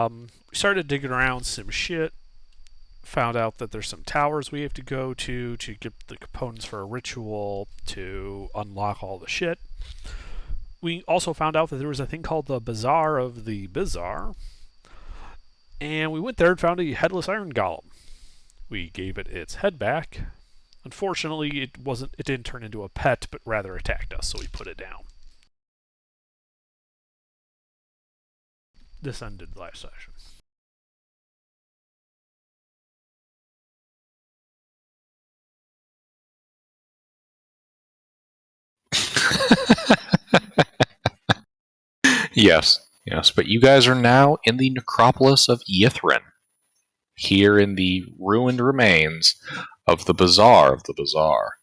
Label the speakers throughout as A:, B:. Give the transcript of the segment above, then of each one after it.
A: We started digging around some shit. Found out that there's some towers we have to go to get the components for a ritual to unlock all the shit. We also found out that there was a thing called the Bazaar of the Bizarre, and we went there and found a headless iron golem. We gave it its head back. Unfortunately, it didn't turn into a pet, but rather attacked us, so we put it down. This ended last session.
B: Yes, yes, but you guys are now in the necropolis of Yithrin, here in the ruined remains of the Bazaar of the Bazaar.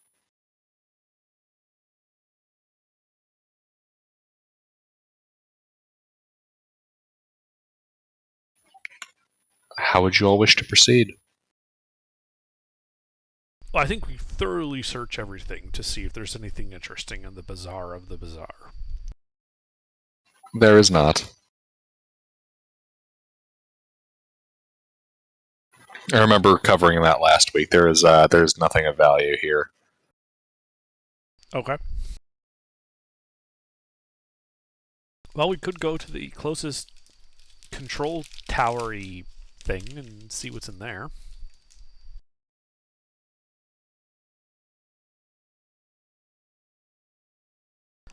B: How would you all wish to proceed?
A: Well, I think we thoroughly search everything to see if there's anything interesting in the Bazaar of the Bazaar.
B: There is not. I remember covering that last week. There's nothing of value here.
A: Okay. Well, we could go to the closest control towery thing and see what's in there.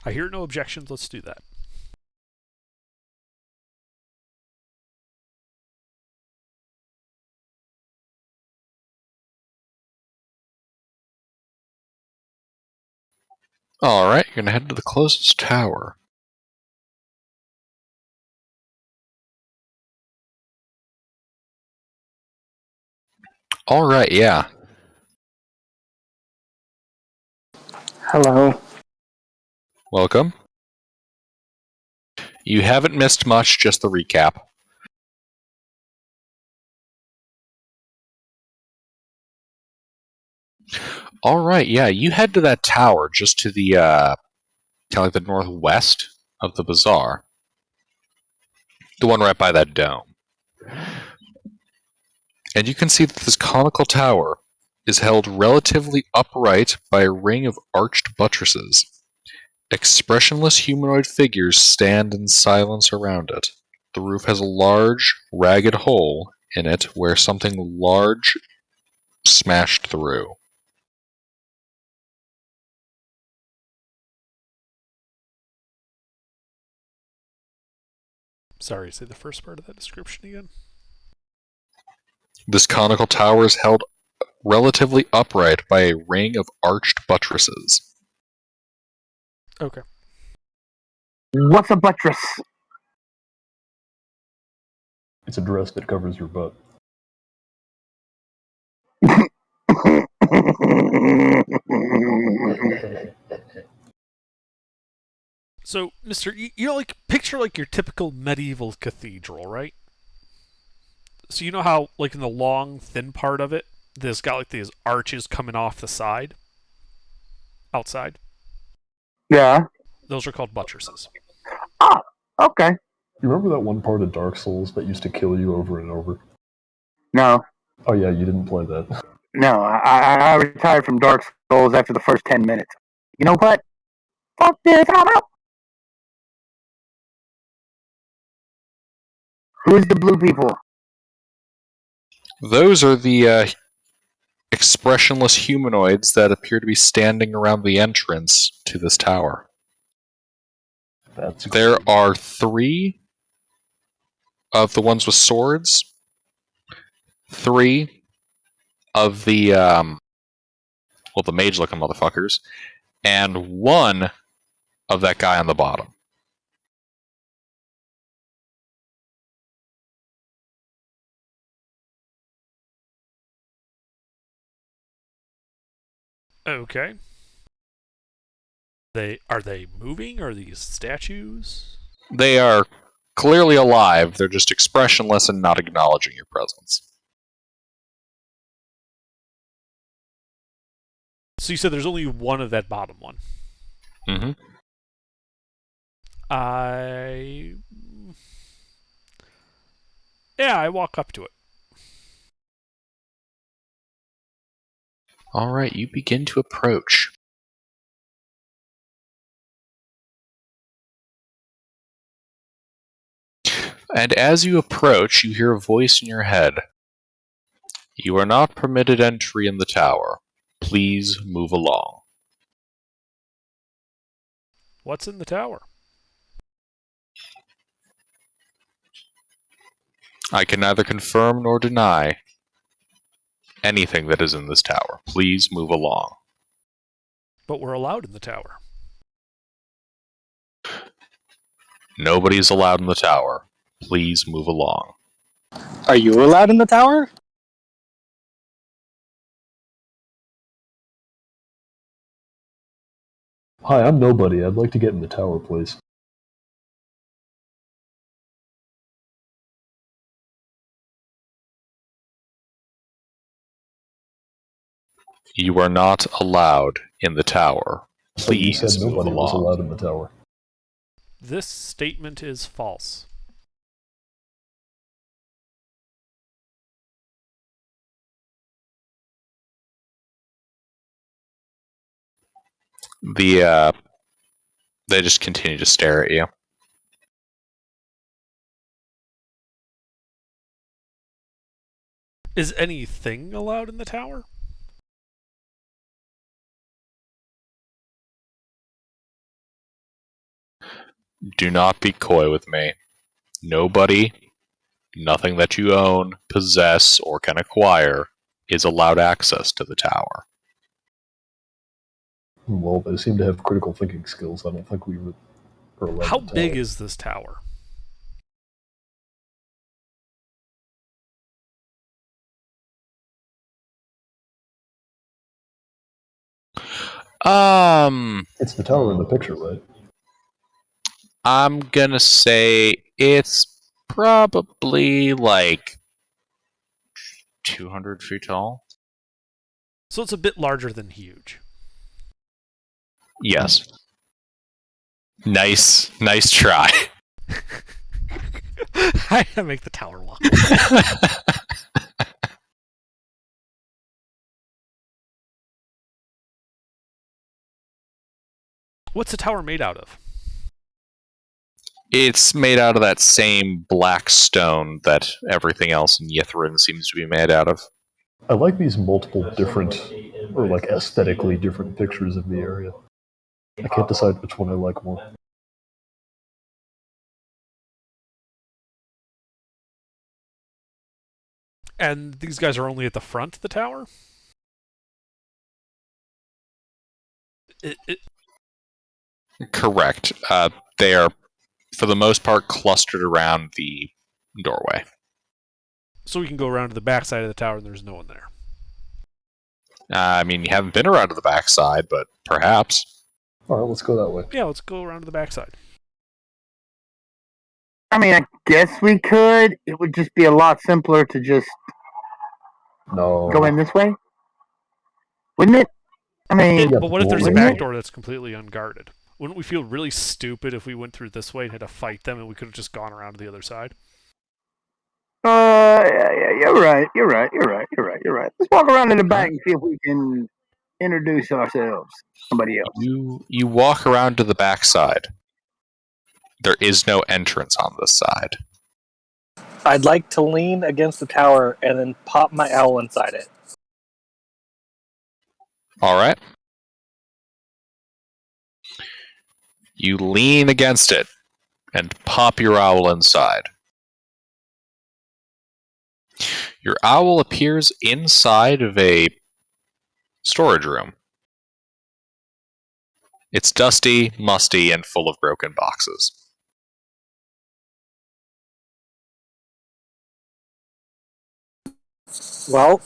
A: I hear no objections. Let's do that.
B: Alright, you're gonna head to the closest tower. Alright, yeah.
C: Hello.
B: Welcome. You haven't missed much, just the recap. Alright, yeah, you head to that tower just to the, kind of like the northwest of the bazaar. The one right by that dome. And you can see that this conical tower is held relatively upright by a ring of arched buttresses. Expressionless humanoid figures stand in silence around it. The roof has a large, ragged hole in it where something large smashed through.
A: Sorry, say the first part of that description again.
B: This conical tower is held relatively upright by a ring of arched buttresses.
A: Okay.
C: What's a buttress?
D: It's a dress that covers your butt.
A: So, Mister, you know, like picture like your typical medieval cathedral, right? So you know how, like in the long, thin part of it, there's got like these arches coming off the side, outside.
C: Yeah.
A: Those are called buttresses.
C: Ah, okay.
D: You remember that one part of Dark Souls that used to kill you over and over?
C: No,
D: Oh yeah, you didn't play that.
C: no. I retired from Dark Souls after the first 10 minutes. You know what? Fuck this. I'm out. Who's the blue people?
B: Those are the expressionless humanoids that appear to be standing around the entrance to this tower.
D: That's
B: There
D: great.
B: are 3 of the ones with swords, 3 of the, the mage-looking motherfuckers, and 1 of that guy on the bottom.
A: Okay. Are they moving? Are these statues?
B: They are clearly alive, they're just expressionless and not acknowledging your presence.
A: So you said there's only one of that bottom one.
B: Mm-hmm.
A: Yeah, I walk up to it.
B: All right, you begin to approach. And as you approach, you hear a voice in your head. You are not permitted entry in the tower. Please move along.
A: What's in the tower?
B: I can neither confirm nor deny anything that is in this tower. Please move along.
A: But we're allowed in the tower.
B: Nobody is allowed in the tower. Please move along.
E: Are you allowed in the tower?
D: Hi, I'm nobody. I'd like to get in the tower, please.
B: You are not allowed in the tower.
D: But you said
B: Please move
D: nobody was
B: along.
D: allowed in the tower.
A: This statement is false.
B: They just continue to stare at you.
A: Is anything allowed in the tower?
B: Do not be coy with me. Nobody, nothing that you own, possess, or can acquire is allowed access to the tower.
D: Well, they seem to have critical thinking skills. I don't think we are allowed
A: How
D: in the tower.
A: big is this tower?
D: It's the tower in the picture, right?
B: I'm gonna say it's probably like 200 feet tall.
A: So it's a bit larger than huge.
B: Yes. Nice try.
A: I gotta make the tower walk. What's the tower made out of?
B: It's made out of that same black stone that everything else in Yithrin seems to be made out of.
D: I like these multiple different, or like aesthetically different pictures of the area. I can't decide which one I like more.
A: And these guys are only at the front of the tower?
B: Correct. They are, for the most part, clustered around the doorway.
A: So we can go around to the back side of the tower and there's no one there.
B: I mean, you haven't been around to the backside, but perhaps.
D: Alright, let's go that way.
A: Yeah, let's go around to the back side.
C: I mean, I guess we could. It would just be a lot simpler to just
D: No.
C: go in this way. Wouldn't it? I mean,
D: Yeah,
A: But what if there's a
C: wouldn't
A: back
C: it?
A: door that's completely unguarded? Wouldn't we feel really stupid if we went through this way and had to fight them and we could have just gone around to the other side?
C: Yeah, you're right. Let's walk around in the back and see if we can introduce ourselves. Somebody else.
B: You walk around to the backside. There is no entrance on this side.
E: I'd like to lean against the tower and then pop my owl inside it.
B: All right. You lean against it and pop your owl inside. Your owl appears inside of a storage room. It's dusty, musty, and full of broken boxes.
E: Well,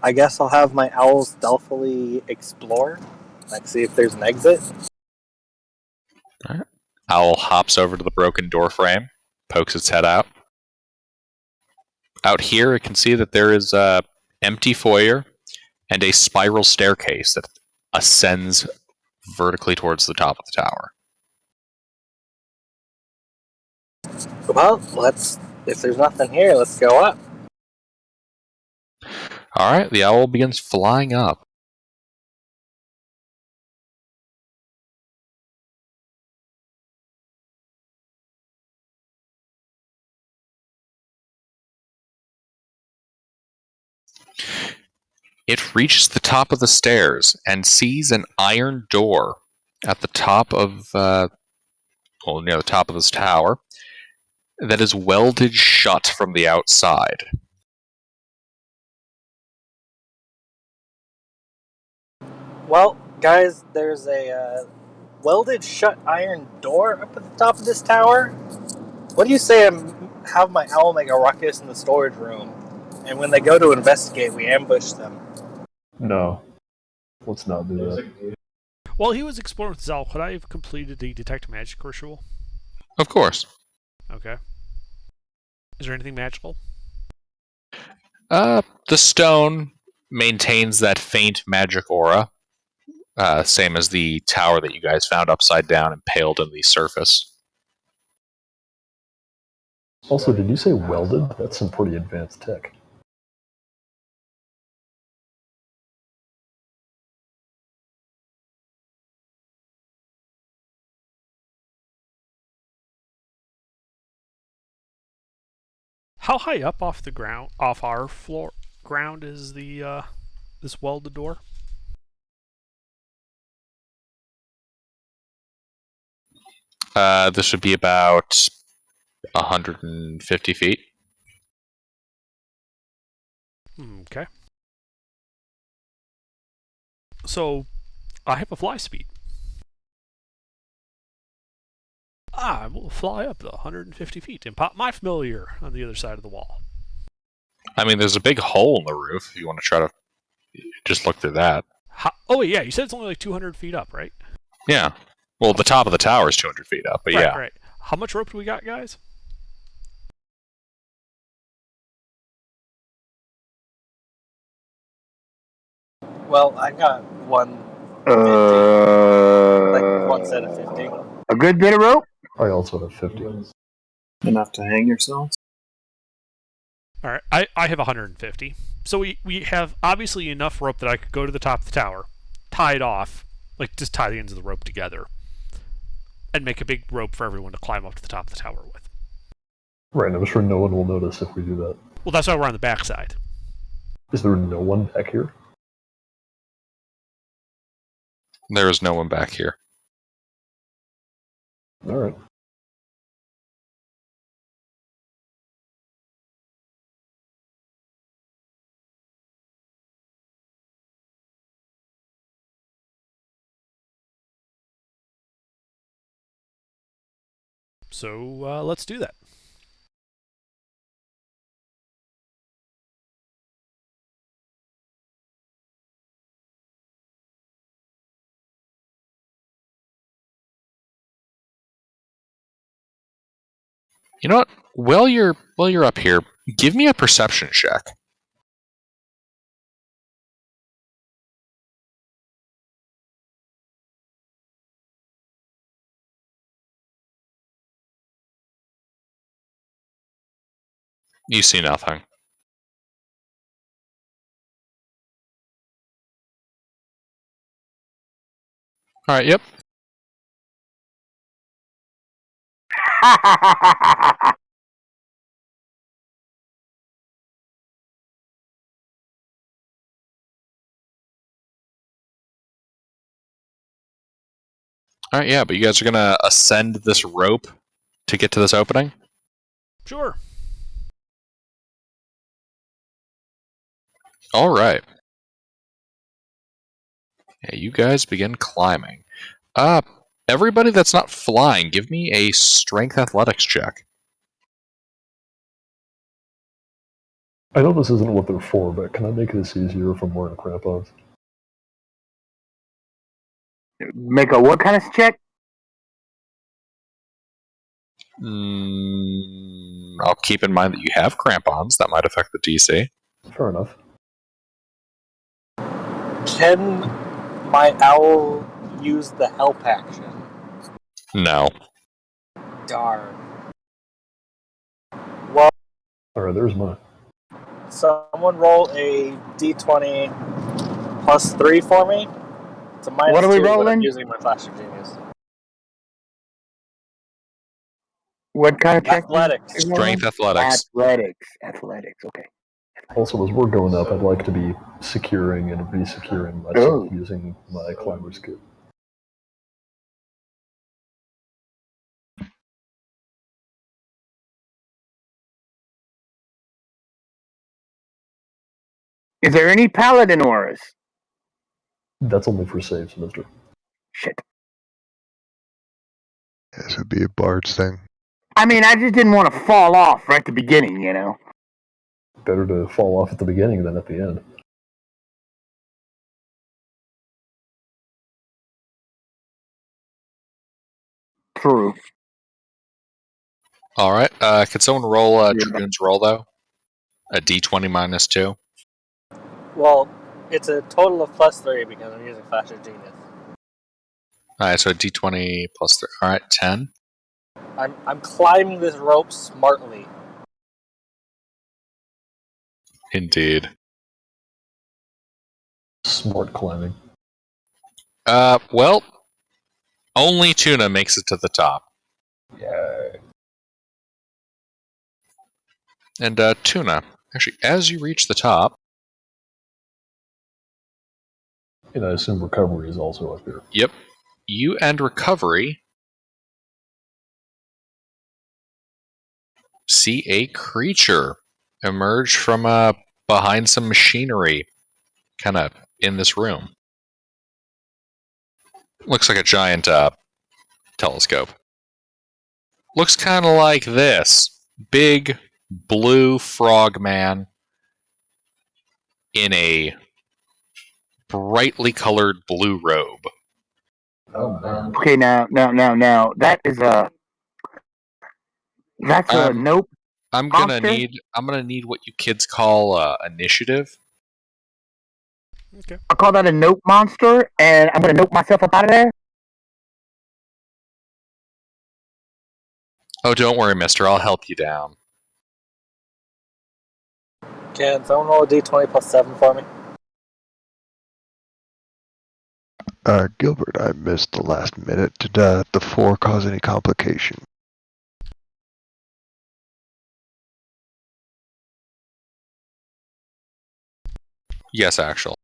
E: I guess I'll have my owl stealthily explore, like see if there's an exit.
B: All right. Owl hops over to the broken door frame, pokes its head out. Out here, it can see that there is a empty foyer and a spiral staircase that ascends vertically towards the top of the tower.
E: Well, let's if there's nothing here, let's go up.
B: Alright, the owl begins flying up. It reaches the top of the stairs and sees an iron door at the top of, near the top of this tower that is welded shut from the outside.
E: Well, guys, there's a welded shut iron door up at the top of this tower. What do you say I have my owl make a ruckus in the storage room, and when they go to investigate, we ambush them?
D: No. Let's not do that.
A: While he was exploring with Zal, could I have completed the detect magic ritual?
B: Of course.
A: Okay. Is there anything magical?
B: The stone maintains that faint magic aura, same as the tower that you guys found upside down impaled in the surface.
D: Also, did you say welded? That's some pretty advanced tech.
A: How high up off the ground, off our floor ground, is the this welded door?
B: This would be about 150 feet.
A: Okay. So, I have a fly speed. I will fly up the 150 feet and pop my familiar on the other side of the wall.
B: I mean, there's a big hole in the roof if you want to try to just look through that.
A: Oh, yeah, you said it's only like 200 feet up, right?
B: Yeah. Well, the top of the tower is 200 feet up, but yeah.
A: Right. How much rope do we got, guys?
E: Well, I got one. Like one set of 50.
C: A good bit of rope?
D: I also have 50.
F: Enough to hang yourselves?
A: All right, I have 150. So we have obviously enough rope that I could go to the top of the tower, tie it off, like just tie the ends of the rope together, and make a big rope for everyone to climb up to the top of the tower with.
D: Right, and I'm sure no one will notice if we do that.
A: Well, that's why we're on the backside.
D: Is there no one back here?
B: There is no one back here.
D: Alright.
A: So let's do that.
B: You know what? While you're up here, give me a perception check. You see nothing. Alright, yep. Alright, yeah, but you guys are gonna ascend this rope to get to this opening?
A: Sure.
B: Alright. Yeah, you guys begin climbing. Everybody that's not flying, give me a strength athletics check.
D: I know this isn't what they're for, but can I make this easier if I'm wearing crampons?
C: Make a what kind of check?
B: I'll keep in mind that you have crampons. That might affect the DC.
D: Fair enough.
E: Can my owl use the help action?
B: No.
E: Darn. Well,
D: Alright, there's mine.
E: Someone roll a d20 plus 3 for me. It's a minus
C: What are we
E: 2, but I'm
C: rolling?
E: using my Flash of Genius.
C: What kind of check?
E: Athletics.
B: Strength athletics.
C: Athletics. Okay.
D: Also, as we're going up, I'd like to be securing and re-securing myself using my climber's kit.
C: Is there any paladin auras?
D: That's only for saves, mister.
C: Shit.
G: This would be a bard's thing.
C: I mean, I just didn't want to fall off right at the beginning, you know.
D: Better to fall off at the beginning than at the end.
C: True.
B: Alright, could someone roll Dragoon's roll, though? A d20 minus 2?
E: Well, it's a total of plus 3 because I'm using Flash of Genius.
B: Alright, so a d20 plus 3. Alright, 10.
E: I'm climbing this rope smartly.
B: Indeed.
D: Smart climbing.
B: Well, only Tuna makes it to the top.
D: Yeah.
B: And, Tuna, actually, as you reach the top...
D: And I assume recovery is also up here.
B: Yep. You and Recovery see a creature emerge from behind some machinery, kind of in this room. Looks like a giant telescope. Looks kind of like this. Big blue frog man in a brightly colored blue robe.
D: Oh, man.
C: Okay, now. That is that's a nope.
B: I'm gonna
C: Monster?
B: need what you kids call initiative.
A: Okay.
C: I call that a nope monster, and I'm gonna nope myself up out of there.
B: Oh, don't worry, mister. I'll help you down.
E: Can someone roll a d20 plus 7 for me?
G: Gilbert, I missed the last minute. Did the 4 cause any complication?
B: Yes, actually.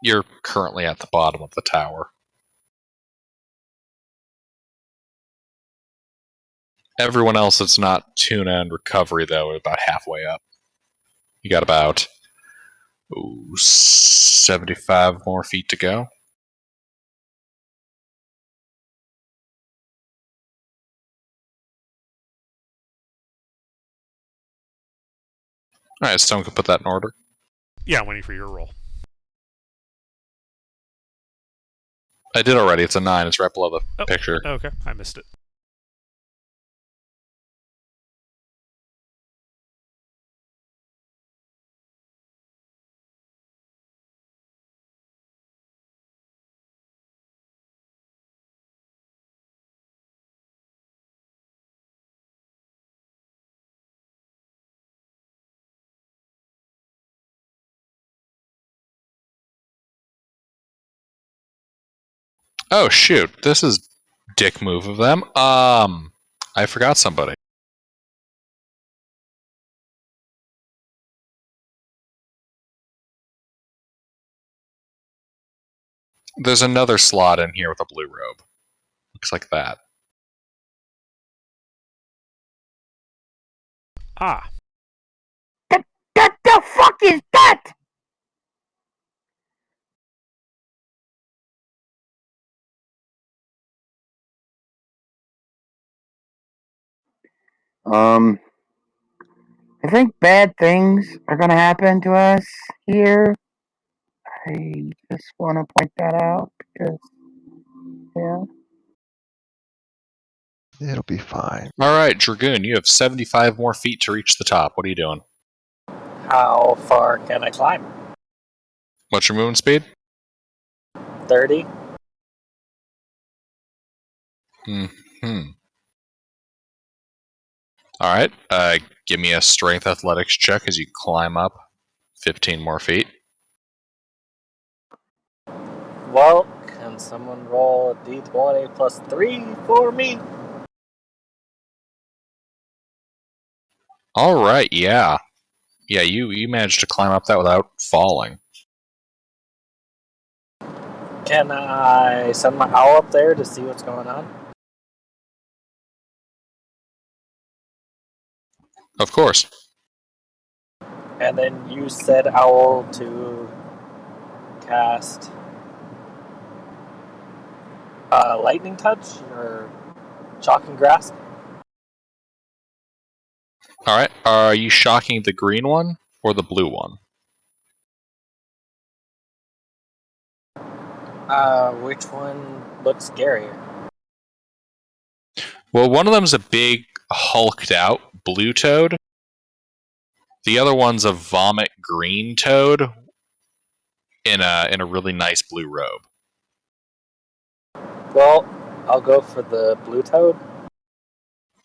B: You're currently at the bottom of the tower. Everyone else that's not Tuna and Recovery, though, is about halfway up. You got about 75 more feet to go. Alright, someone can put that in order.
A: Yeah, I'm waiting for your roll.
B: I did already. It's a 9. It's right below the picture.
A: Okay, I missed it.
B: Oh, shoot. This is dick move of them. I forgot somebody. There's another slot in here with a blue robe. Looks like that.
A: Ah,
C: That the fuck is that? I think bad things are gonna happen to us here. I just want to point that out because, yeah.
G: It'll be fine.
B: Alright, Dragoon, you have 75 more feet to reach the top. What are you doing?
E: How far can I climb?
B: What's your movement speed?
E: 30?
B: Hmm. All right. Give me a strength athletics check as you climb up 15 more feet.
E: Well, can someone roll a d20 plus 3 for me?
B: All right. Yeah. Yeah. You managed to climb up that without falling.
E: Can I send my owl up there to see what's going on?
B: Of course.
E: And then use said owl to cast lightning touch or shocking grasp.
B: All right. Are you shocking the green one or the blue one?
E: Which one looks scarier?
B: Well, one of them's a big, hulked out blue toad. The other one's a vomit green toad in a really nice blue robe.
E: Well, I'll go for the blue toad.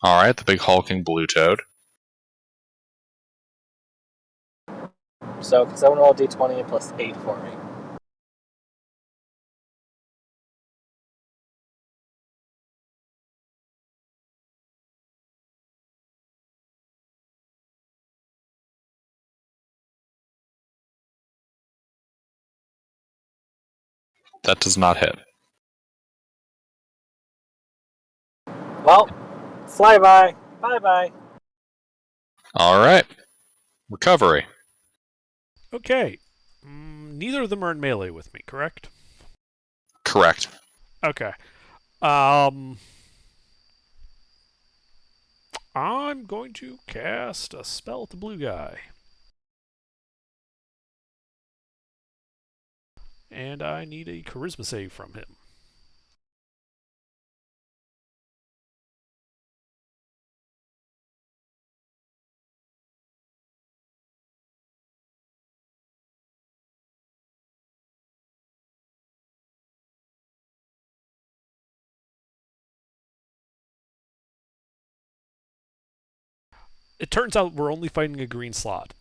B: All right, the big hulking blue toad.
E: So can someone roll a d20 plus 8 for me?
B: That does not hit.
E: Well, fly by. Bye bye.
B: All right, recovery.
A: Okay. Neither of them are in melee with me, correct?
B: Correct.
A: Okay. I'm going to cast a spell at the blue guy. And I need a charisma save from him. It turns out we're only fighting a green slot.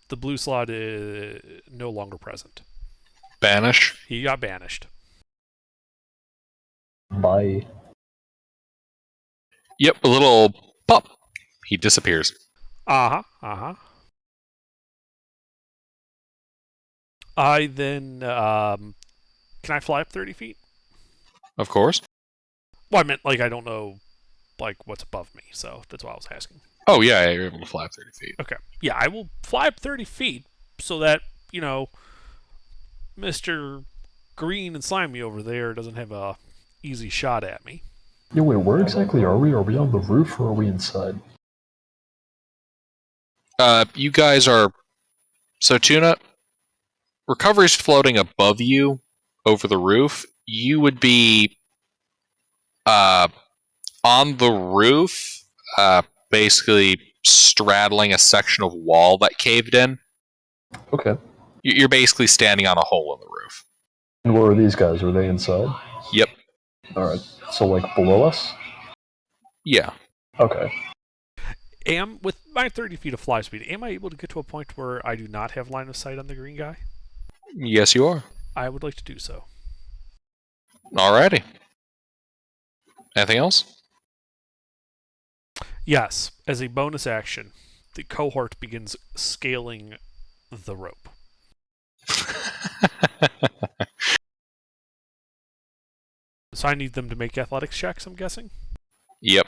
A: The blue slot is no longer present.
B: Banish.
A: He got banished.
D: Bye.
B: Yep, a little pop. He disappears.
A: Uh-huh. I then, can I fly up 30 feet?
B: Of course.
A: Well, I meant, like, I don't know, like, what's above me, so that's why I was asking.
B: Oh, yeah, you're able to fly 30 feet.
A: Okay. Yeah, I will fly up 30 feet so that, Mr. Green and Slimy over there doesn't have a easy shot at me.
D: Yeah, wait, where exactly are we? Are we on the roof or are we inside?
B: You guys are... So, Tuna, recovery's floating above you over the roof. You would be on the roof, basically straddling a section of wall that caved in.
D: Okay.
B: You're basically standing on a hole in the roof.
D: And where are these guys? Are they inside?
B: Yep.
D: Alright. So, like, below us?
B: Yeah.
D: Okay.
A: With my 30 feet of fly speed, am I able to get to a point where I do not have line of sight on the green guy?
B: Yes, you are.
A: I would like to do so.
B: Alrighty. Anything else?
A: Yes, as a bonus action, the cohort begins scaling the rope. So I need them to make athletics checks, I'm guessing?
B: Yep.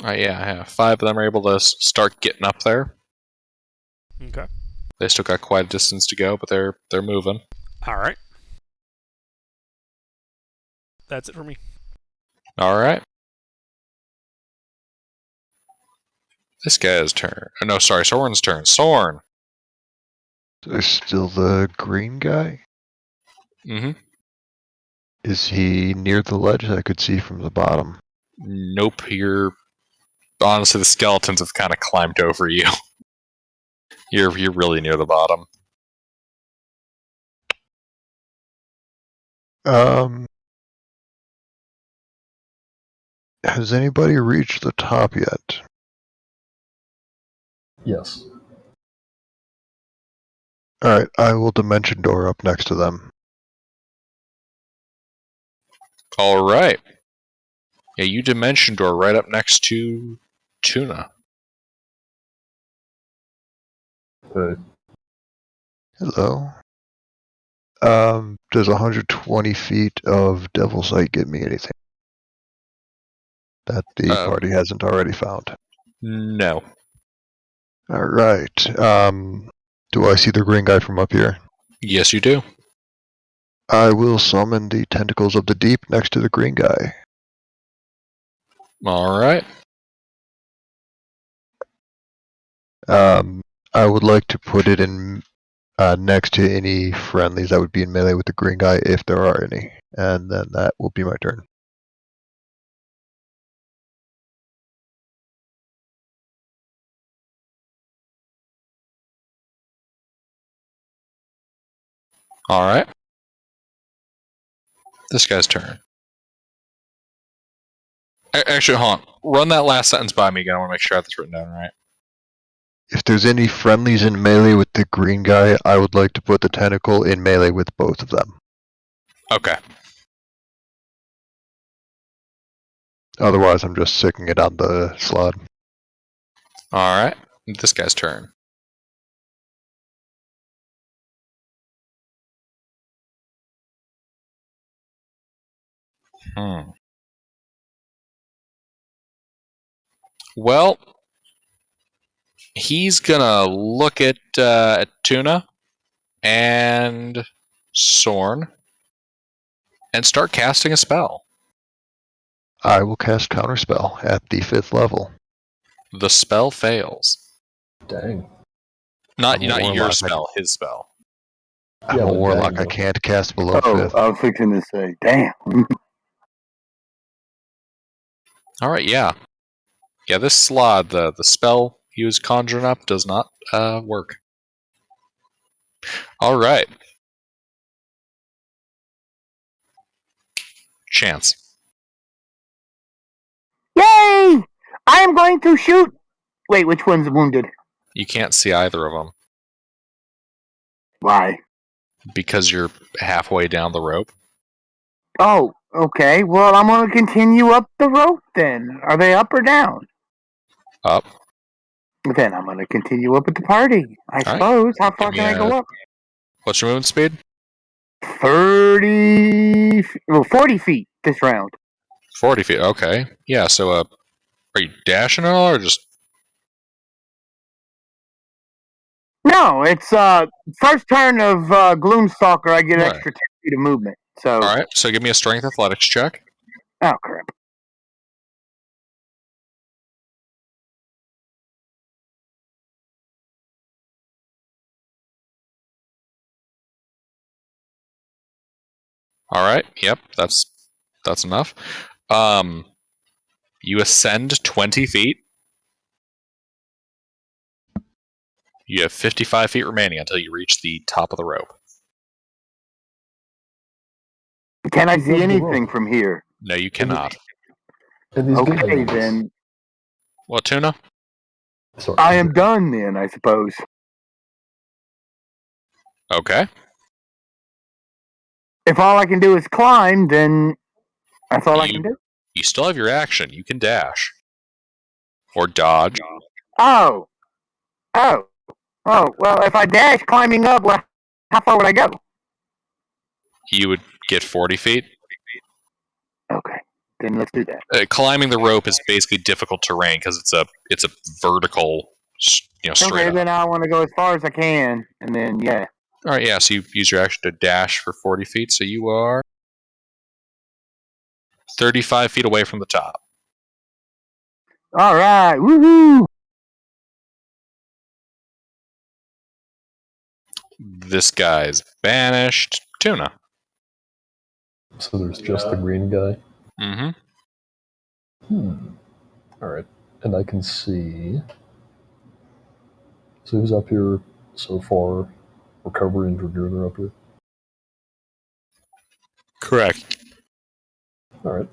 B: Yeah. 5 of them are able to start getting up there.
A: Okay.
B: They still got quite a distance to go, but they're moving.
A: All right. That's it for me.
B: All right. This guy's turn. Oh, no, sorry, Soren's turn. Soren.
G: There's still the green guy?
B: Mm-hmm.
G: Is he near the ledge I could see from the bottom?
B: Nope, honestly, the skeletons have kind of climbed over you. You're really near the bottom.
G: Has anybody reached the top yet?
D: Yes.
G: Alright, I will dimension door up next to them.
B: Alright. Yeah, you dimension door right up next to Tuna.
D: Hey.
G: Hello. Does 120 feet of Devil's Sight get me anything that the party hasn't already found?
B: No.
G: Alright, do I see the green guy from up here?
B: Yes, you do.
G: I will summon the tentacles of the deep next to the green guy.
B: Alright.
G: I would like to put it in next to any friendlies that would be in melee with the green guy if there are any. And then that will be my turn.
B: Alright. This guy's turn. Actually, hold on. Run that last sentence by me again. I want to make sure I have this written down right.
G: If there's any friendlies in melee with the green guy, I would like to put the tentacle in melee with both of them.
B: Okay.
G: Otherwise, I'm just sicking it on the slot.
B: Alright. This guy's turn. Well, he's gonna look at Tuna and Sorn and start casting a spell.
G: I will cast Counterspell at the 5th level.
B: The spell fails.
D: Dang.
B: Not
G: I'm a
B: your
G: warlock.
B: spell, his spell.
G: I'm
D: Yeah,
G: a
D: but
G: warlock.
D: dang,
G: I
D: though.
G: can't cast below
C: Oh,
G: 5th.
C: I was fixing to say, damn.
B: Alright, yeah. Yeah, this slot, the spell he was conjuring up does not work. Alright. Chance.
C: Yay! I am going to shoot. Wait, which one's wounded?
B: You can't see either of them
C: Why?
B: because you're halfway down the rope.
C: Oh, okay. Well, I'm going to continue up the rope then. Are they up or down?
B: Up.
C: Then I'm going to continue up with the party, I
B: All right.
C: suppose. How far
B: Give me
C: can I go up?
B: What's your movement speed?
C: 40 feet this round.
B: 40 feet. Okay. Yeah, so are you dashing at all or just...
C: No, it's first turn of Gloomstalker. I get
B: Right.
C: extra 10 feet of movement. So,
B: Alright, so give me a strength athletics check.
C: oh crap.
B: Alright, yep, that's enough. You ascend 20 feet. You have 55 feet remaining until you reach the top of the rope.
C: Can I
D: Who
C: see
D: does the
C: anything
D: rope?
C: from here?
B: No, you cannot.
D: And these good
C: Okay,
D: guys.
C: then
B: What, Tuna?
D: Sorry.
C: I am done then, I suppose.
B: Okay.
C: If all I can do is climb, then that's all I can do.
B: You still have your action. You can dash. Or dodge.
C: Oh. Oh. Oh, well, if I dash climbing up, well, how far would I go?
B: You would get 40 feet.
C: Okay, then let's do that.
B: Climbing the rope is basically difficult terrain because it's a vertical, straight
C: Okay,
B: up.
C: then I want to go as far as I can, and then, yeah.
B: Alright, yeah, so you use your action to dash for 40 feet, so you are 35 feet away from the top.
C: All right, woohoo!
B: This guy's banished. Tuna.
D: So there's just the green guy.
B: Mm-hmm.
D: All right, and I can see. So who's up here so far? Recovery and Dragoon are up here.
B: Correct.
D: All right.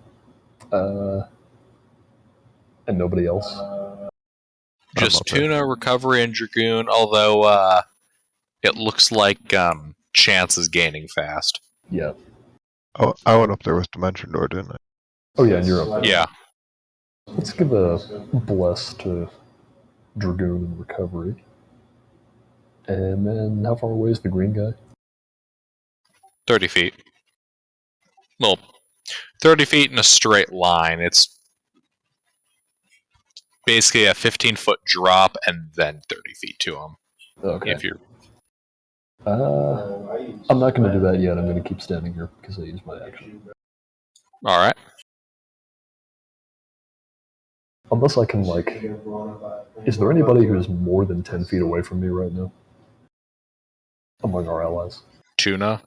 D: And nobody else.
B: Just
G: up there.
B: Tuna, Recovery, and Dragoon, although it looks like Chance is gaining fast.
D: Yeah.
G: Oh, I went up there with Dimension Door, didn't I?
D: Oh yeah, and you're up there.
B: Yeah.
D: Let's give a bless to Dragoon and Recovery. And then how far away is the green guy?
B: 30 feet. Well, 30 feet in a straight line. It's basically a 15-foot drop and then 30 feet to him.
D: Okay.
B: If you're
D: I'm not going to do that yet. I'm going to keep standing here because I used my action.
B: all right.
D: Unless I can, like... Is there anybody who's more than 10 feet away from me right now? Among our allies.
B: Tuna,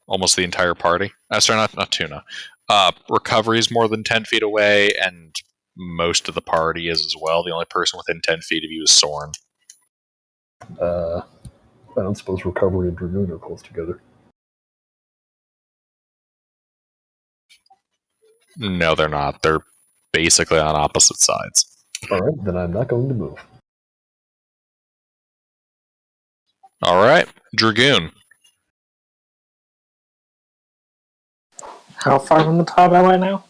B: almost the entire party. Sorry, not Tuna. Recovery is more than 10 feet away, and most of the party is as well. The only person within 10 feet of you is Soren.
D: I don't suppose Recovery and Dragoon are close together.
B: No, they're not. They're basically on opposite sides.
D: Alright, then I'm not going to move.
B: All right, Dragoon.
E: How far from the top am I now?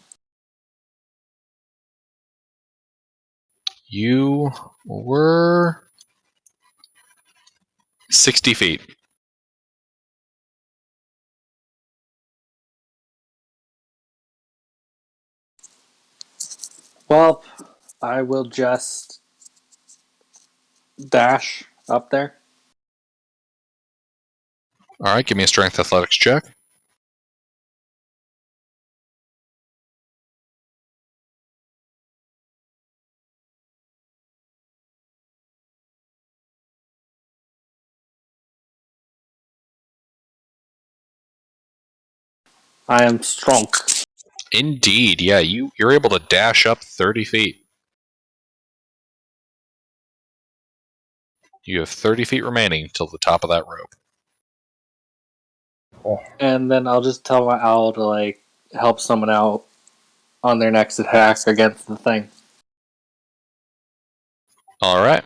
B: You were 60 feet.
E: Well, I will just dash up there.
B: All right, give me a strength athletics check.
E: I am strong.
B: Indeed, yeah, you're able to dash up 30 feet. You have 30 feet remaining till the top of that rope.
E: And then I'll just tell my owl to, like, help someone out on their next attack against the thing.
B: All right.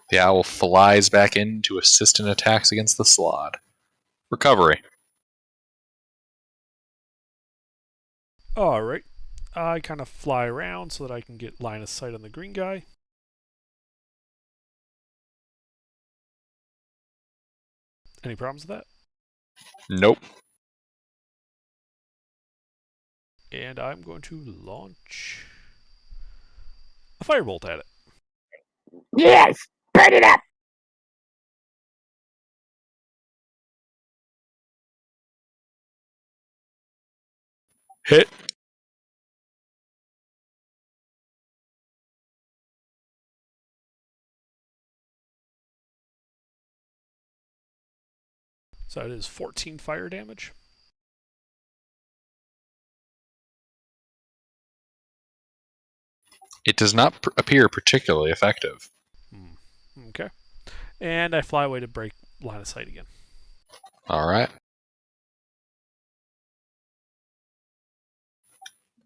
B: The owl flies back in to assist in attacks against the slod. Recovery.
A: All right. I kind of fly around so that I can get line of sight on the green guy. Any problems with that?
B: Nope.
A: And I'm going to launch a firebolt at it.
C: Yes! Burn it up!
B: Hit.
A: So it is 14 fire damage.
B: It does not appear particularly effective.
A: Okay. And I fly away to break line of sight again.
B: All right.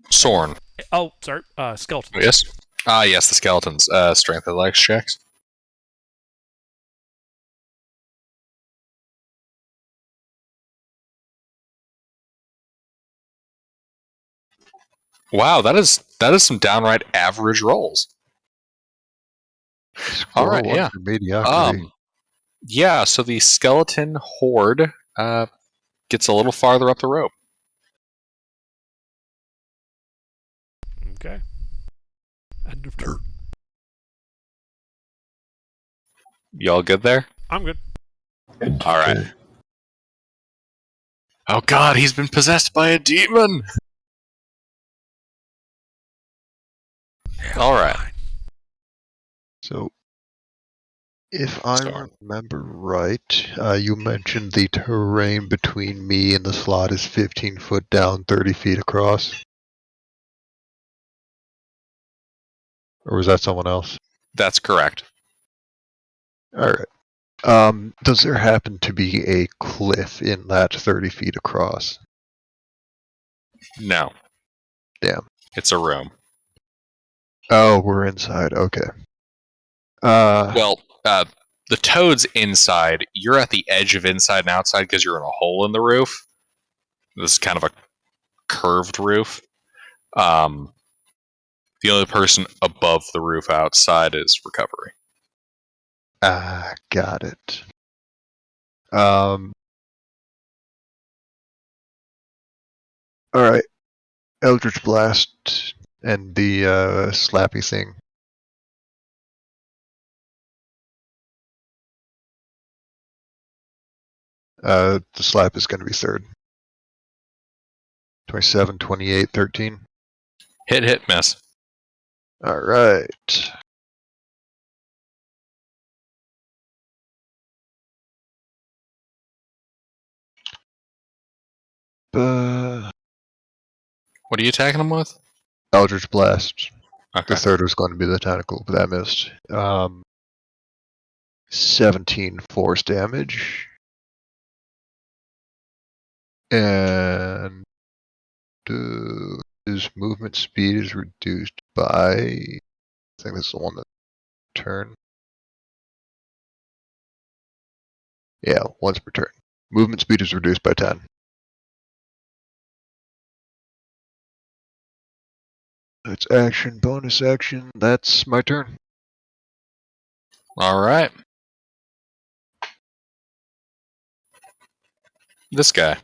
B: Soren.
A: Oh, sorry. Skeleton.
B: Yes. Yes, the skeletons. Strength athletics checks. Wow, that is some downright average rolls. All right,
G: Score one
B: yeah.
G: for mediocrity.
B: Yeah, so the skeleton horde gets a little farther up the rope.
A: Okay. End of turn.
B: Y'all good there?
A: I'm good.
B: All right. Oh god, he's been possessed by a demon! All right.
G: So, If I
B: Sorry.
G: remember right, you mentioned the terrain between me and the slot is 15 foot down, 30 feet across. Or was that someone else?
B: That's correct.
G: Alright. Does there happen to be a cliff in that 30 feet across?
B: No,
G: Damn.
B: it's a room.
G: Oh, we're inside. Okay.
B: Well, the toad's inside. You're at the edge of inside and outside because you're in a hole in the roof. This is kind of a curved roof. The only person above the roof outside is recovery.
G: Got it. Alright. Eldritch Blast and the slappy thing. The slap is going to be third. 27, 28, 13.
B: Hit, miss.
G: Alright.
B: What are you attacking him with?
G: Eldritch Blast.
B: Okay.
G: The third was going to be the tentacle, but that missed. 17 force damage. And his movement speed is reduced by. I think this is the one that turn. Yeah, once per turn. Movement speed is reduced by 10. That's action, bonus action. That's my turn.
B: All right. This guy.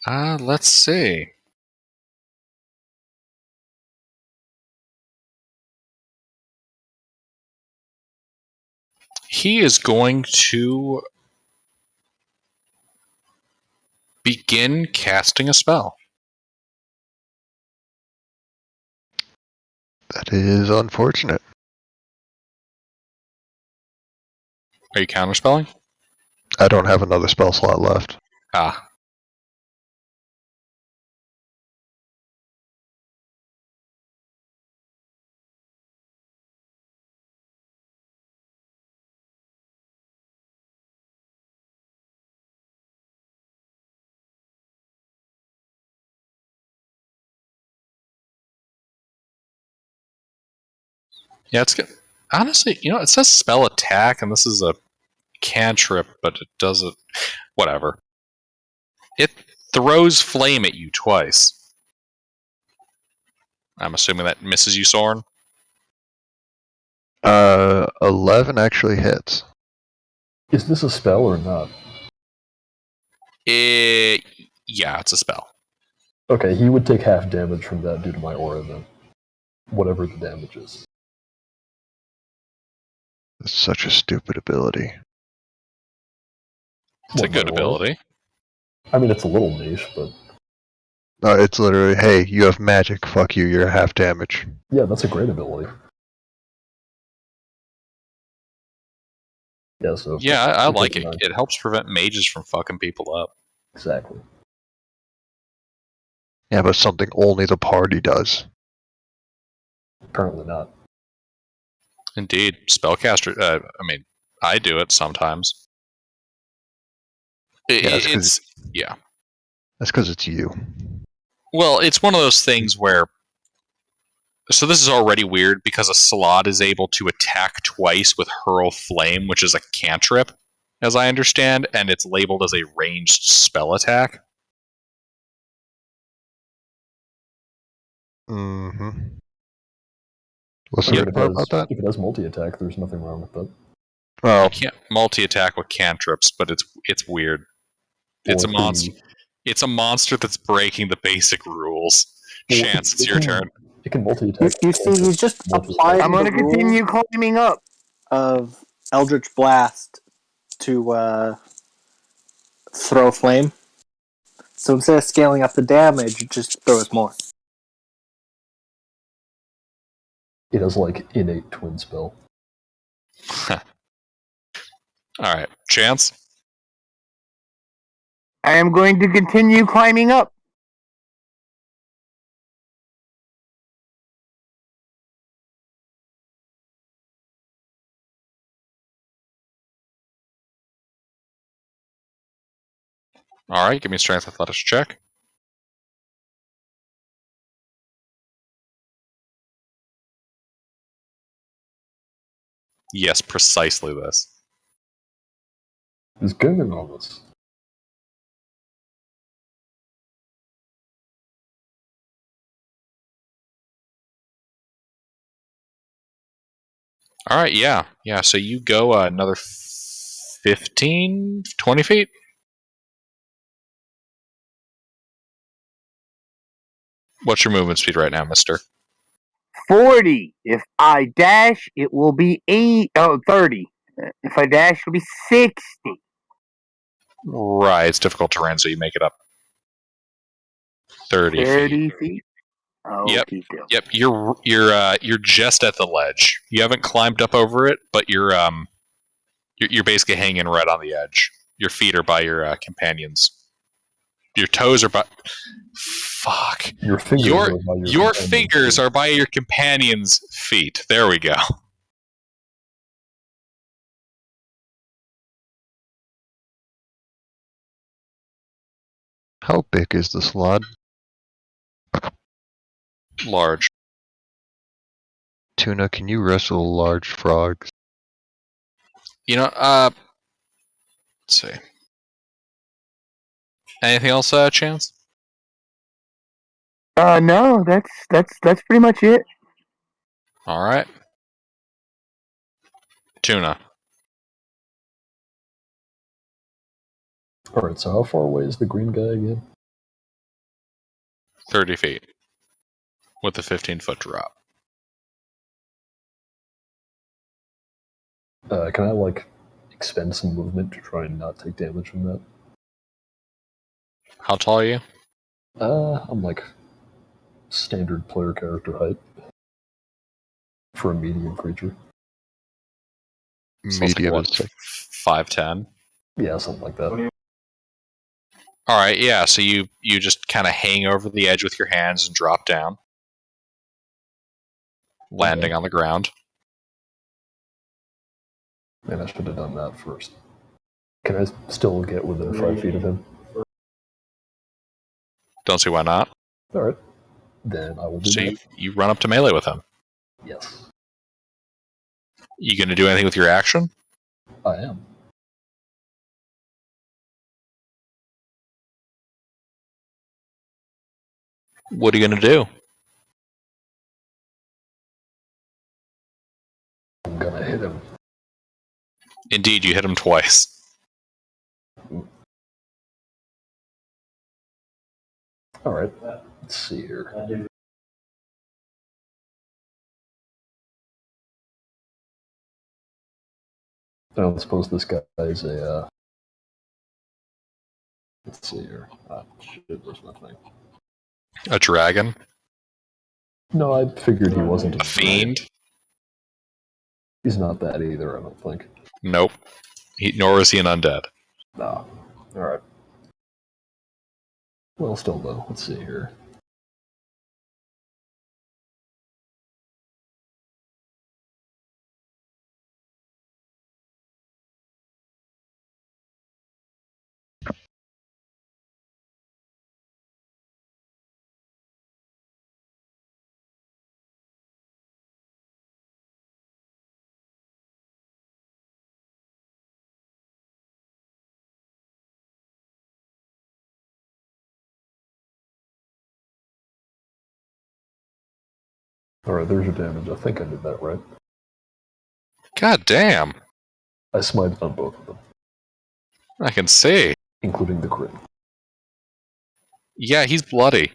B: Let's see. He is going to begin casting a spell.
G: That is unfortunate.
B: Are you counterspelling?
G: I don't have another spell slot left.
B: Ah. Yeah, it's good. Honestly, it says spell attack, and this is a cantrip, but it doesn't. Whatever. It throws flame at you twice. I'm assuming that misses you, Soren.
G: 11 actually hits.
D: Is this a spell or not?
B: Yeah, it's a spell.
D: Okay, he would take half damage from that due to my aura then. Whatever the damage is.
G: That's such a stupid ability.
B: It's a
D: What, my
B: good
D: aura?
B: ability.
D: I mean, it's a little niche, but
G: It's literally, hey, you have magic, fuck you, you're half damage.
D: yeah, that's a great ability. Yeah, so
B: Yeah, I like it.
D: 59.
B: It helps prevent mages from fucking people up.
D: Exactly.
G: Yeah, but something only the party does.
D: Apparently not.
B: Indeed, spellcaster. I do it sometimes.
G: Yeah, that's
B: Yeah.
G: That's because it's you.
B: Well, it's one of those things where. So this is already weird because a slot is able to attack twice with hurl flame, which is a cantrip, as I understand, and it's labeled as a ranged spell attack.
G: Mm-hmm. What's
D: I
G: the
D: mean,
G: weird part about that?
D: if it has multi-attack, there's nothing wrong with that.
B: You
G: Well,
B: can't multi-attack with cantrips, but it's weird. It's a
D: Or
B: monster. It's a monster that's breaking the basic rules.
D: Well,
B: Chance, it's
D: it
B: your
D: can-
B: turn.
D: It can multi-attack.
E: You see, he's just
D: multi-attack.
C: I'm
E: applying the
C: gonna continue
E: rules
C: climbing up.
E: of Eldritch Blast to throw flame. So instead of scaling up the damage, it just throws more.
D: It has like innate twin spell.
B: Alright, Chance?
C: I am going to continue climbing up.
B: Alright, give me a strength athletics check. Yes, precisely this.
D: It's good and all this.
B: Alright, yeah. Yeah, so you go another 15, 20 feet? What's your movement speed right now, mister?
C: 40. If I dash, it will be 30. If I dash, it'll be 60.
B: Right, it's difficult terrain, so you make it up 30 feet.
C: 30 feet?
B: Yep.
C: Okie doke.
B: Yep, you're just at the ledge. You haven't climbed up over it, but you're basically hanging right on the edge. Your feet are by your companions. Your toes are by. Fuck.
D: Your fingers
B: Your
D: are by
B: your
D: companion's
B: fingers
D: feet.
B: are by your companion's feet. There we go.
G: How big is the slot?
B: Large.
G: Tuna, can you wrestle large frogs?
B: You know, let's see. Anything else, Chance?
C: No, that's pretty much it.
B: All right. Tuna.
D: Alright, so how far away is the green guy again?
B: 30 feet. With a 15-foot drop.
D: Can I, like, expend some movement to try and not take damage from that?
B: How tall are you?
D: I'm like standard player character height for a medium creature.
B: So it's like
G: Medium
B: what?
G: is like
B: 5'10"?
D: Yeah, something like that.
B: All right, yeah. So you just kind of hang over the edge with your hands and drop down, landing on the ground.
D: Man, I should have done that first. Can I still get within 5 feet of him?
B: Don't see why not.
D: Alright. Then I will do
B: So
D: that.
B: you run up to melee with him.
D: Yes,
B: You gonna do anything with your action?
D: I am.
B: What are you gonna do?
D: I'm gonna hit him.
B: Indeed, you hit him twice.
D: Alright, let's see here. I don't suppose this guy is a, let's see here. Shit, where's my thing?
B: A dragon?
D: No, I figured he wasn't
B: A fiend?
D: He's not that either, I don't think.
B: Nope. Nor is he an undead.
D: No. Alright. Well, still though, let's see here. Alright, there's your damage. I think I did that right.
B: God damn.
D: I smited on both of them,
B: I can see.
D: including the crit.
B: Yeah, he's bloody.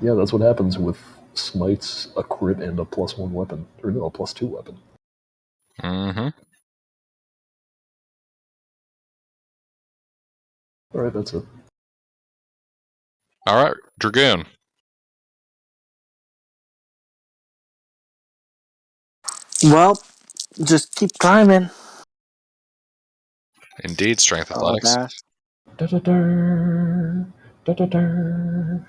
D: Yeah, that's what happens with smites, a crit, and a +1 weapon. Or no, a +2 weapon.
B: Mm-hmm.
D: Alright, that's it.
B: All right, Dragoon.
E: Well, just keep climbing.
B: Indeed, strength
E: Oh,
B: athletics.
E: dash.
D: Da-da-da, da-da-da.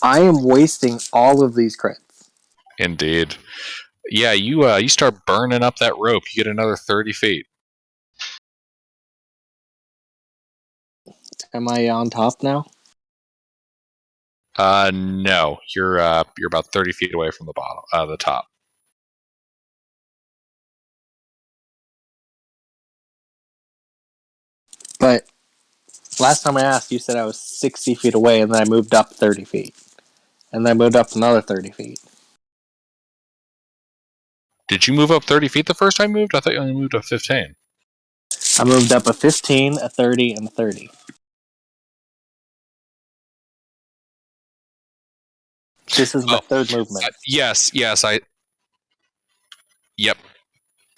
E: I am wasting all of these crits.
B: Indeed. Yeah, you start burning up that rope. You get another 30 feet.
E: Am I on top now?
B: No, you're about 30 feet away from the bottom, the top.
E: But last time I asked, you said I was 60 feet away, and then I moved up 30 feet. And then I moved up another 30 feet.
B: Did you move up 30 feet the first time you moved? I thought you only moved up 15.
E: I moved up a 15, a 30, and a 30. This is my third movement.
B: Yes. Yep.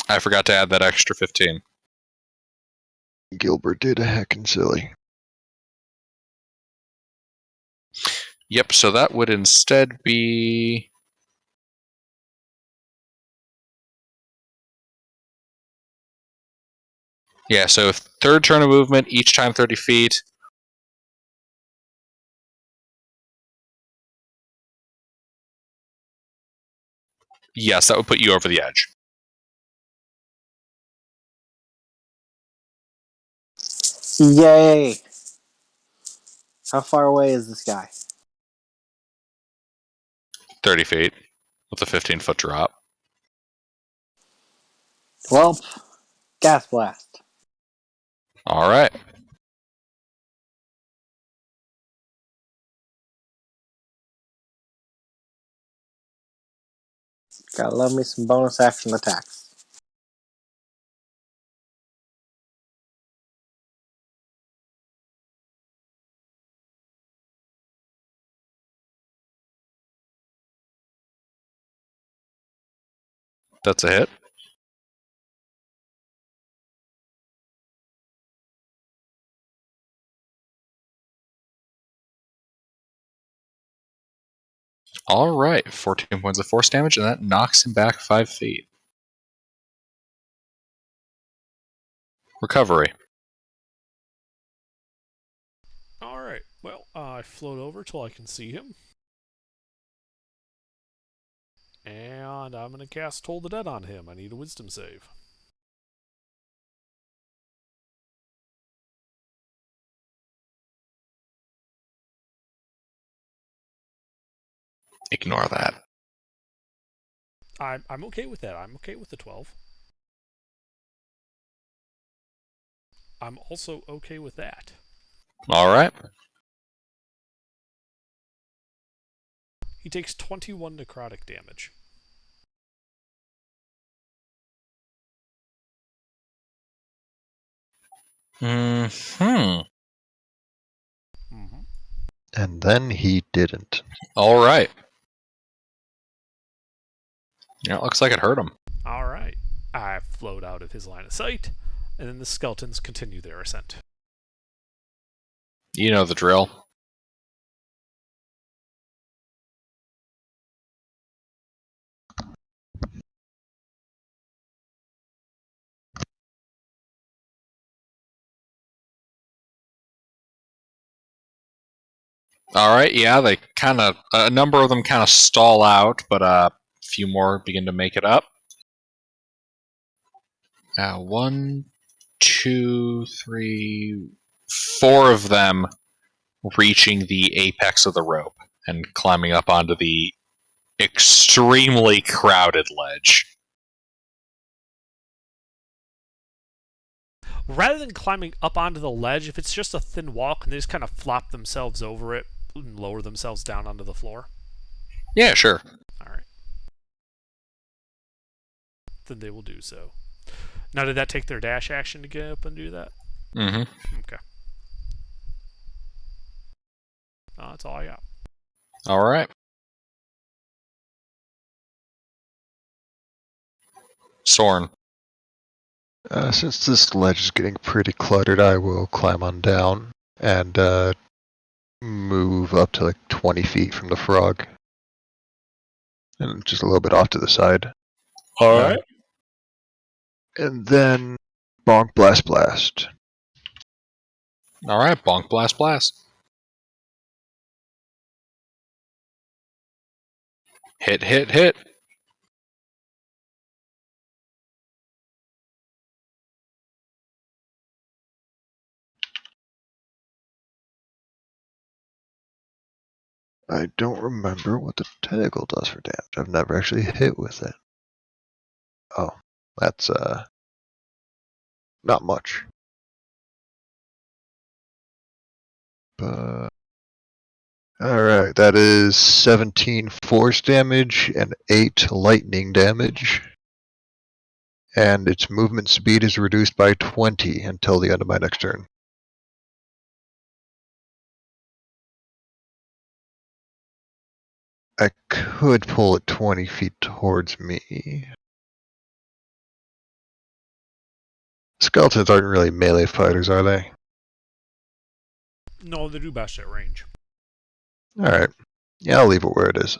B: I forgot to add that extra 15.
G: Gilbert did a heckin' silly.
B: Yep, so that would instead be... Yeah, so third turn of movement, each time 30 feet. Yes, that would put you over the edge.
E: Yay! How far away is this guy?
B: 30 feet with a 15-foot drop.
E: Well, gas blast.
B: All right.
E: Gotta love me some bonus action attacks.
B: That's a hit. All right, 14 points of force damage, and that knocks him back 5 feet. Recovery.
A: Alright, well, I float over till I can see him. And I'm going to cast Toll the Dead on him. I need a wisdom save.
B: Ignore that.
A: I'm okay with that. I'm okay with the 12. I'm also okay with that.
B: All right.
A: He takes 21 necrotic damage.
B: Hmm.
A: Mm-hmm.
G: And then he didn't.
B: All right. Yeah, it looks like it hurt him.
A: Alright. I float out of his line of sight, and then the skeletons continue their ascent.
B: You know the drill. All right, yeah, they kind of, a number of them kind of stall out, but a few more begin to make it up. Now, 1, 2, 3, 4 of them reaching the apex of the rope and climbing up onto the extremely crowded ledge.
A: Rather than climbing up onto the ledge, if it's just a thin wall, can they just kind of flop themselves over it and lower themselves down onto the floor?
B: Yeah, sure.
A: Alright. Then they will do so. Now, did that take their dash action to get up and do that?
B: Mm-hmm.
A: Okay. That's all I got.
B: All right. Sorn.
G: Since this ledge is getting pretty cluttered, I will climb on down and move up to like 20 feet from the frog. And just a little bit off to the side.
B: Alright.
G: And then bonk blast blast.
B: Alright, bonk, blast, blast. Hit, hit, hit.
G: I don't remember what the tentacle does for damage. I've never actually hit with it. Oh, that's not much. But alright, that is 17 force damage and 8 lightning damage. And its movement speed is reduced by 20 until the end of my next turn. I could pull it 20 feet towards me. Skeletons aren't really melee fighters, are they?
A: No, they do best at range.
G: Alright. Yeah, I'll leave it where it is.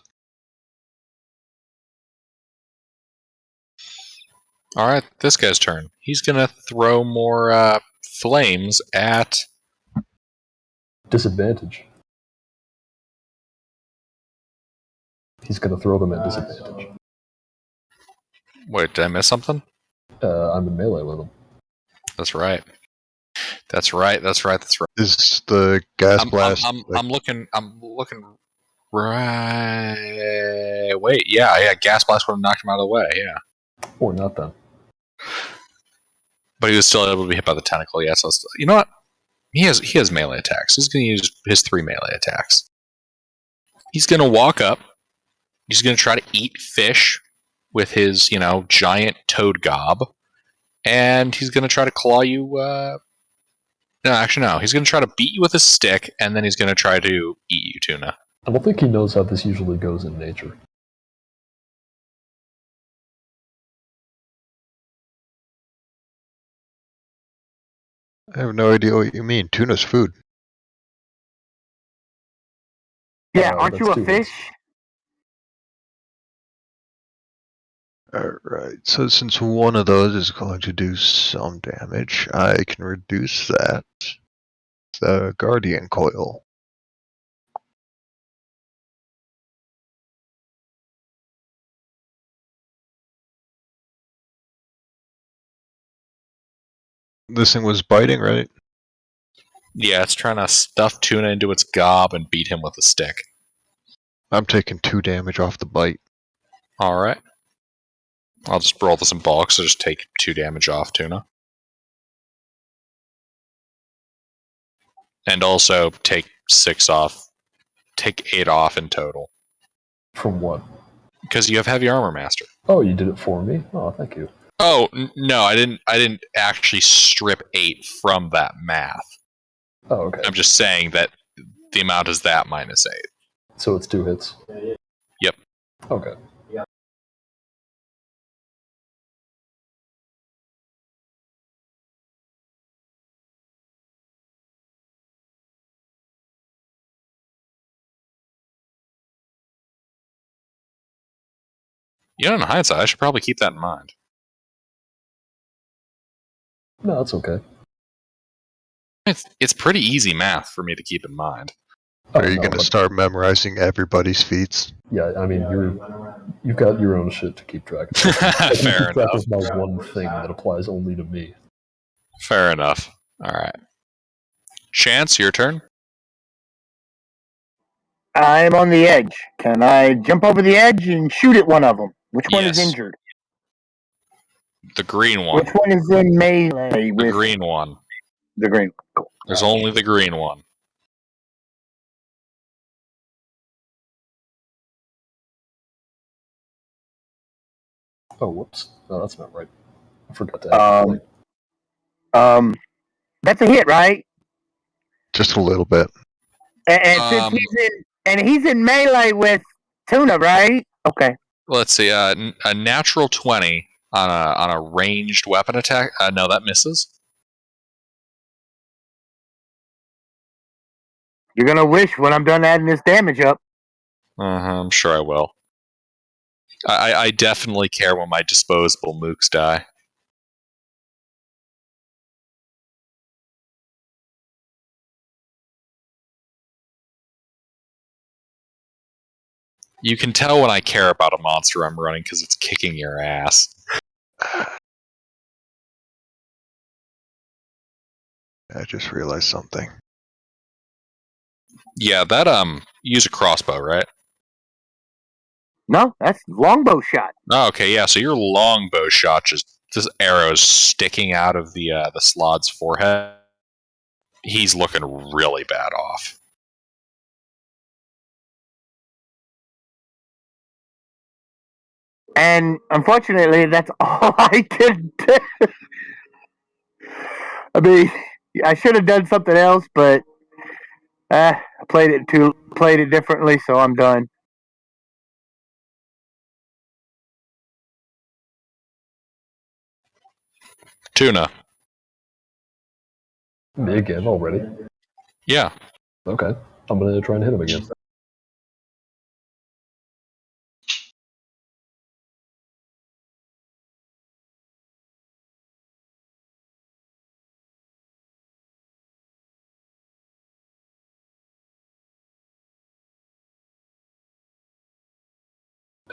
B: Alright, this guy's turn. He's gonna throw more flames at...
D: Disadvantage. He's going to throw them at disadvantage.
B: Wait, did I miss something?
D: I'm in melee with him.
B: That's right. That's right.
G: Is the gas blast...
B: I'm looking right... Wait, yeah, gas blast would have knocked him out of the way, yeah.
D: Or not then.
B: But he was still able to be hit by the tentacle, yeah, so you know what? He has melee attacks. He's gonna use his 3 melee attacks. He's gonna walk up. He's gonna try to eat fish with his, giant toad gob. And he's gonna try to claw you, no, actually, no. He's going to try to beat you with a stick, and then he's going to try to eat you, Tuna.
D: I don't think he knows how this usually goes in nature.
G: I have no idea what you mean. Tuna's food.
C: Yeah, aren't
D: that's
C: you a
D: 2
C: fish?
D: hits.
G: Alright, so since one of those is going to do some damage, I can reduce that. The Guardian Coil. This thing was biting, right?
B: Yeah, it's trying to stuff Tuna into its gob and beat him with a stick.
G: I'm taking 2 damage off the bite.
B: Alright. I'll just roll this in bulk, so just take 2 damage off Tuna. And also take 6 off. Take 8 off in total.
D: From what?
B: Because you have Heavy Armor Master.
D: Oh, you did it for me? Oh, thank you.
B: Oh, no, I didn't actually strip 8 from that math.
D: Oh, okay.
B: I'm just saying that the amount is that minus 8.
D: So it's 2 hits?
B: Yep.
D: Okay.
B: In hindsight, I should probably keep that in mind.
D: No, that's okay.
B: It's pretty easy math for me to keep in mind.
D: Oh,
G: Are you
D: no,
G: going to
D: but-
G: start memorizing everybody's feats?
D: Yeah, I mean, you've got your own shit to keep track of. I can
B: Fair
D: keep track
B: enough.
D: of my one thing that applies only to me.
B: Fair enough. Alright. Chance, your turn?
C: I'm on the edge. Can I jump over the edge and shoot at one of them? Which one is
B: Yes.
C: injured?
B: The green one.
C: Which one is in melee
B: The
C: with
B: green one.
C: the green? Cool.
B: There's only the green one.
D: Oh, whoops. No, that's not right. I forgot to add
C: That's a hit, right?
G: Just a little bit.
C: And since he's in melee with Tuna, right? Okay.
B: Let's see. A natural 20 on a ranged weapon attack. No, that misses.
C: You're gonna wish when I'm done adding this damage up.
B: I'm sure I will. I definitely care when my disposable mooks die. You can tell when I care about a monster I'm running because it's kicking your ass.
G: I just realized something.
B: Yeah, that use a crossbow, right?
C: No, that's longbow shot.
B: Oh, okay, yeah. So your longbow shot just this arrow is sticking out of the Slod's forehead. He's looking really bad off.
C: And unfortunately, that's all I can do. I mean, I should have done something else, but I played it differently, so I'm done.
B: Tuna.
D: Me again already?
B: Yeah.
D: Okay. I'm gonna try and hit him again.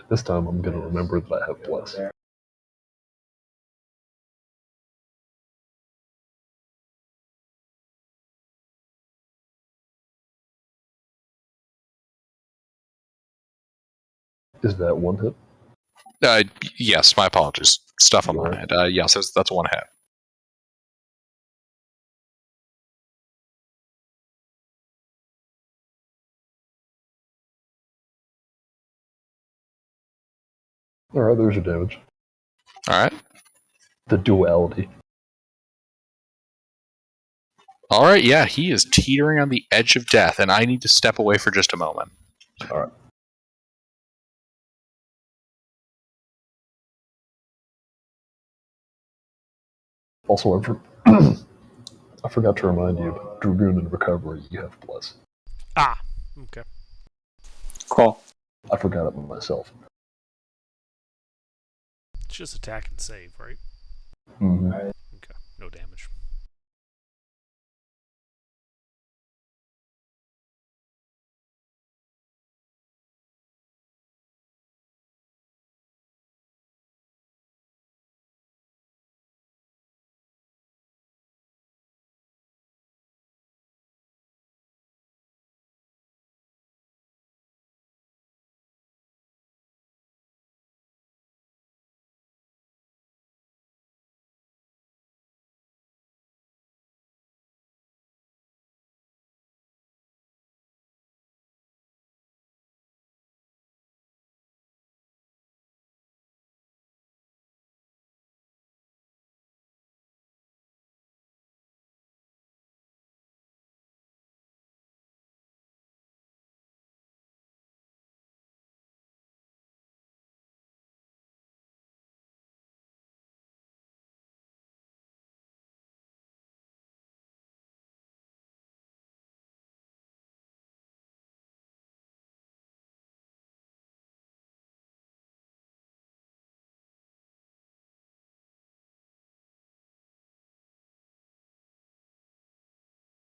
D: This time I'm gonna remember that I have Bless. Is that one hit?
B: Yes, my apologies. Stuff on my head. Yes, that's one hit.
D: Alright, there's your damage.
B: Alright.
D: The duality.
B: Alright, yeah, he is teetering on the edge of death, and I need to step away for just a moment.
D: Alright. Also, I forgot to remind you, Dragoon and Recovery, you have Bless.
A: Ah, okay.
F: Cool.
D: I forgot it myself.
A: It's just attack and save, right?
D: Mm-hmm.
A: Okay, no damage.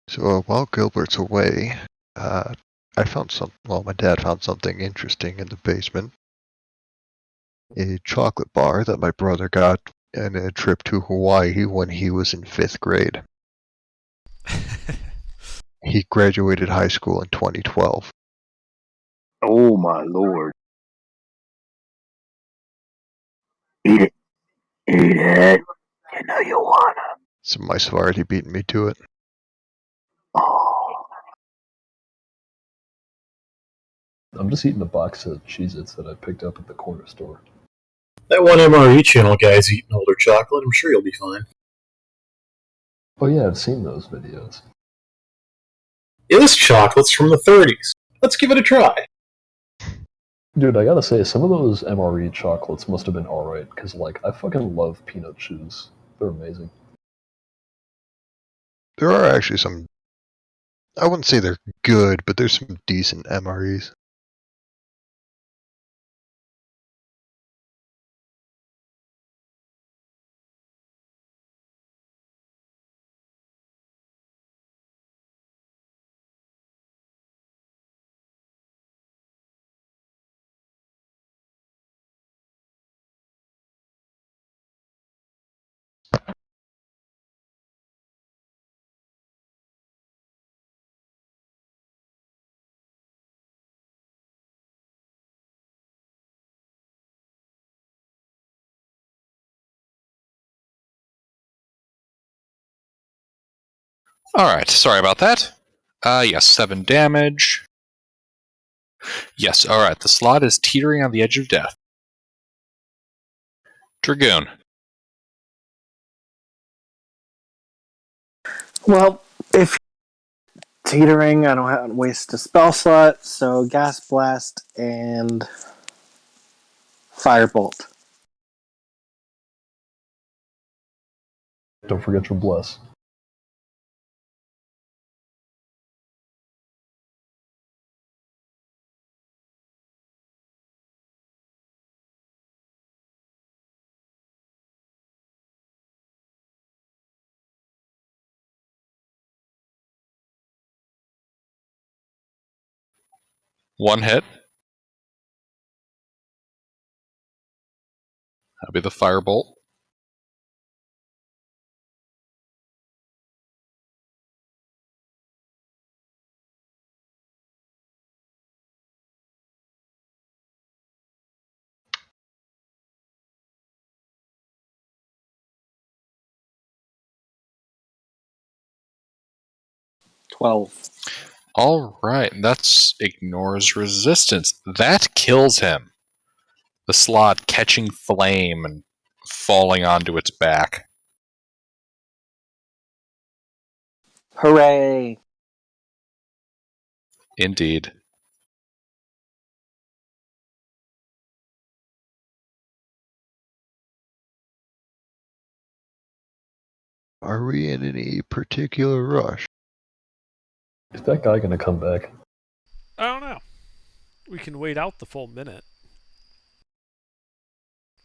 G: So while Gilbert's away, I found my dad found something interesting in the basement. A chocolate bar that my brother got in a trip to Hawaii when he was in 5th grade. He graduated high school in 2012.
C: Oh my lord! Eat it, eat it. You know you wanna.
G: So my Svarty beat me to it.
C: Oh.
D: I'm just eating a box of Cheez-Its that I picked up at the corner store.
F: That one MRE channel guy's eating older chocolate. I'm sure you'll be fine.
D: Oh yeah, I've seen those videos.
F: Yeah, this chocolate's from the 30s. Let's give it a try.
D: Dude, I gotta say, some of those MRE chocolates must have been alright, because, like, I fucking love peanut chews. They're amazing.
G: There are actually some I wouldn't say they're good, but there's some decent MREs.
B: Alright, sorry about that. Yes, 7 damage. Yes, alright, the slot is teetering on the edge of death. Dragoon.
E: Well, if teetering, I don't have to waste a spell slot, so gas blast and firebolt.
D: Don't forget your bless.
B: One hit. That'll be the firebolt.
E: $12.
B: Alright, that's ignores resistance. That kills him. The slot catching flame and falling onto its back.
E: Hooray!
B: Indeed.
G: Are we in any particular rush?
D: Is that guy gonna come back?
A: I don't know. We can wait out the full minute.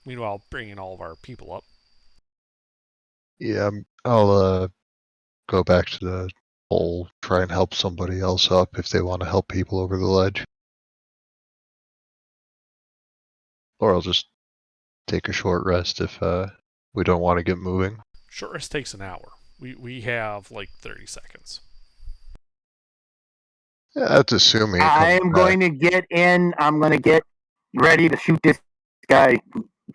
A: Meanwhile, bringing all of our people up.
G: Yeah, I'll go back to the hole, try and help somebody else up if they want to help people over the ledge. Or I'll just take a short rest if we don't want to get moving.
A: Short rest takes an hour. We have like 30 seconds.
G: Yeah, that's assuming.
C: I am going to get in. I'm going to get ready to shoot this guy.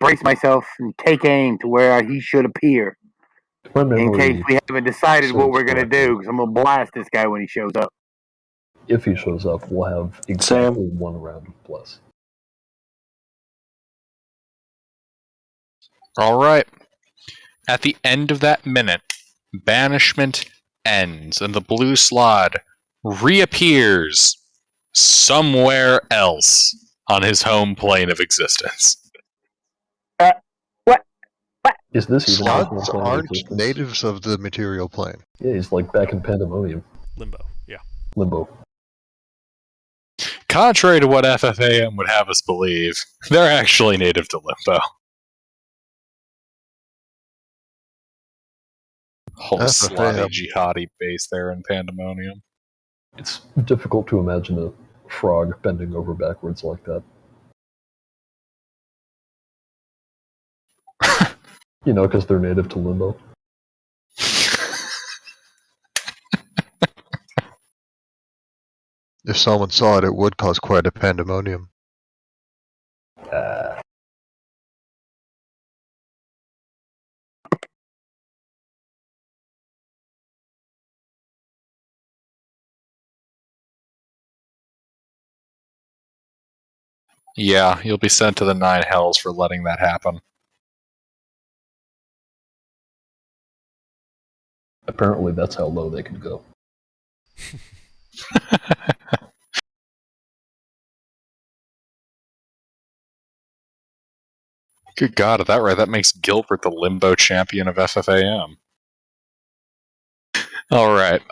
C: Brace myself and take aim to where he should appear.
D: My
C: In
D: memory
C: case we haven't decided what
D: serves
C: we're going to
D: correctly.
C: do, because I'm going to blast this guy when he shows up.
D: If he shows up, we'll have exactly one round of bless.
B: Alright. At the end of that minute, banishment ends and the blue slot reappears somewhere else on his home plane of existence.
C: What?
D: Is this even
G: Slots
D: original plane of
G: aren't
D: existence?
G: natives of the material plane.
D: Yeah, he's like back in Pandemonium.
A: Limbo, yeah.
D: Limbo.
B: Contrary to what FFAM would have us believe, they're actually native to Limbo. Whole slotty jihadi base there in Pandemonium.
D: It's difficult to imagine a frog bending over backwards like that. You know, because they're native to Limbo.
G: If someone saw it, it would cause quite a pandemonium.
B: Yeah, you'll be sent to the 9 hells for letting that happen.
D: Apparently, that's how low they can go.
B: Good God, at that rate, that makes Gilbert the Limbo champion of FFAM. Alright,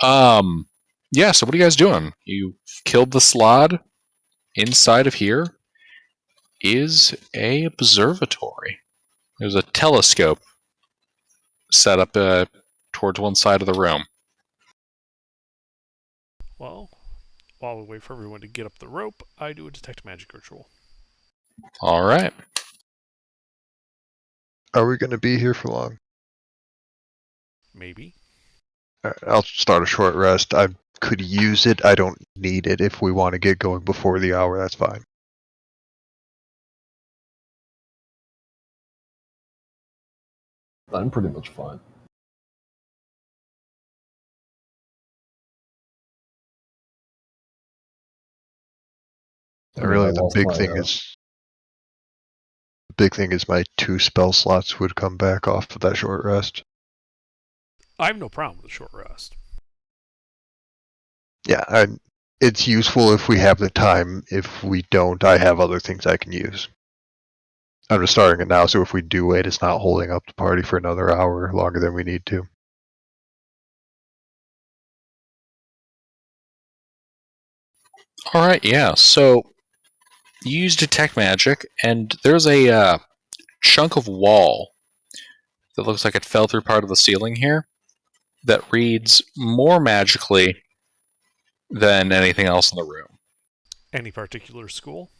B: Yeah, so what are you guys doing? You killed the slod. Inside of here is a observatory. There's a telescope set up towards one side of the room.
A: Well, while we wait for everyone to get up the rope, I do a detect magic ritual.
B: All right.
G: Are we going to be here for long?
A: Maybe.
G: Alright, I'll start a short rest. I could use it. I don't need it. If we want to get going before the hour, that's fine.
D: I'm pretty much fine. I mean,
G: Really,
D: I lost my.
G: the big thing is my 2 spell slots would come back off of that short rest.
A: I have no problem with a short rest.
G: Yeah, it's useful if we have the time. If we don't, I have other things I can use. I'm just starting it now, so if we do wait, it's not holding up the party for another hour longer than we need to.
B: All right, yeah. So you use detect magic, and there's a chunk of wall that looks like it fell through part of the ceiling here that reads more magically than anything else in the room.
A: Any particular school?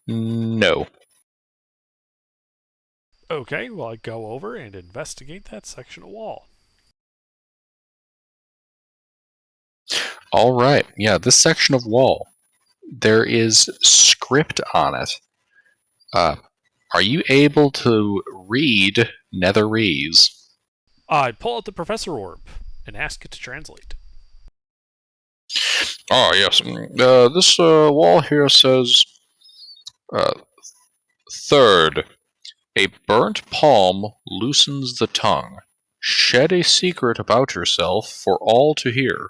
B: No.
A: Okay, well, I go over and investigate that section of wall.
B: All right, yeah, this section of wall, there is script on it. Are you able to read Netherese?
A: I pull out the Professor Orb and ask it to translate.
B: Oh, yes. This wall here says, third, a burnt palm loosens the tongue. Shed a secret about yourself for all to hear.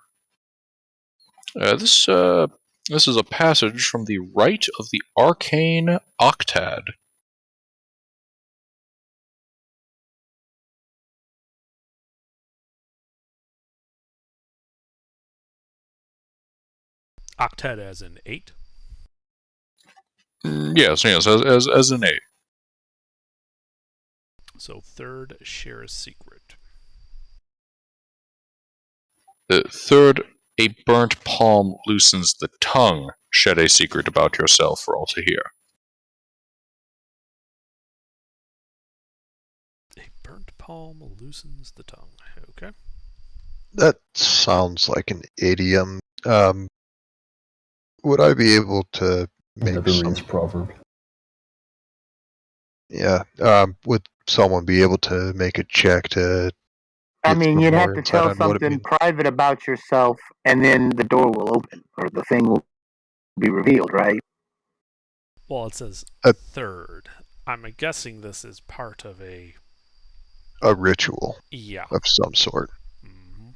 B: This is a passage from the Rite of the Arcane Octad.
A: Octet as in 8.
B: Yes, as an 8.
A: So third, share a secret.
B: Third, a burnt palm loosens the tongue. Shed a secret about yourself for all to hear.
A: A burnt palm loosens the tongue. Okay.
G: That sounds like an idiom. Would I be able to make
D: Netherese proverb.
G: Yeah, would someone be able to make a check to
C: I
G: get
C: mean,
G: some
C: you'd
G: more
C: have to
G: insight
C: tell
G: on what it
C: something
G: means?
C: private about yourself, and then the door will open, or the thing will be revealed, right?
A: Well, it says
G: A-
A: third. I'm guessing this is part of a.
G: A ritual
A: Yeah.
G: of some sort.
A: Mm-hmm.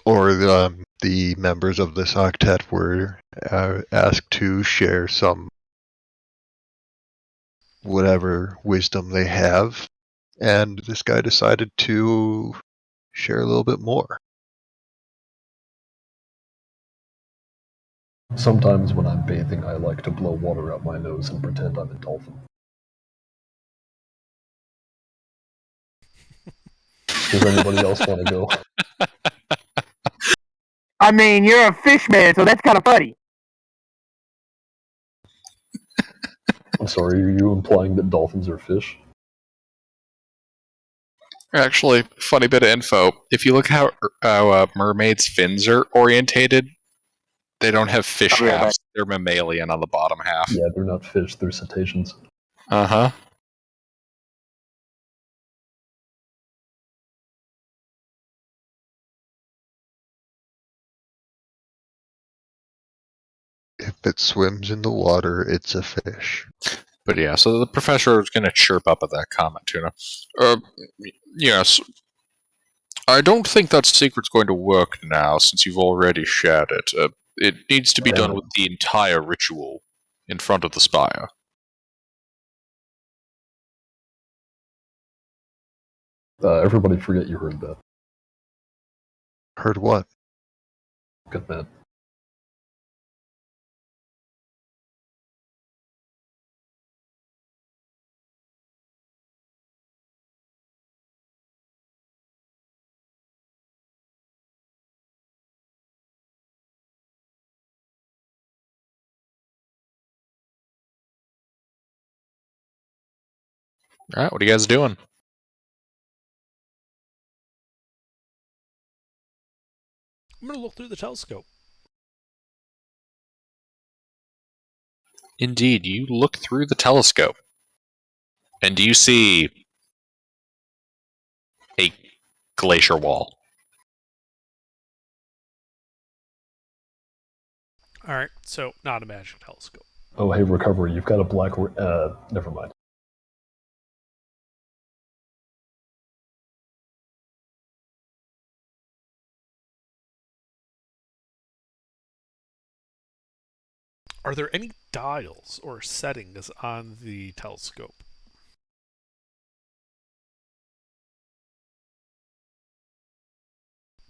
G: Or the members of this octet were asked to share some whatever wisdom they have, and this guy decided to share a little bit more.
D: Sometimes when I'm bathing, I like to blow water out my nose and pretend I'm a dolphin. Does anybody else want to go?
C: I mean, you're a fish man, so that's kind of funny.
D: I'm sorry, are you implying that dolphins are fish?
B: Actually, funny bit of info. If you look how mermaids' fins are orientated, they don't have fish
C: Oh, yeah,
B: halves. They're mammalian on the bottom half.
D: Yeah, they're not fish, they're cetaceans.
B: Uh-huh.
G: If it swims in the water, it's a fish.
B: But yeah, so the professor is going to chirp up at that comment, Tuna. Yes. I don't think that secret's going to work now, since you've already shared it. It needs to be done with the entire ritual in front of the spire.
D: Everybody forget you heard that.
G: Heard what?
D: Good man.
B: Alright, what are you guys doing?
A: I'm going to look through the telescope.
B: Indeed, you look through the telescope. And you see a glacier wall.
A: All right, so not a magic telescope.
D: Oh, hey, Recovery, you've got a black... never mind.
A: Are there any dials or settings on the telescope?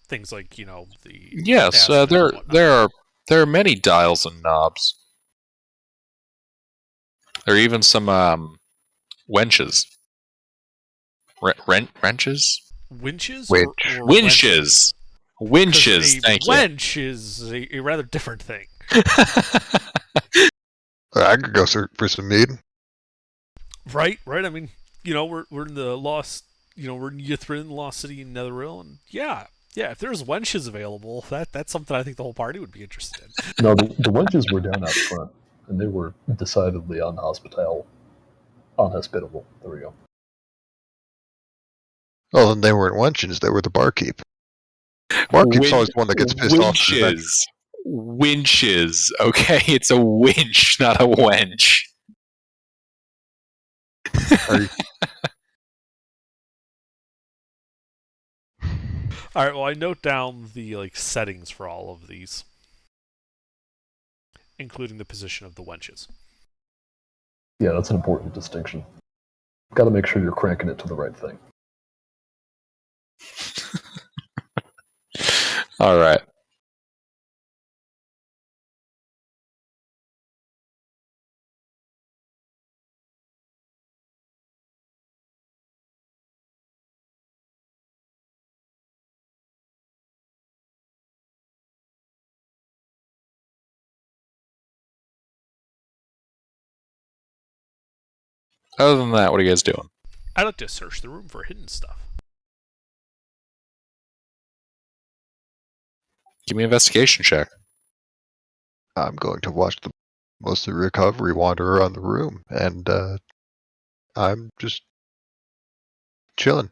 A: Things like, the
B: Yes,
A: azimuth and whatnot.
B: there are many dials and knobs. There are even some wenches. Wrenches?
A: Winches
G: Winch.
A: or
B: Winches! Winches,
A: a
B: thank you.
A: wench is a rather different thing.
G: I could go search for some meat.
A: Right. I mean, we're in the lost, we're in Yithrin, lost city in Netheril, and yeah, if there's wenches available, that's something I think the whole party would be interested in.
D: No, the wenches were down out front, and they were decidedly unhospitable. There we go.
G: Oh, then they weren't wenches, they were the barkeep. Barkeep's always the one that gets pissed off.
B: Winches. Winches. Okay, it's a winch, not a wench.
A: All right. Well, I note down the settings for all of these, including the position of the wenches.
D: Yeah, that's an important distinction. Got to make sure you're cranking it to the right thing.
B: All right. Other than that, what are you guys doing?
A: I'd like to search the room for hidden stuff.
B: Give me an investigation check.
G: I'm going to watch the mostly Recovery wander around the room, and I'm just chilling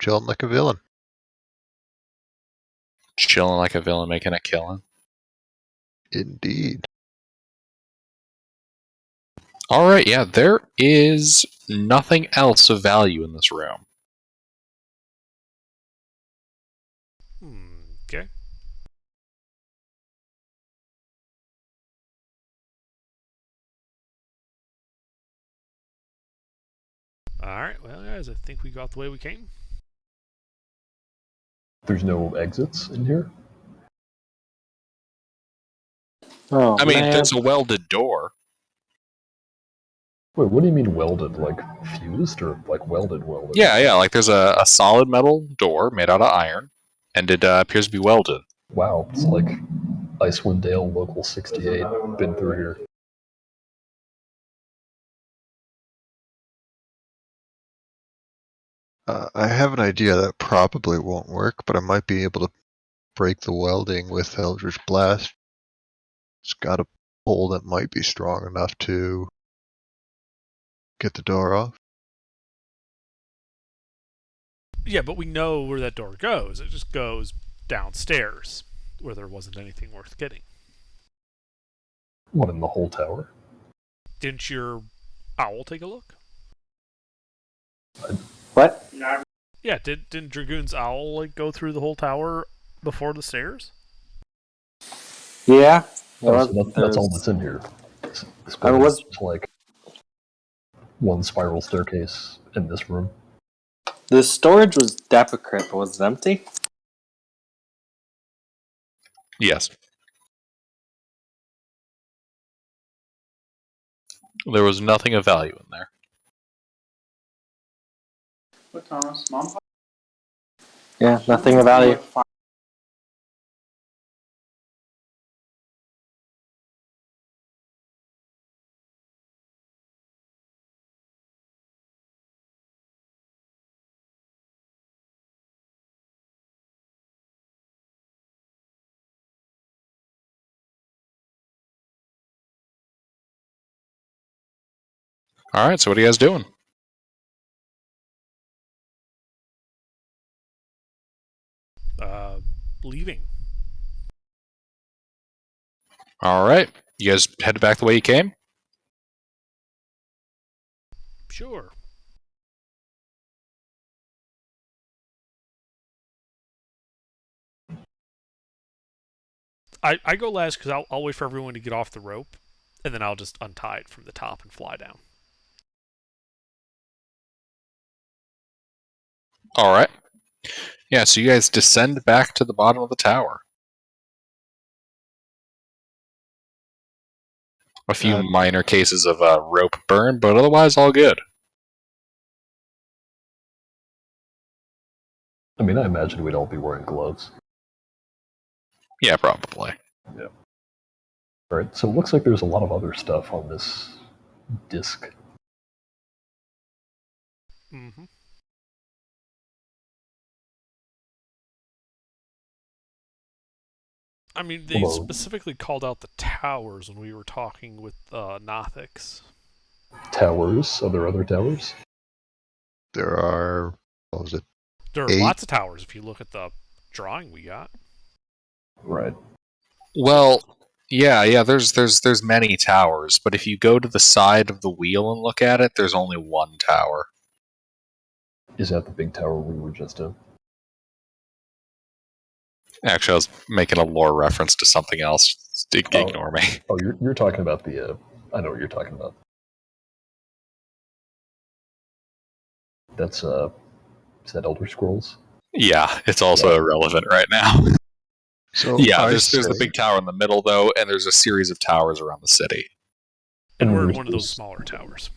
G: like a villain.
B: Chilling like a villain, making a killing.
G: Indeed.
B: All right, yeah, there is nothing else of value in this room.
A: Okay. All right. Well, guys, I think we got the way we came.
D: There's no exits in here?
F: Oh,
B: I mean,
F: man.
B: there's a welded door.
D: Wait, what do you mean welded? Like fused or like welded?
B: Yeah, like there's a solid metal door made out of iron, and it appears to be welded.
D: Wow, it's like Icewind Dale Local 68 been through here.
G: I have an idea that probably won't work, but I might be able to break the welding with Eldritch Blast. It's got a hole that might be strong enough to get the door off.
A: Yeah, but we know where that door goes. It just goes downstairs, where there wasn't anything worth getting.
D: What, in the whole tower?
A: Didn't your owl take a look?
F: What?
A: Yeah, didn't Dragoon's owl like go through the whole tower before the stairs?
E: Yeah, there
D: Oh,
E: was.
D: so that's all that's in here. This
E: I
D: building
E: was.
D: is just like one spiral staircase in this room.
E: The storage was Dapper was it empty?
B: Yes. There was nothing of value in there.
C: What, Thomas? Mom?
E: Yeah, nothing of value.
B: All right, so what are you guys doing?
A: Leaving.
B: All right, you guys headed back the way you came?
A: Sure. I go last because I'll wait for everyone to get off the rope, and then I'll just untie it from the top and fly down.
B: All right. Yeah, so you guys descend back to the bottom of the tower. A few minor cases of rope burn, but otherwise all good.
D: I mean, I imagine we'd all be wearing gloves.
B: Yeah, probably.
D: Yeah. All right, so it looks like there's a lot of other stuff on this disc.
A: Mm-hmm. I mean, they
D: Although
A: specifically called out the towers when we were talking with Nothix.
G: Towers?
D: are there other towers?
G: There are, what was it,
A: There are
G: 8?
A: lots of towers if you look at the drawing we got.
D: Right.
B: Well, yeah, there's many towers, but if you go to the side of the wheel and look at it, there's only one tower.
D: Is that the big tower we were just in?
B: Actually, I was making a lore reference to something else. Ignore me.
D: Oh, you're talking about the. I know what you're talking about. That's is that Elder Scrolls?
B: Yeah, it's also irrelevant right now.
G: So
B: Yeah,
G: I
B: there's the
G: say,
B: big tower in the middle though, and there's a series of towers around the city.
A: And we're in
D: there's
A: one of those
D: this-
A: smaller towers.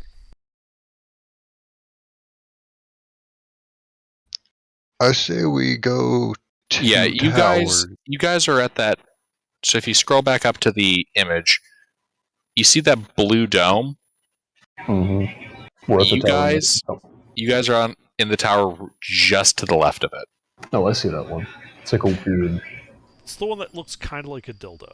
G: I say we go to
B: Yeah,
G: towers.
B: you guys are at that. So if you scroll back up to the image, you see that blue dome.
D: Mhm. We're at the
B: You
D: tower.
B: guys, you guys are on in the tower just to the left of it.
D: Oh, I see that one. It's like a weird.
A: It's the one that looks kind of like a dildo.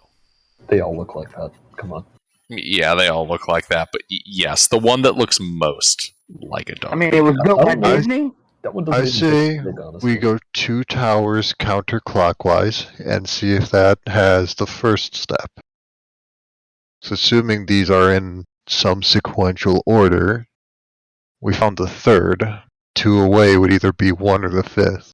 D: They all look like that. Come on.
B: Yeah, they all look like that, but yes, the one that looks most like a dog.
C: I mean, it was built
D: I-
C: that
G: I-
C: evening.
D: That one doesn't
G: I
D: even
G: say
D: look big, honestly.
G: we go 2 towers counterclockwise and see if that has the first step. So assuming these are in some sequential order, we found the third. 2 away would either be 1 or the 5th.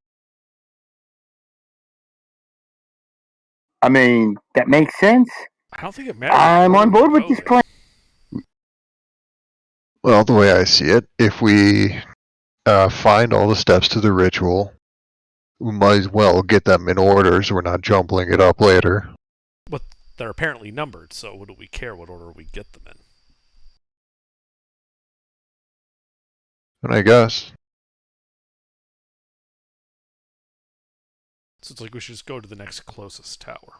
C: I mean, that makes sense.
A: I don't think it matters.
C: I'm
A: where
C: on
A: we
C: board with
A: go
C: this
A: there.
C: plan.
G: Well, the way I see it, if we find all the steps to the ritual, we might as well get them in order so we're not jumbling it up later.
A: But they're apparently numbered, so what do we care what order we get them in?
G: And I guess.
A: So it's like we should just go to the next closest tower.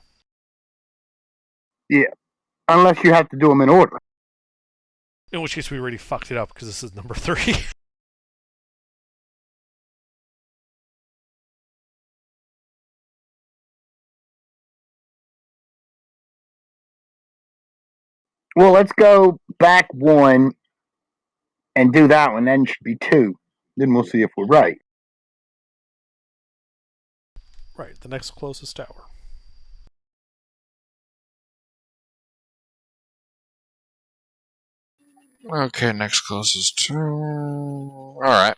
C: Unless you have to do them in order.
A: In which case we already fucked it up because this is number 3.
C: Well, let's go back one and do that one. Then it should be 2. Then we'll see if we're right.
A: Right, the next closest tower.
B: Okay, next closest to. All right.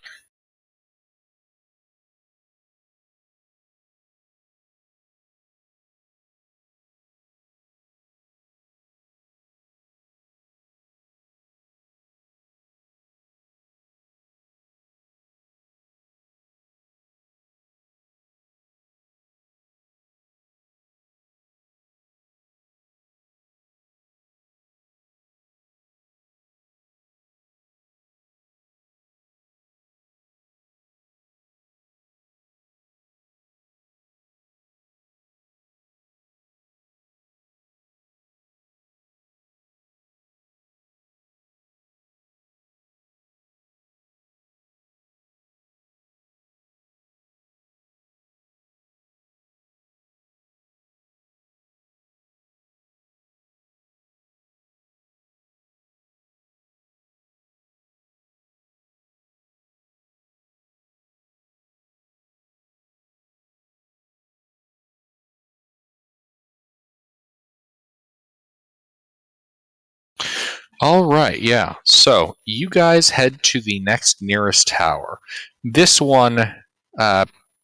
B: All right, yeah. So you guys head to the next nearest tower. This one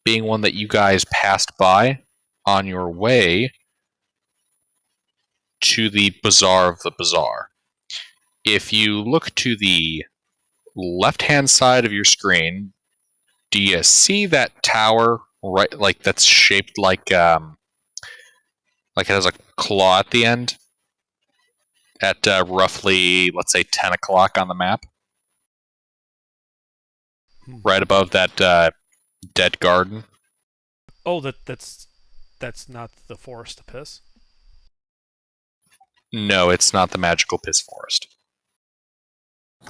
B: being one that you guys passed by on your way to the Bazaar of the Bazaar. If you look to the left-hand side of your screen, do you see that tower right, like that's shaped like it has a claw at the end at roughly, let's say, 10 o'clock on the map, right above that dead garden?
A: Oh, that's not the forest of piss.
B: No, it's not the magical piss forest.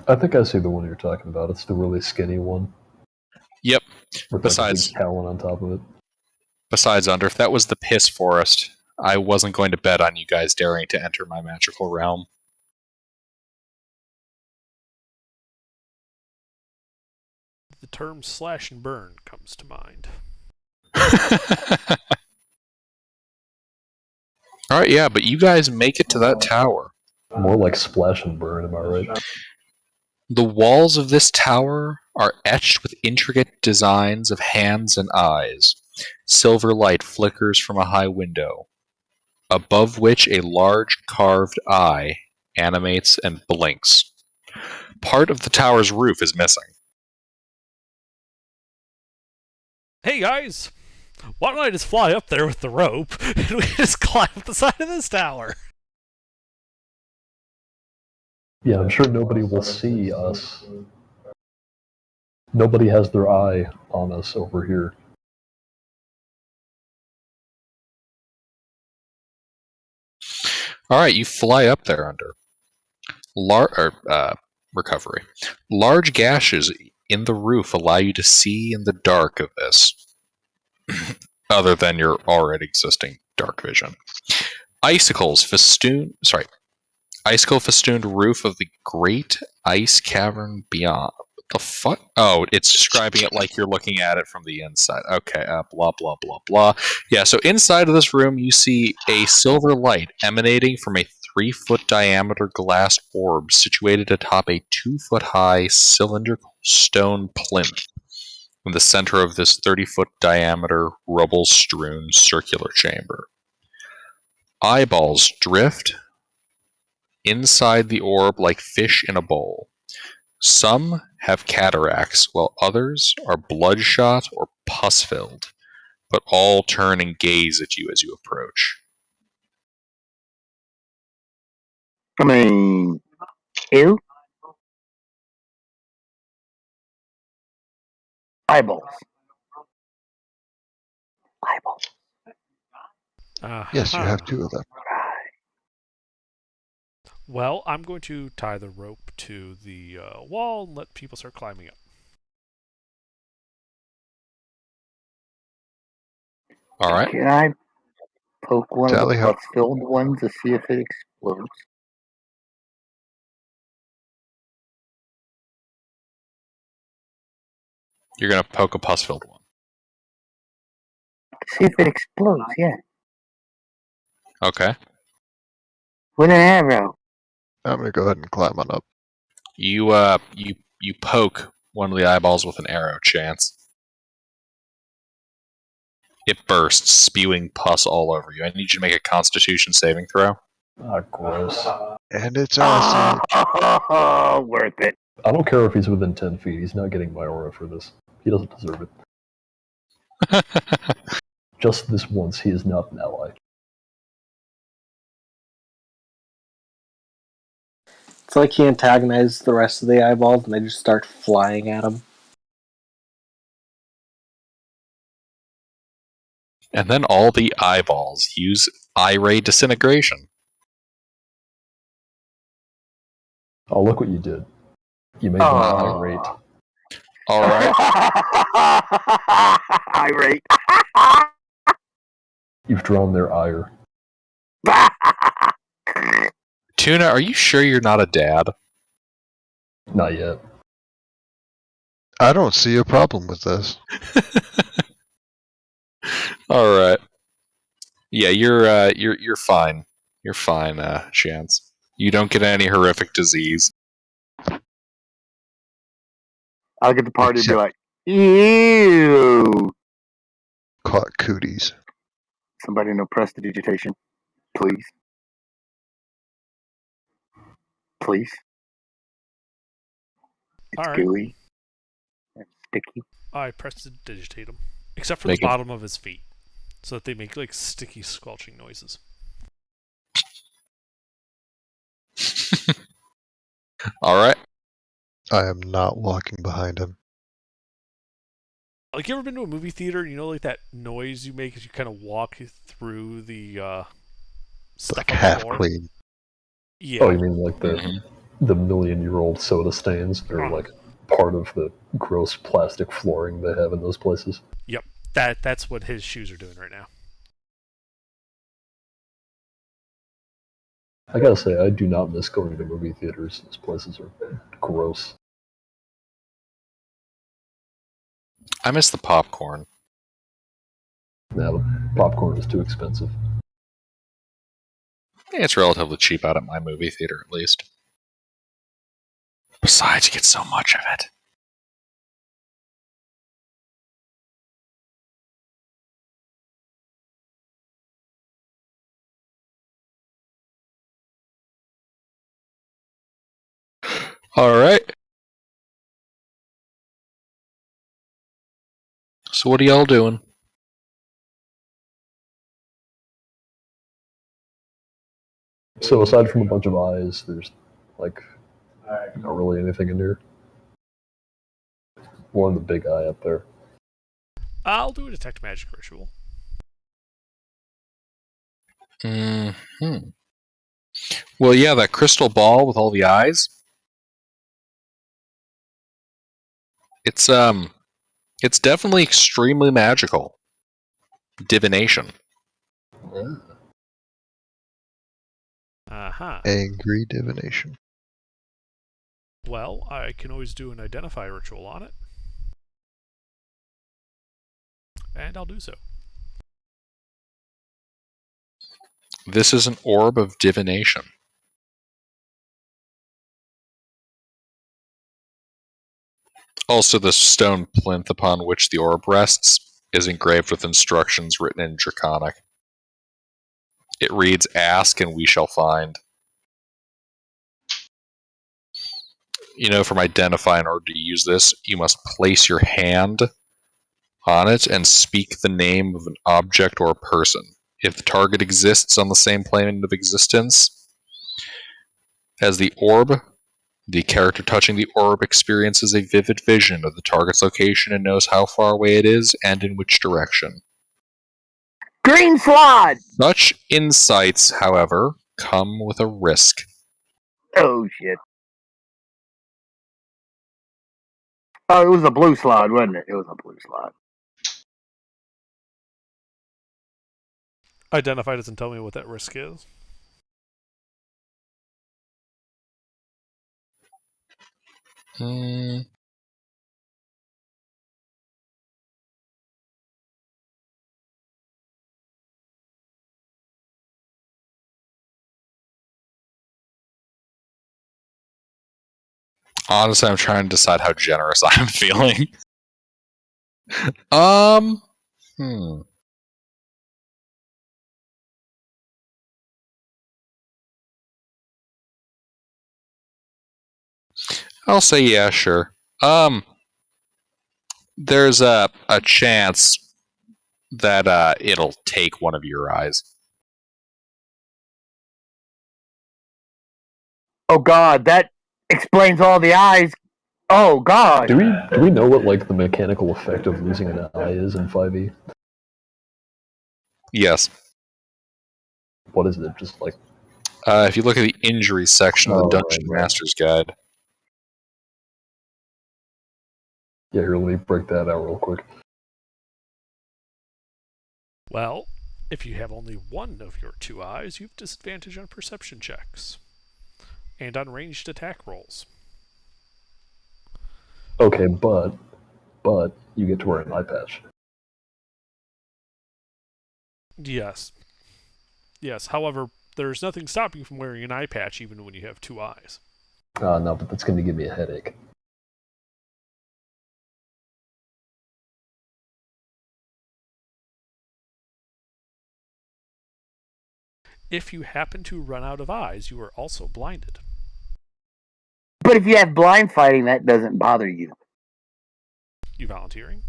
D: I think I see the one you're talking about. It's the really skinny one
B: Yep.
D: with
B: Besides-
D: like a big talon on top of it.
B: Besides, Under, if that was the piss forest, I wasn't going to bet on you guys daring to enter my magical realm.
A: The term slash and burn comes to mind.
B: All right, yeah, but you guys make it to that tower.
D: More like splash and burn, am I right?
B: The walls of this tower are etched with intricate designs of hands and eyes. Silver light flickers from a high window, above which a large carved eye animates and blinks. Part of the tower's roof is missing.
A: Hey guys, why don't I just fly up there with the rope and we just climb up the side of this tower?
D: Yeah, I'm sure nobody will see us. Nobody has their eye on us over here.
B: All right, you fly up there, Under. Recovery. Large gashes in the roof allow you to see in the dark of this, other than your already existing dark vision. Icicle festooned roof of the great ice cavern beyond. What the fuck? Oh, it's describing it like you're looking at it from the inside. Okay, blah, blah, blah, blah. Yeah, so inside of this room, you see a silver light emanating from a 3-foot diameter glass orb situated atop a 2-foot high cylindrical stone plinth in the center of this 30-foot diameter rubble strewn circular chamber. Eyeballs drift inside the orb like fish in a bowl. Some have cataracts, while others are bloodshot or pus-filled, but all turn and gaze at you as you approach.
C: I mean, ew. Eyeballs. Eyeballs.
G: Yes, you have 2 of them.
A: Well, I'm going to tie the rope to the wall and let people start climbing up.
B: All right.
C: Can I poke one of
G: Tally
C: the
G: ho.
C: pus-filled ones to see if it explodes?
B: You're going to poke a pus-filled one.
C: See if it explodes, yeah.
B: Okay.
C: With an arrow.
G: I'm going to go ahead and climb on up.
B: You poke one of the eyeballs with an arrow, Chance. It bursts, spewing pus all over you. I need you to make a Constitution saving throw.
D: Ah, gross.
G: And it's acid.
C: Oh, worth it.
D: I don't care if he's within 10 feet. He's not getting my aura for this. He doesn't deserve it. Just this once, he is not an ally.
E: It's like he antagonized the rest of the eyeballs and they just start flying at him.
B: And then all the eyeballs use eye ray disintegration.
D: Oh, look what you did. You made them irate.
B: All right.
C: Irate.
D: You've drawn their ire.
B: Tuna, are you sure you're not a dad?
D: Not yet.
G: I don't see a problem with this.
B: All right. Yeah, you're fine. You're fine, Chance. You don't get any horrific disease.
C: I'll get the party to be
G: Except-
C: like, ew.
G: Caught cooties.
C: Somebody no prestidigitation, please. Please. It's
A: All right.
C: gooey. It's sticky.
A: I prestidigitate him, except for
B: Make
A: the
B: it-
A: bottom of his feet, so that they make like sticky, squelching noises.
B: All right.
G: I am not walking behind him.
A: Like, you ever been to a movie theater and you know, like, that noise you make as you kind of walk through the stuff
G: Like
A: on the
G: half
A: floor?
G: clean.
A: Yeah.
D: Oh, you mean like
B: Mhm.
D: the million-year-old soda stains that are like part of the gross plastic flooring they have in those places?
A: Yep. That's what his shoes are doing right now.
D: I gotta say, I do not miss going to movie theaters. Those places are gross.
B: I miss the popcorn.
D: Now, the popcorn is too expensive.
B: It's relatively cheap out at my movie theater, at least. Besides, you get so much of it. All right. So what are y'all doing?
D: So aside from a bunch of eyes, there's like not really anything in here. One the big eye up there.
A: I'll do a detect magic ritual.
B: Hmm. Well, yeah, that crystal ball with all the eyes. It's definitely extremely magical. Divination.
A: Uh-huh.
G: Angry divination.
A: Well, I can always do an identify ritual on it. And I'll do so.
B: This is an orb of divination. Also, the stone plinth upon which the orb rests is engraved with instructions written in Draconic. It reads, "Ask and we shall find." You know, from identify, in order to use this, you must place your hand on it and speak the name of an object or person. If the target exists on the same plane of existence as the orb, the character touching the orb experiences a vivid vision of the target's location and knows how far away it is and in which direction.
C: Green slide!
B: Such insights, however, come with a risk.
C: Oh, shit. Oh, it was a blue slide, wasn't it? It was a blue slide.
A: Identify doesn't tell me what that risk is.
B: Hmm. Honestly, I'm trying to decide how generous I'm feeling. Hmm. I'll say yeah, sure. There's a chance that it'll take one of your eyes.
C: Oh, God, that explains all the eyes. Oh, God.
D: Do we know what like the mechanical effect of losing an eye is in 5e?
B: Yes.
D: What is it? Just like
B: If you look at the injuries section of the
D: Oh,
B: Dungeon
D: right.
B: Master's Guide,
D: yeah, here, let me break that out real quick.
A: Well, if you have only one of your two eyes, you have disadvantage on perception checks and on ranged attack rolls.
D: Okay, but you get to wear an eye patch.
A: Yes. Yes. However, There's nothing stopping you from wearing an eye patch even when you have two eyes.
D: No, but that's going to give me a headache.
A: If you happen to run out of eyes, you are also blinded.
C: But if you have blind fighting, that doesn't bother you.
A: You volunteering?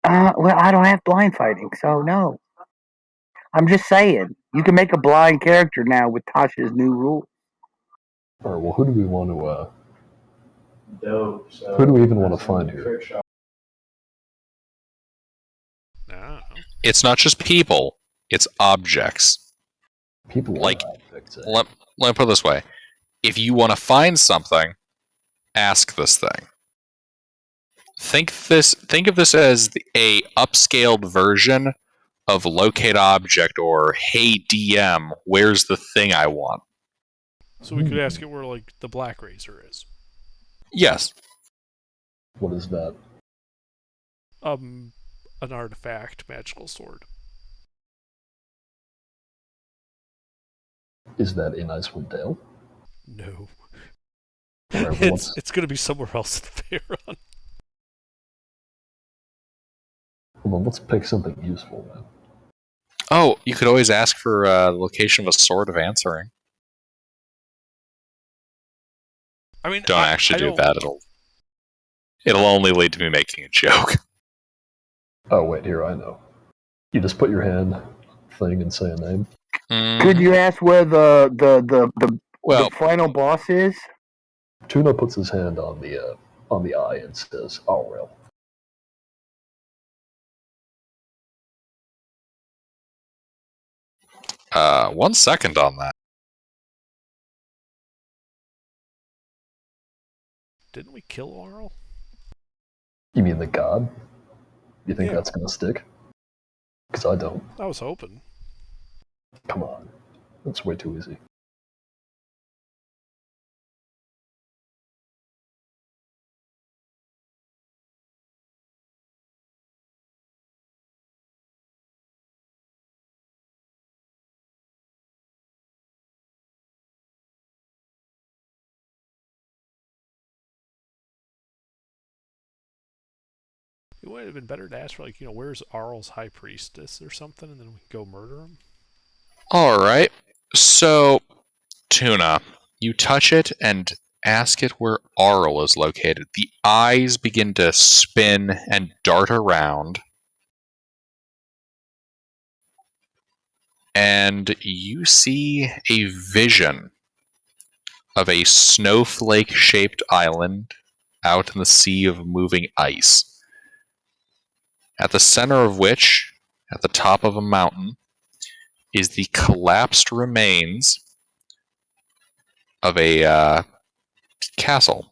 C: Well, I don't have blind fighting, so no. I'm just saying, you can make a blind character now with Tasha's new rule.
D: All right. Well, who do we want to? Who do we even want to find here?
A: No.
B: It's not just people, it's objects.
D: People
B: Like,
D: are objects.
B: let me put it this way. If you want to find something, ask this thing. Think of this as a upscaled version of locate object or hey DM, where's the thing I want?
A: So we could ask it where like the Black Razor is.
B: Yes.
D: What is that?
A: An artifact magical sword.
D: Is that in Icewind Dale?
A: No.
D: Right,
A: It's going to be somewhere else in Faerun.
D: Hold on, let's pick something useful then.
B: Oh, you could always ask for the location of a sword of answering.
A: I mean,
B: Don't actually do that. It'll only lead to me making a joke.
D: Oh wait, here I know. You just put your hand thing and say a name.
C: Could you ask where the final boss is?
D: Tuna puts his hand on the eye and says, "Aurel."
B: 1 second on that.
A: Didn't we kill Aurel?
D: You mean the god? You think
A: Yeah.
D: that's gonna stick? Because I don't.
A: I was hoping.
D: Come on, that's way too easy.
A: It would have been better to ask for, like, where's Aurel's high priestess or something, and then we can go murder him.
B: Alright. So, Tuna, you touch it and ask it where Aurel is located. The eyes begin to spin and dart around. And you see a vision of a snowflake-shaped island out in the sea of moving ice. At the center of which, at the top of a mountain, is the collapsed remains of a castle.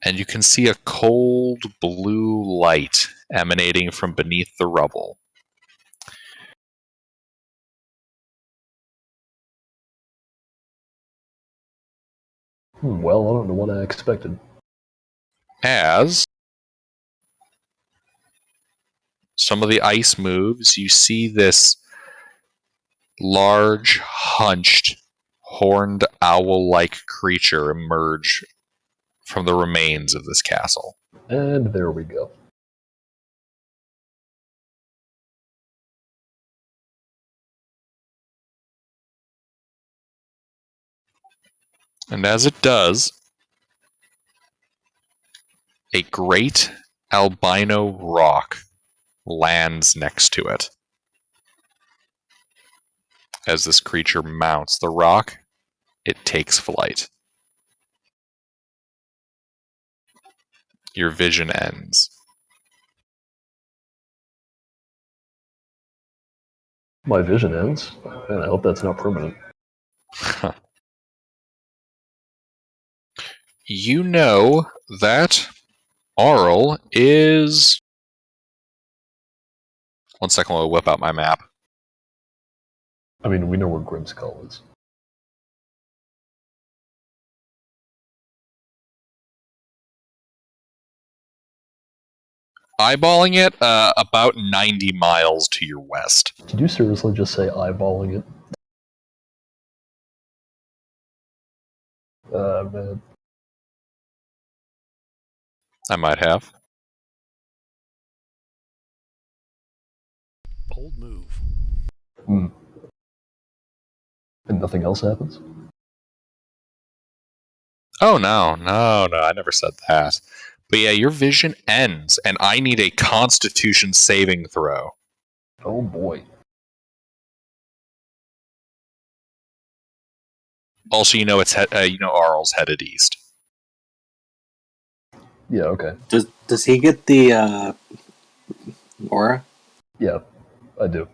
B: And you can see a cold blue light emanating from beneath the rubble.
D: Well, I don't know what I expected.
B: As some of the ice moves, you see this large, hunched, horned owl-like creature emerge from the remains of this castle.
D: And there we go.
B: And as it does, a great albino rock lands next to it. As this creature mounts the rock, it takes flight. Your vision ends.
D: My vision ends. Man, I hope that's not permanent.
B: You know that Aurel is... 1 second while I whip out my map.
D: I mean, we know where Grimskull is.
B: eyeballing it, about 90 miles to your west.
D: Did you seriously just say eyeballing it? Man.
B: I might have.
A: Bold move.
D: Hmm. And nothing else happens?
B: Oh, no, I never said that. But yeah, your vision ends, and I need a Constitution saving throw.
D: Oh boy.
B: Also, you know Arl's headed east.
D: Yeah, okay.
E: Does he get the aura?
D: Yeah, I do.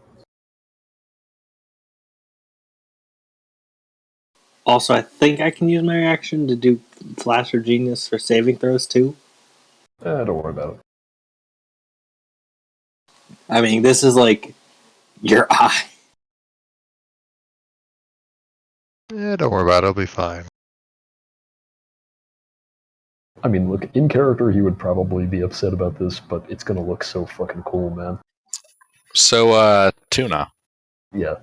E: Also, I think I can use my reaction to do Flash or Genius for saving throws too.
D: Don't worry about it.
E: I mean, this is like your eye.
G: Don't worry about it, it'll be fine.
D: I mean, look, in character, he would probably be upset about this, but it's gonna look so fucking cool, man.
B: So, Tuna,
D: Yeah.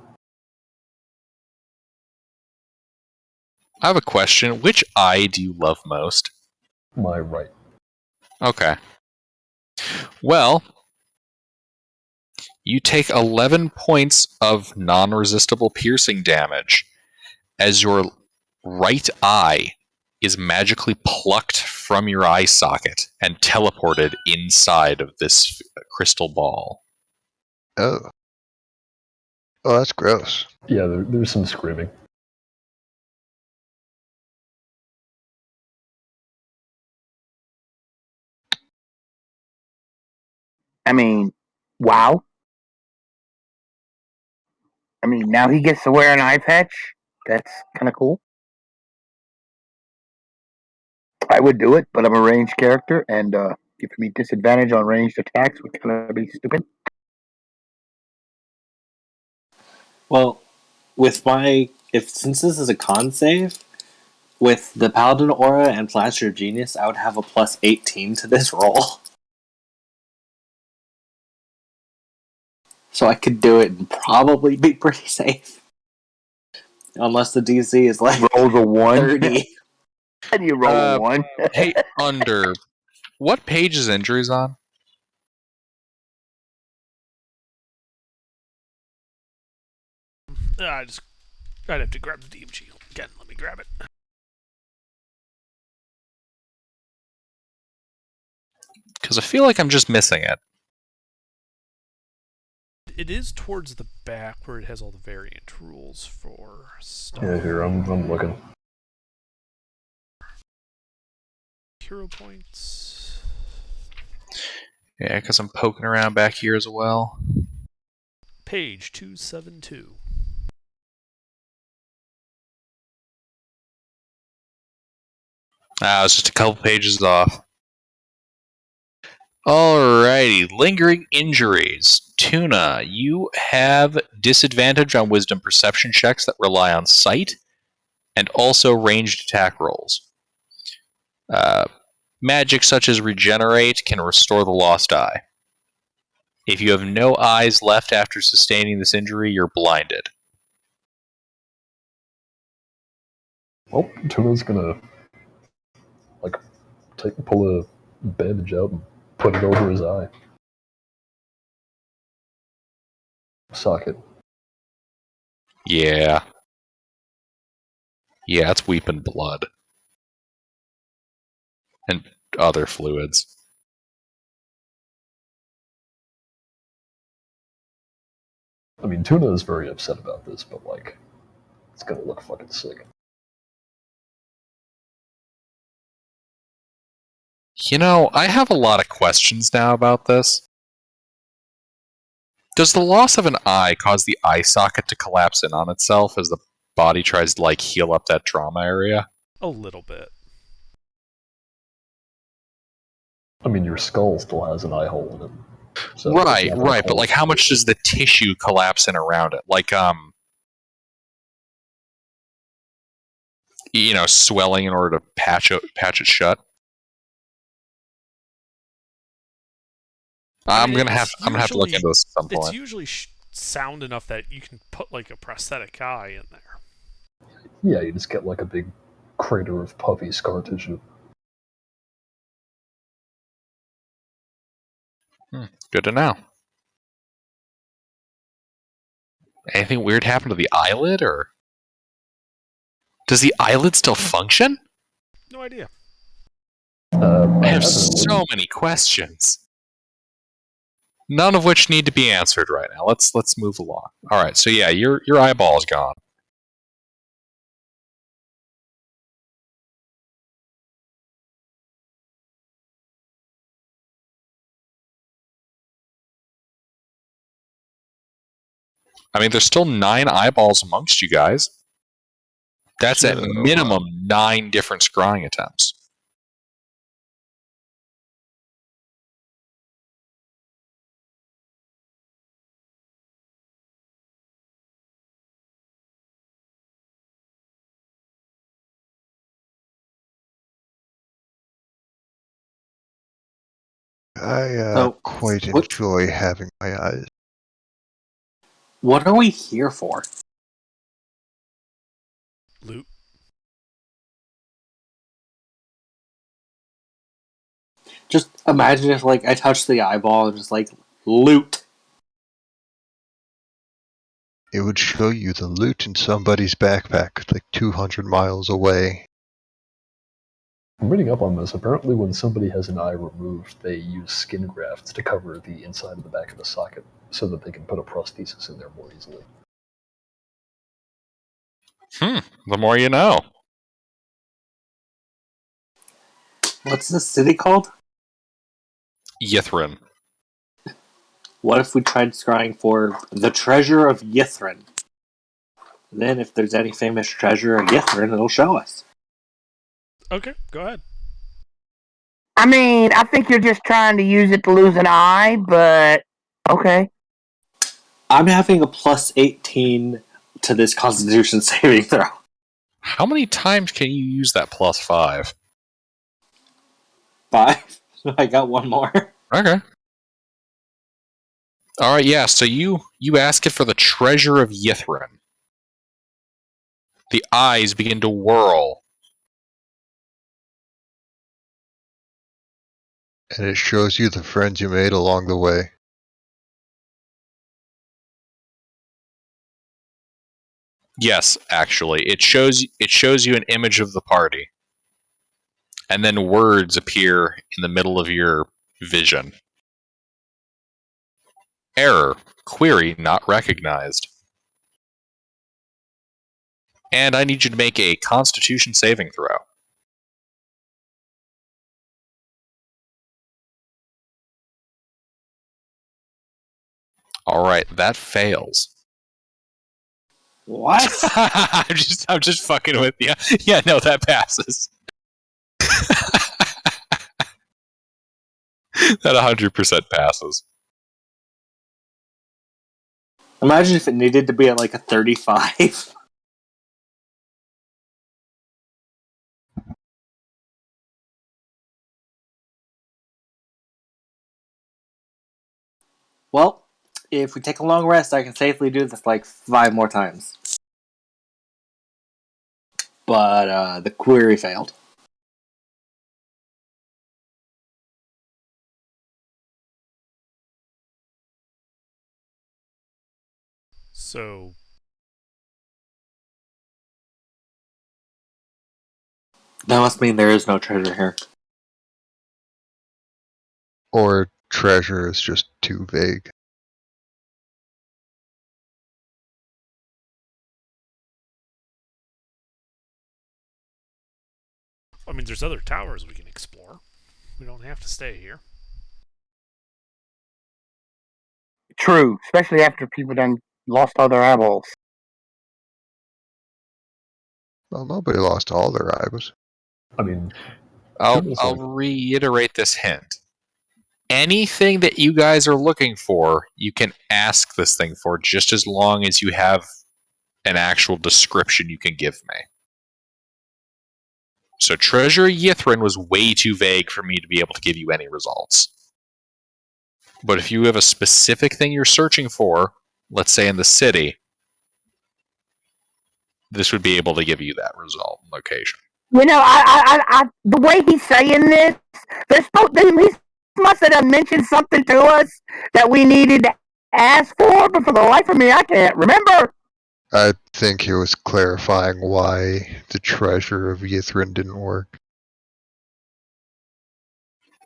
B: I have a question. Which eye do you love most?
D: My right.
B: Okay. Well, you take 11 points of non-resistible piercing damage as your right eye is magically plucked from your eye socket and teleported inside of this crystal ball.
G: Oh. Oh, that's gross.
D: Yeah, there's some screaming.
C: I mean, wow. I mean, now he gets to wear an eye patch. That's kind of cool. I would do it, but I'm a ranged character, and giving me disadvantage on ranged attacks would kind of be stupid.
E: Well, with my since this is a con save, with the Paladin Aura and Flash or Genius, I would have a plus 18 to this roll. So I could do it and probably be pretty safe. Unless the DC is like
C: Rolls a 1.
E: 30.
C: And you roll a 1.
B: Hey, under what page is injuries on?
A: I'd have to grab the DMG again. Let me grab it.
B: Because I feel like I'm just missing it.
A: It is towards the back where it has all the variant rules for stuff.
D: Yeah, here, I'm looking.
A: Hero points.
B: Yeah, because I'm poking around back here as well.
A: Page 272.
B: I was just a couple pages off. Alrighty, lingering injuries. Tuna, you have disadvantage on wisdom perception checks that rely on sight, and also ranged attack rolls. Magic such as regenerate can restore the lost eye. If you have no eyes left after sustaining this injury, you're blinded.
D: Well, Tuna's gonna, like, pull a bandage out and put it over his eye. Socket.
B: Yeah. Yeah, it's weeping blood. And other fluids.
D: I mean, Tuna is very upset about this, but, like, it's gonna look fucking sick.
B: You know, I have a lot of questions now about this. Does the loss of an eye cause the eye socket to collapse in on itself as the body tries to, like, heal up that trauma area?
A: A little bit.
B: I
D: mean, your skull still has an eye hole in it. So
B: right, but like, how much does the tissue collapse in around it? Like, swelling in order to patch it shut.
A: I mean,
B: I'm gonna have to look into this at some
A: it's
B: point.
A: usually sound enough that you can put like a prosthetic eye in there.
D: Yeah, you just get like a big crater of puffy scar tissue.
B: Good to know. Anything weird happen to the eyelid, or does the eyelid still function?
A: No idea.
B: I have
D: Imagine.
B: so many questions, none of which need to be answered right now. Let's move along. All right, so yeah, your eyeball is gone. I mean, there's still 9 eyeballs amongst you guys. That's at
G: So,
B: minimum 9 different scrying attempts.
G: I
E: So,
G: quite
E: what
G: enjoy having my eyes.
E: what are we here for?
A: Loot.
E: Just imagine if like I touched the eyeball and just like loot.
G: It would show you the loot in somebody's backpack like 200 miles away.
D: I'm reading up on this. Apparently, when somebody has an eye removed, they use skin grafts to cover the inside of the back of the socket so that they can put a prosthesis in there more easily.
B: The more you know.
E: What's this city called?
B: Yithrin.
E: What if we tried scrying for the treasure of Yithrin? Then, if there's any famous treasure of Yithrin, it'll show us.
A: Okay, go ahead.
C: I mean, I think you're just trying to use it to lose an eye, but okay.
E: I'm having a plus 18 to this Constitution saving throw.
B: How many times can you use that plus 5?
E: 5. I got one more.
B: Okay. All right, yeah. So you ask it for the treasure of Yithrin. The eyes begin to whirl.
G: And it shows you the friends you made along the way.
B: Yes, actually, it shows you an image of the party, and then words appear in the middle of your vision. Error. Query not recognized. And I need you to make a Constitution saving throw. All right, that fails.
E: What?
B: I'm just fucking with you. Yeah, no, that passes. That 100% passes.
E: Imagine if it needed to be at like a 35. Well, if we take a long rest, I can safely do this like 5 more times. But the query failed.
A: So,
E: That must mean there is no treasure here.
G: Or treasure is just too vague.
A: I mean, there's other towers we can explore. We don't have to stay here.
C: True, especially after people done lost all their eyeballs.
G: Well, nobody lost all their eyes.
D: I mean,
B: I'll
D: goodness,
B: reiterate this hint. Anything that you guys are looking for, you can ask this thing for, just as long as you have an actual description you can give me. So Treasure Yithrin was way too vague for me to be able to give you any results. But if you have a specific thing you're searching for, let's say in the city, this would be able to give you that result and location.
C: You know, the way he's saying this, he must have mentioned something to us that we needed to ask for, but for the life of me, I can't remember.
G: I think he was clarifying why the treasure of Yithrin didn't work.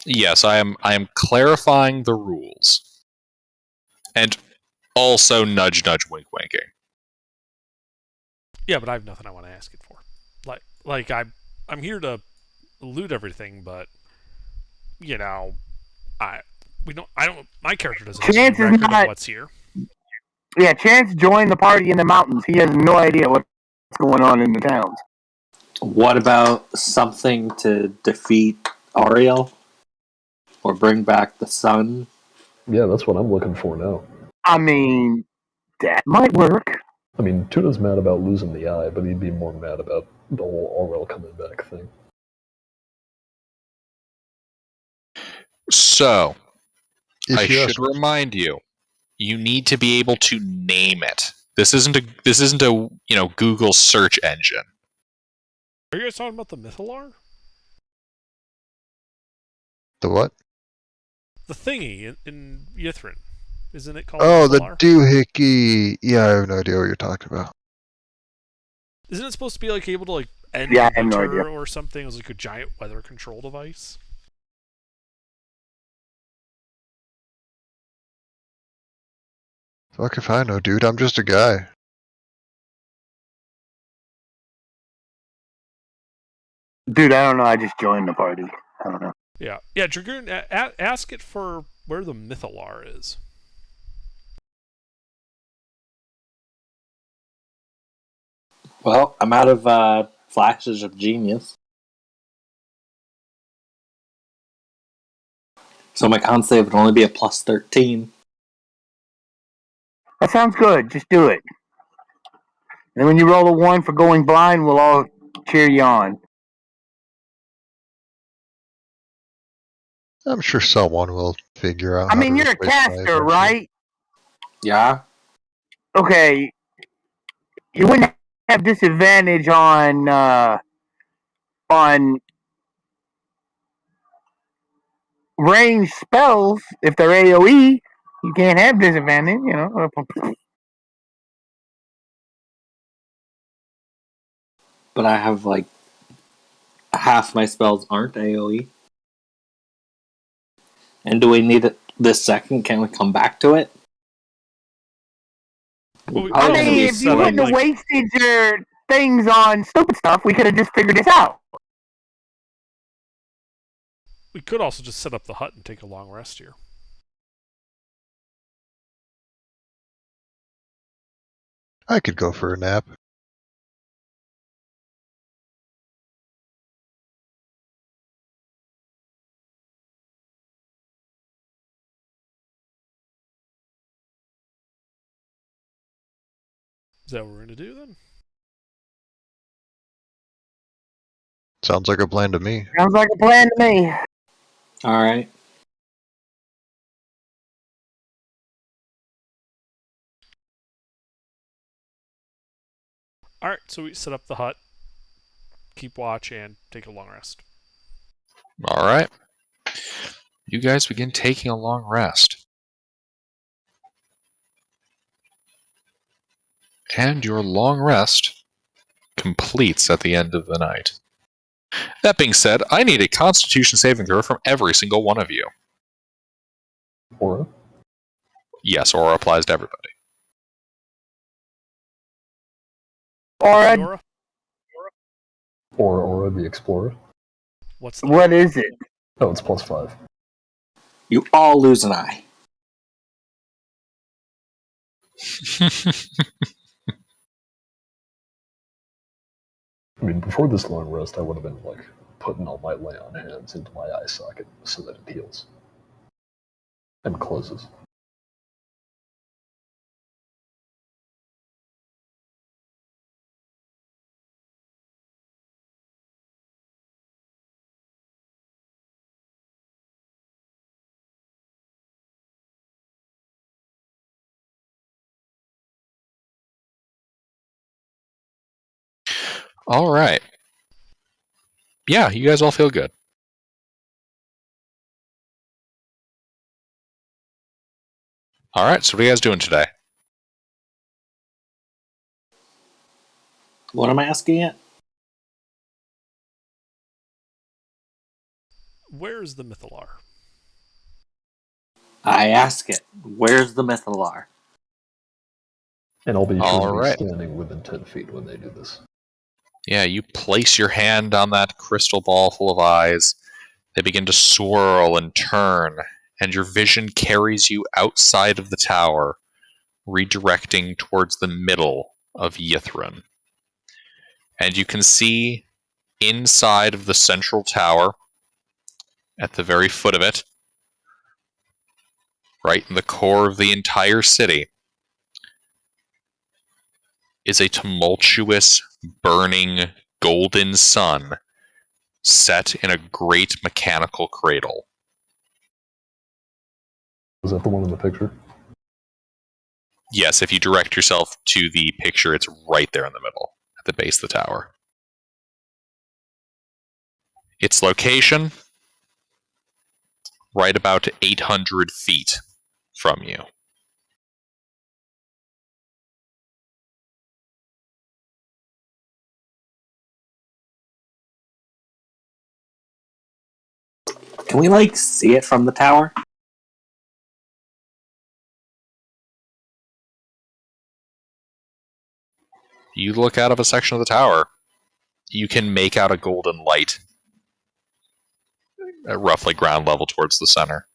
B: Yes, I am clarifying the rules. And also nudge nudge wink winking.
A: Yeah, but I have nothing I want to ask it for. Like I'm here to loot everything, but you know, I don't. My character doesn't have any
C: Chance is
A: record of
C: not.
A: what's here.
C: Yeah, Chance joined the party in the mountains. He has no idea what's going on in the towns.
E: What about something to defeat Ariel? Or bring back the sun?
D: Yeah, that's what I'm looking for now.
C: I mean, that might work.
D: I mean, Tuna's mad about losing the eye, but he'd be more mad about the whole Aurel coming back thing.
B: So,
G: Yes,
B: I
G: yes.
B: should remind you, you need to be able to name it. This isn't a Google search engine.
A: Are you guys talking about the Mythalar?
G: The what?
A: The thingy in Yithrin. Isn't it called
G: Oh, the
A: Mythalar?
G: doohickey. Yeah, I have no idea what you're talking about.
A: Isn't it supposed to be like able to like end
C: Yeah,
A: the
C: I have no
A: winter
C: idea.
A: or something? It was like a giant weather control device.
G: Fuck if I know, dude. I'm just a guy.
C: Dude, I don't know. I just joined the party. I don't know.
A: Yeah, Dragoon. Ask it for where the Mythalar is.
E: Well, I'm out of flashes of genius. So my con save would only be a plus 13.
C: That sounds good. Just do it. And when you roll a 1 for going blind, we'll all cheer you on.
G: I'm sure someone will figure out
C: I
G: how to
C: mean, you're a
G: replace my
C: caster,
G: eventually.
C: right?
E: Yeah?
C: Okay. You wouldn't have disadvantage on range spells if they're AoE. You can't have disadvantage, you know.
E: But I have like half my spells aren't AoE. And do we need it this second? Can we come back to it?
A: Well,
C: I
A: could also
C: mean,
A: just
C: if you
A: set up
C: wouldn't have
A: like
C: wasted your things on stupid stuff, we could have just figured this out.
A: we could also just set up the hut and take a long rest here.
G: I could go for a nap.
A: Is that what we're gonna do then?
G: Sounds like a plan to me.
C: Sounds like a plan to me.
E: Alright.
A: All right, so we set up the hut, keep watch, and take a long rest.
B: All right. You guys begin taking a long rest. And your long rest completes at the end of the night. That being said, I need a Constitution saving throw from every single one of you.
D: Aura?
B: Yes, Aura applies to everybody.
C: Or
A: Fiora,
D: Aura the Explorer?
A: what's that?
C: what is it?
D: Oh, it's +5.
E: You all lose an eye.
D: I mean, before this long rest, I would have been, like, putting all my lay on hands into my eye socket so that it heals. And closes.
B: All right. Yeah, you guys all feel good. All right, so what are you guys doing today?
E: What am I asking it?
A: Where's the Mythalar?
E: I ask it. Where's the Mythalar?
D: And I'll be sure
B: All
D: to be
B: right.
D: standing within 10 feet when they do this.
B: Yeah, you place your hand on that crystal ball full of eyes. They begin to swirl and turn, and your vision carries you outside of the tower, redirecting towards the middle of Yithrin. And you can see inside of the central tower, at the very foot of it, right in the core of the entire city, is a tumultuous, burning, golden sun set in a great mechanical cradle.
D: Is that the one in the picture?
B: Yes, if you direct yourself to the picture, it's right there in the middle, at the base of the tower. Its location, right about 800 feet from you.
E: Can we, like, see it from the tower?
B: You look out of a section of the tower, you can make out a golden light at roughly ground level towards the center.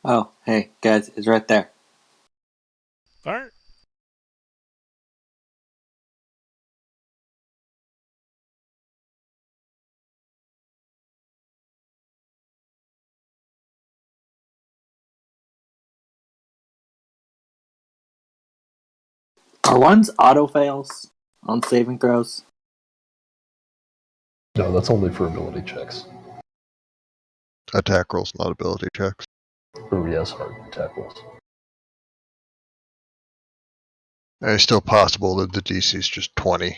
E: Oh, hey, guys, it's right there.
A: All right.
E: Are one's auto fails on saving throws?
D: No, that's only for ability checks.
G: Attack rolls, not ability checks.
D: Or yes, hard attack rolls.
G: And it's still possible that the DC is just 20.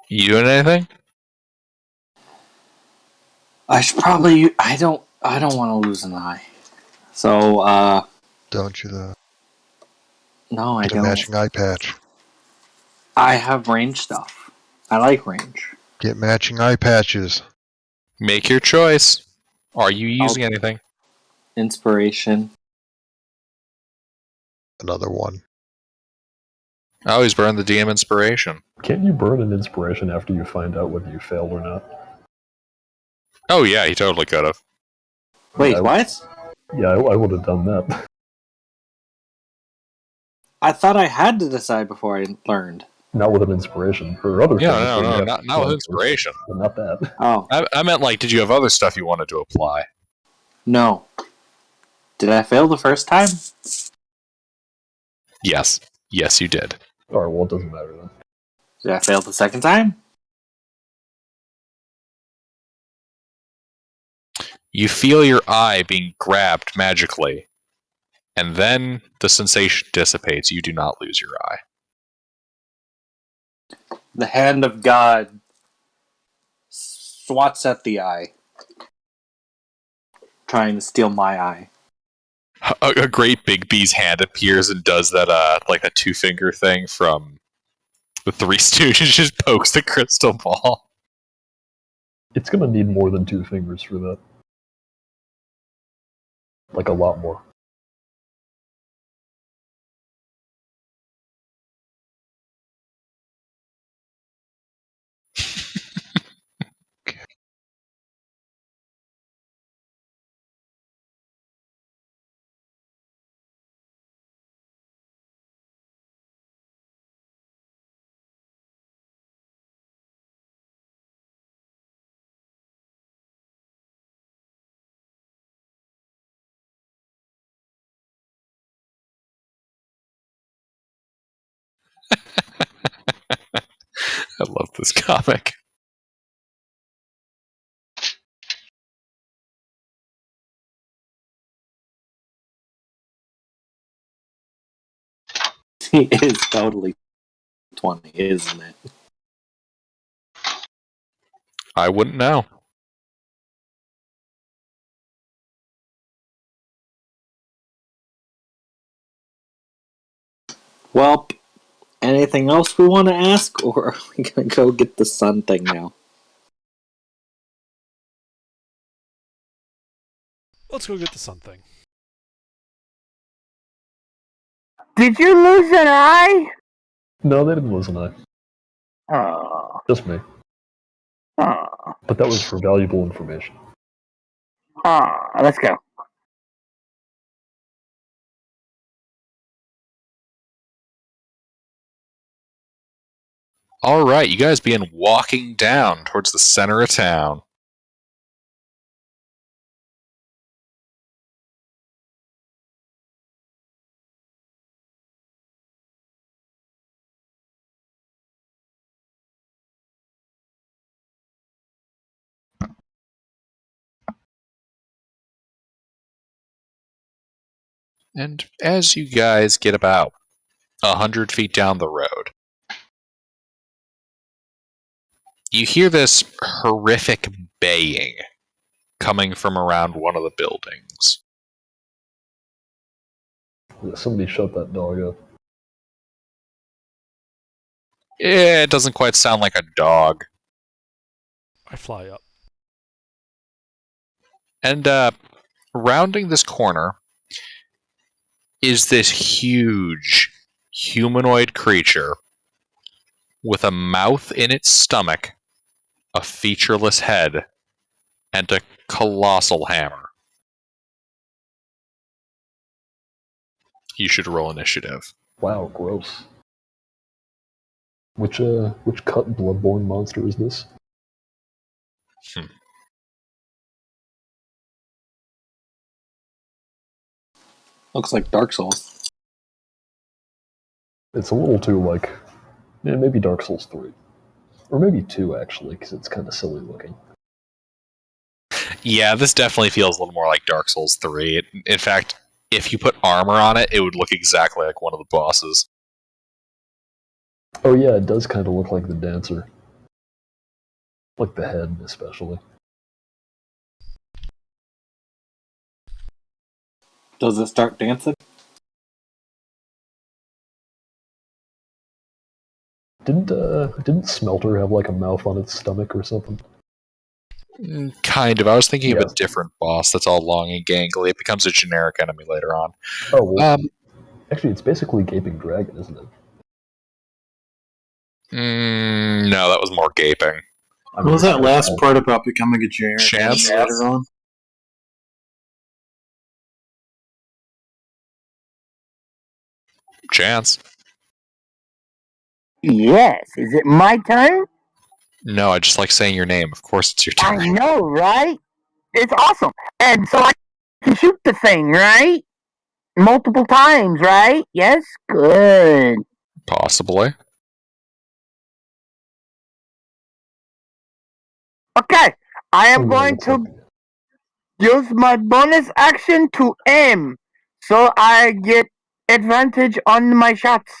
B: You doing anything?
E: I should probably. I don't want to lose an eye. So,
G: Don't you, though?
E: no, I
G: Get a
E: don't.
G: matching eye patch.
E: I have range stuff. I like range.
G: Get matching eye patches.
B: Make your choice. Are you using
E: I'll-
B: anything?
E: Inspiration.
G: Another one.
B: Oh, he's burned the DM inspiration.
D: Can't you burn an inspiration after you find out whether you failed or not?
B: Oh yeah, he totally could have.
E: Wait,
D: Yeah,
E: what?
D: Yeah, I would have done that.
E: I thought I had to decide before I learned.
D: Not with an inspiration. Or other things.
B: Yeah,
D: where you
B: no,
D: have
B: not with
D: flankers,
B: inspiration.
D: But not that.
E: Oh,
B: I meant like, did you have other stuff you wanted to apply?
E: no. Did I fail the first time?
B: Yes. Yes, you did.
D: Alright, well, it doesn't matter then.
E: Did I fail the second time?
B: You feel your eye being grabbed magically, and then the sensation dissipates. You do not lose your eye.
E: The hand of God swats at the eye, trying to steal my eye.
B: A great big bee's hand appears and does that, like a two-finger thing from the Three Stooges, just pokes the crystal ball.
D: It's gonna need more than 2 fingers for that. Like, a lot more.
B: I love this comic.
E: DC is totally 20, isn't it?
B: I wouldn't know.
E: Well, anything else we want to ask, or are we gonna go get the sun thing now?
A: Let's go get the sun thing.
C: Did you lose an eye?
D: No, they didn't lose an eye.
C: Oh,
D: Just me.
C: oh,
D: But that was for valuable information.
C: oh. Let's go.
B: All right, you guys begin walking down towards the center of town. And as you guys get about 100 feet down the road, you hear this horrific baying coming from around one of the buildings.
D: Yeah, somebody shut that dog up.
B: It doesn't quite sound like a dog.
A: I fly up.
B: And rounding this corner is this huge humanoid creature with a mouth in its stomach, a featureless head, and a colossal hammer. You should roll initiative.
D: Wow, gross. Which cut bloodborne monster is this?
E: Looks like Dark Souls.
D: It's a little too maybe Dark Souls 3. Or maybe 2, actually, because it's kind of silly looking.
B: Yeah, this definitely feels a little more like Dark Souls 3. In fact, if you put armor on it, it would look exactly like one of the bosses.
D: Oh yeah, it does kind of look like the dancer. Like the head, especially.
E: Does it start dancing?
D: Didn't Smelter have like a mouth on its stomach or something?
B: Kind of. I was thinking of
D: Yeah.
B: a different boss that's all long and gangly. It becomes a generic enemy later on.
D: Oh, well, actually, it's basically Gaping Dragon, isn't it?
B: No, that was more gaping.
F: What was that last part about becoming a generic
B: Chance?
F: enemy later on?
B: Chance?
C: Yes. Is it my turn?
B: No, I just like saying your name. Of course it's your
C: I
B: turn.
C: know, right? It's awesome. And so I can shoot the thing, right? Multiple times, right? Yes? Good.
B: Possibly.
C: Okay. I am
D: Oh, yeah,
C: going
D: looks
C: to
D: like-
C: use my bonus action to aim. So I get advantage on my shots.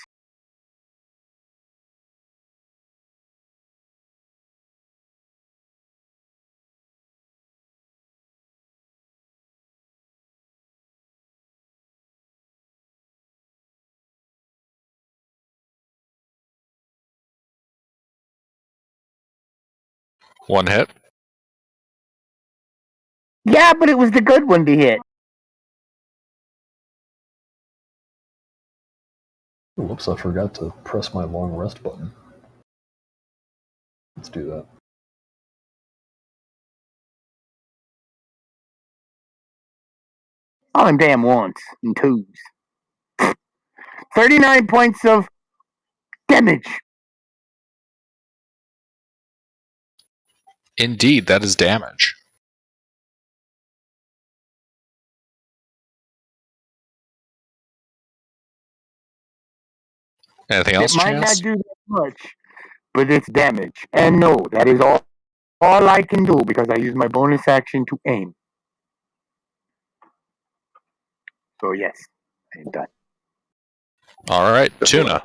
B: One hit.
C: Yeah, but it was the good one to hit.
D: Whoops, I forgot to press my long rest button. Let's do that.
C: Oh, and damn ones and twos. 39 points of damage.
B: Indeed, that is damage. Anything else,
C: It might
B: Chance?
C: not do that much, but it's damage. And no, that is all I can do because I use my bonus action to aim. So yes, I'm done.
B: Alright, Tuna.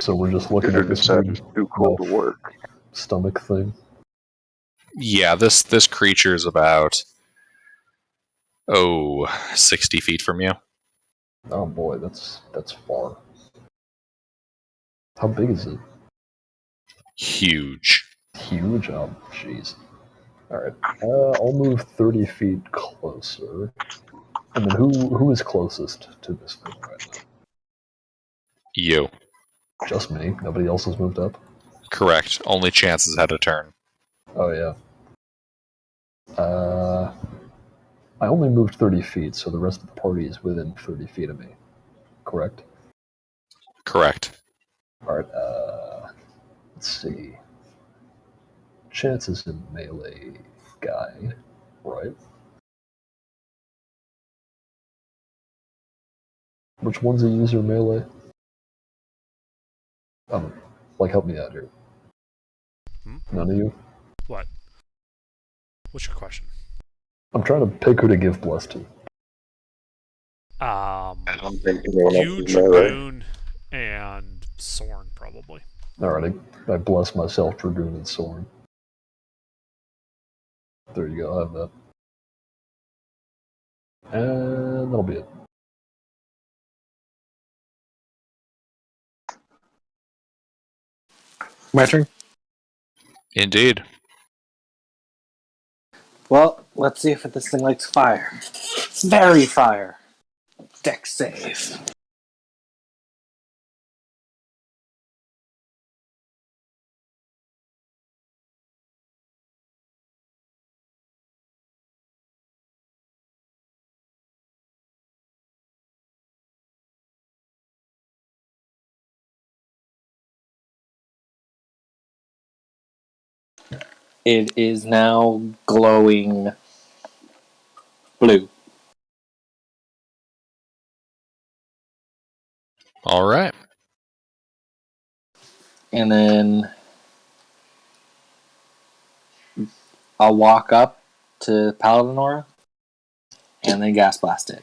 D: So we're just looking at this
G: Decided
D: big
G: it's too cold to work.
D: stomach thing.
B: Yeah, this creature is about 60 feet from you.
D: Oh boy, that's far. How big is it?
B: Huge.
D: Huge? Oh, jeez. Alright. I'll move 30 feet closer. And then who is closest to this thing right now?
B: You.
D: Just me? Nobody else has moved up?
B: Correct. Only chances had a turn.
D: Oh, yeah. I only moved 30 feet, so the rest of the party is within 30 feet of me. Correct?
B: Correct.
D: Alright, let's see. Chances in melee guy, right? Which one's a user melee? Help me out here.
A: Hmm?
D: None of you?
A: What? What's your question?
D: I'm trying to pick who to give bless to.
A: Um,
F: I don't think anyone else
A: you,
F: is melee.
A: Dragoon, and Sorn, probably.
D: Alright, I bless myself, Dragoon and Soren. There you go, I have that. And that'll be it.
E: My turn.
B: Indeed.
E: Well, let's see if this thing likes fire. Very fire. Deck save. It is now glowing blue.
B: Alright.
E: And then I'll walk up to Paladin Aura and then gas blast it.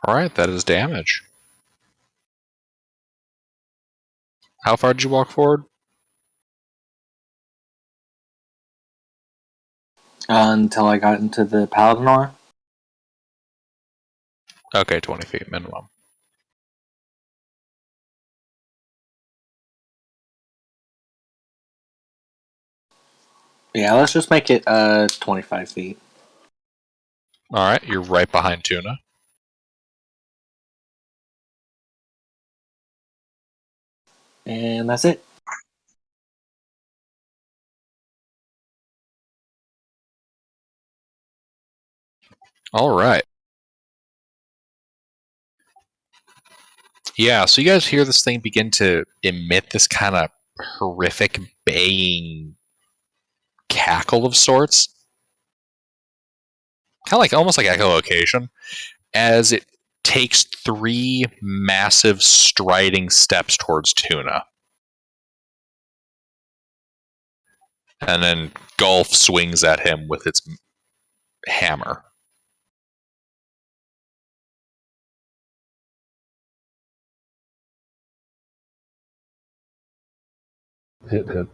B: Alright, that is damage. How far did you walk forward?
E: Until I got into the Paladin Aura.
B: Okay, 20 feet minimum.
E: Yeah, let's just make it 25 feet.
B: Alright, you're right behind Tuna.
E: And that's it.
B: Alright. Yeah, so you guys hear this thing begin to emit this kind of horrific baying cackle of sorts. Kind of like almost like echolocation, as it takes 3 massive striding steps towards Tuna. And then Golf swings at him with its hammer.
D: Hit.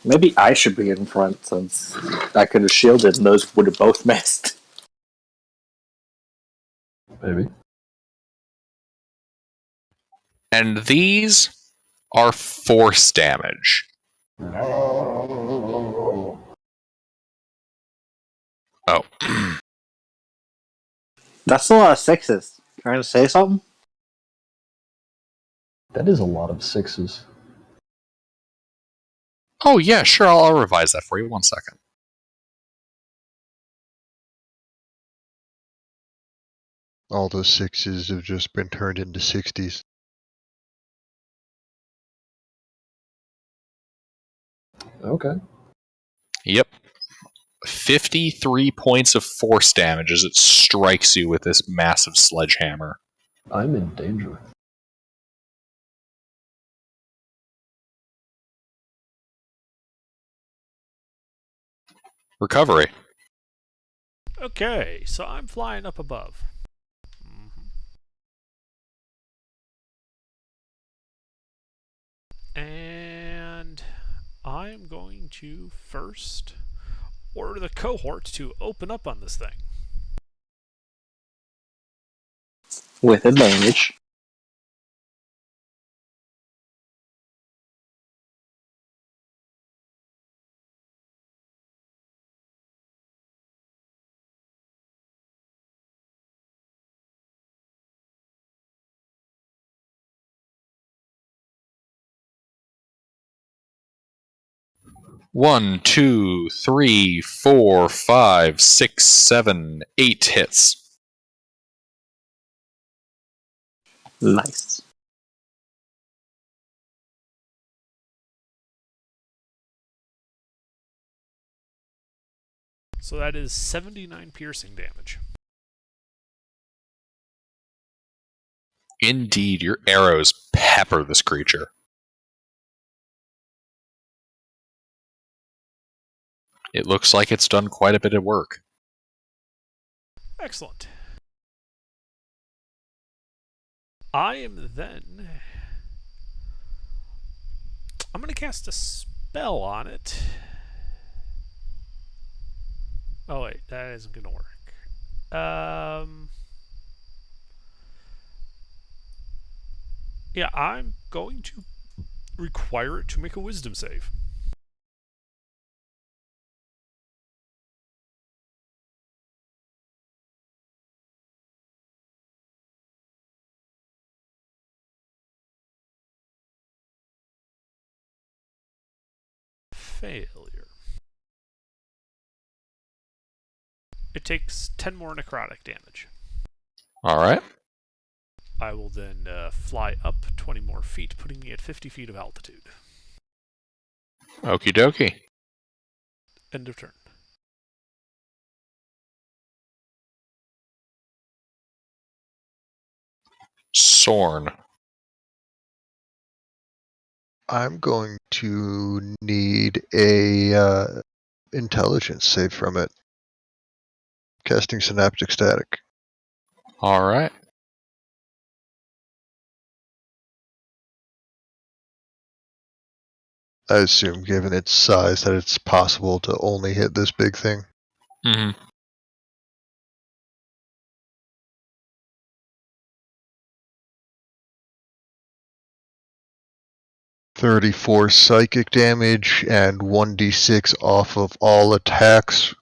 E: Maybe I should be in front since I could have shielded and those would have both missed.
D: Maybe.
B: And these are force damage.
D: No.
B: Oh.
E: That's a lot of sixes. Trying to say something?
D: That is a lot of 6s.
B: Oh, yeah, sure, I'll revise that for you. 1 second.
G: All those 6s have just been turned into 60s.
D: Okay.
B: Yep. 53 points of force damage as it strikes you with this massive sledgehammer.
D: I'm in danger.
B: Recovery.
A: Okay, so I'm flying up above. And I'm going to first order the cohort to open up on this thing.
H: With advantage.
B: One, two, three, 4, 5, 6, 7, 8 hits.
H: Nice.
A: So that is 79 piercing damage.
B: Indeed, your arrows pepper this creature. It looks like it's done quite a bit of work.
A: Excellent. I am then... I'm going to cast a spell on it. Oh wait, that isn't going to work. Yeah, I'm going to require it to make a wisdom save. Failure. It takes 10 more necrotic damage.
B: Alright.
A: I will then fly up 20 more feet, putting me at 50 feet of altitude.
B: Okie dokie.
A: End of turn.
B: Sorn.
G: I'm going to need a intelligence save from it. Casting Synaptic Static.
B: Alright.
G: I assume, given its size, that it's possible to only hit this big thing.
B: Mm-hmm.
G: .34 psychic damage and 1d6 off of all attacks,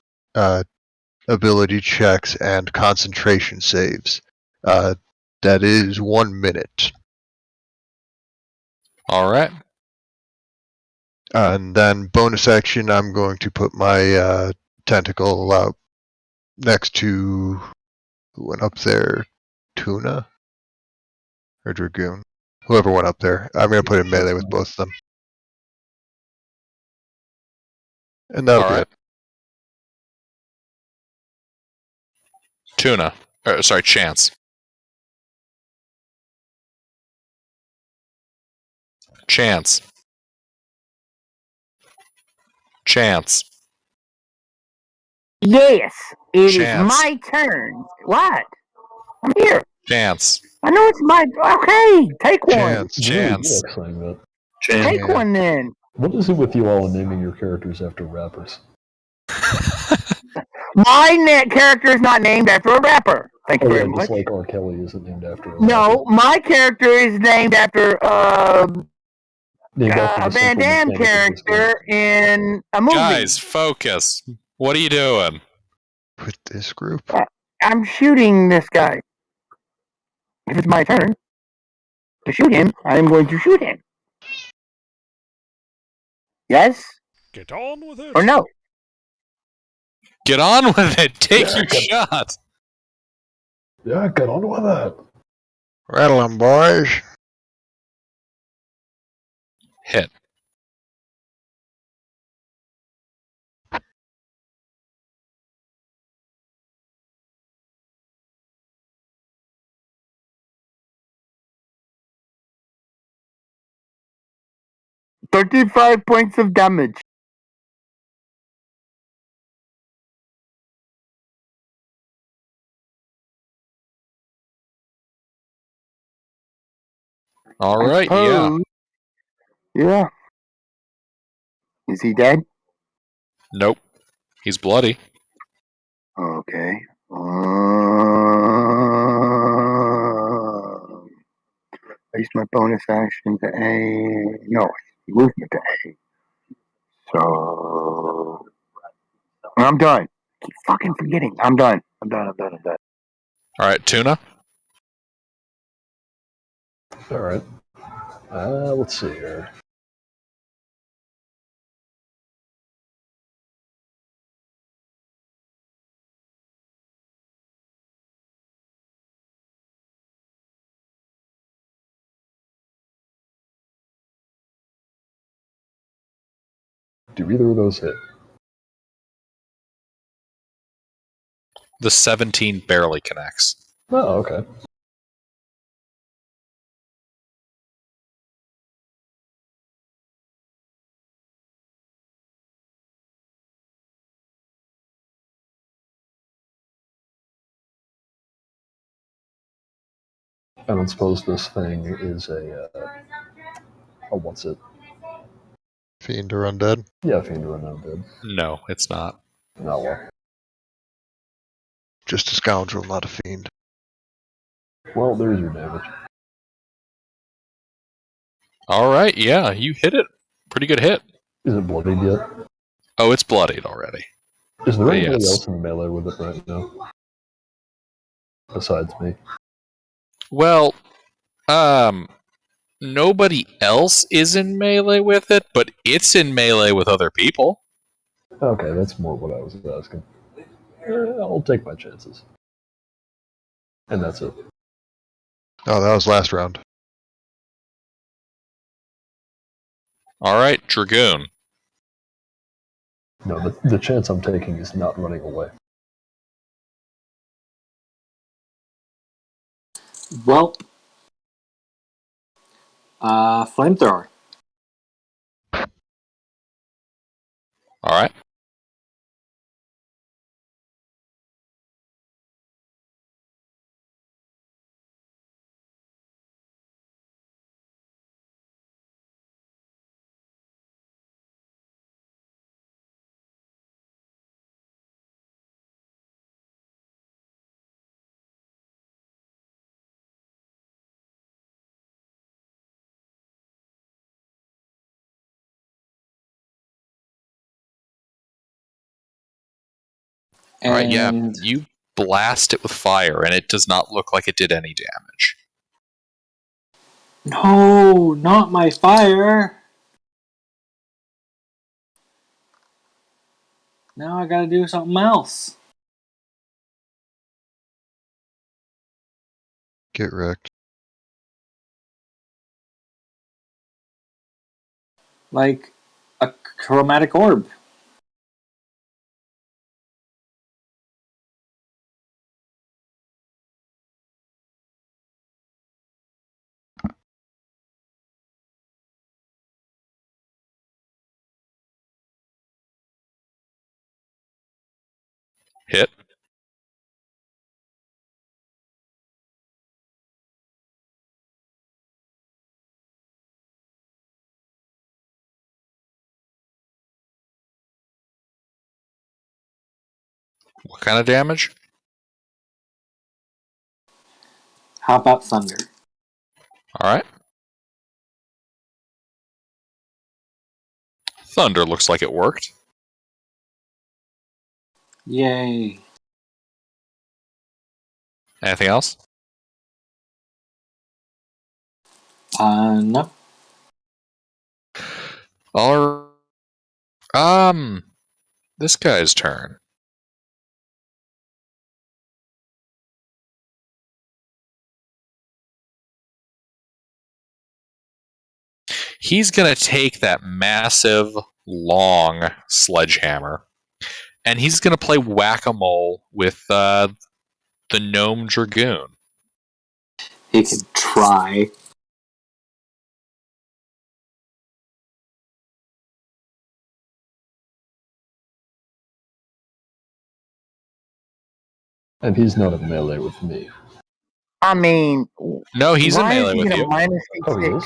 G: ability checks, and concentration saves. That is 1 minute.
B: Alright.
G: And then bonus action, I'm going to put my tentacle out next to who went up there, Tuna or Dragoon, whoever went up there. I'm going to put it in melee with both of them, and that'll be
B: Alright.
G: it.
B: Tuna. Sorry, Chance. Chance. Chance.
C: Yes, it is
B: Chance.
C: my turn. What? I'm here.
B: Chance.
C: I know it's my. Okay, take one.
G: Chance.
B: Chance.
D: You like saying that.
C: Take
G: Chance.
C: one then.
D: What is it with you all and naming your characters after rappers?
C: My character is not named after a rapper. Thank you
D: Oh,
C: very
D: yeah,
C: much.
D: just like R. Kelly isn't named after a
C: No, my character is named after
D: named after
C: a
D: the
C: Van
D: simple
C: Damme
D: mechanic of this game.
C: character in a movie.
B: Guys, focus. What are you doing?
G: With this group.
C: I'm shooting this guy. If it's my turn. to shoot him, I am going to shoot him. Yes
A: Get on with it.
C: or no?
B: Get on with it. Take
D: Yeah,
B: your
D: get-
B: shot.
D: Yeah, get on with that.
G: Rattle 'em, boys.
B: Hit.
C: $35 points of damage.
B: All
C: I
B: right, yeah.
C: suppose. Yeah. Is he dead?
B: Nope. He's bloody.
C: Okay. I used my bonus action to A. No, movement to A. So I'm done. I keep fucking forgetting. I'm done. I'm done.
B: All right, Tuna.
D: All right. Let's see here. Do either of those hit?
B: The 17 barely connects.
D: Oh, okay. I don't suppose this thing is a what's it?
G: Fiend or undead.
D: Yeah, Fiend or Undead.
B: No, it's not.
D: No, well.
G: Just a scoundrel, not a fiend.
D: Well, there's your damage.
B: All right, yeah, you hit it. Pretty good hit.
D: Is it bloodied yet?
B: Oh, it's bloodied already.
D: Is there
B: But
D: anybody
B: yes.
D: else in melee with it right now? Besides me?
B: Well, nobody else is in melee with it, but it's in melee with other people.
D: Okay, that's more what I was asking. I'll take my chances. And that's it.
G: Oh, that was last round.
B: All right, Dragoon.
D: No, the chance I'm taking is not running away.
E: Well, flamethrower.
B: All right. All right, yeah.
E: And
B: You blast it with fire, and it does not look like it did any damage.
E: no, not my fire. Now I gotta do something else.
G: Get wrecked.
E: Like a chromatic orb.
B: Hit. What kind of damage?
E: How about thunder?
B: All right. Thunder looks like it worked.
E: Yay.
B: Anything else?
H: No.
B: This guy's turn. He's gonna take that massive, long sledgehammer, and he's gonna play whack-a-mole with the gnome dragoon.
H: He could try.
D: And he's not in melee with me.
C: I mean,
B: No, he's in
C: why is
B: melee
C: he
B: with
C: in a
B: you.
C: minus
D: Oh, he
C: D6?
D: is?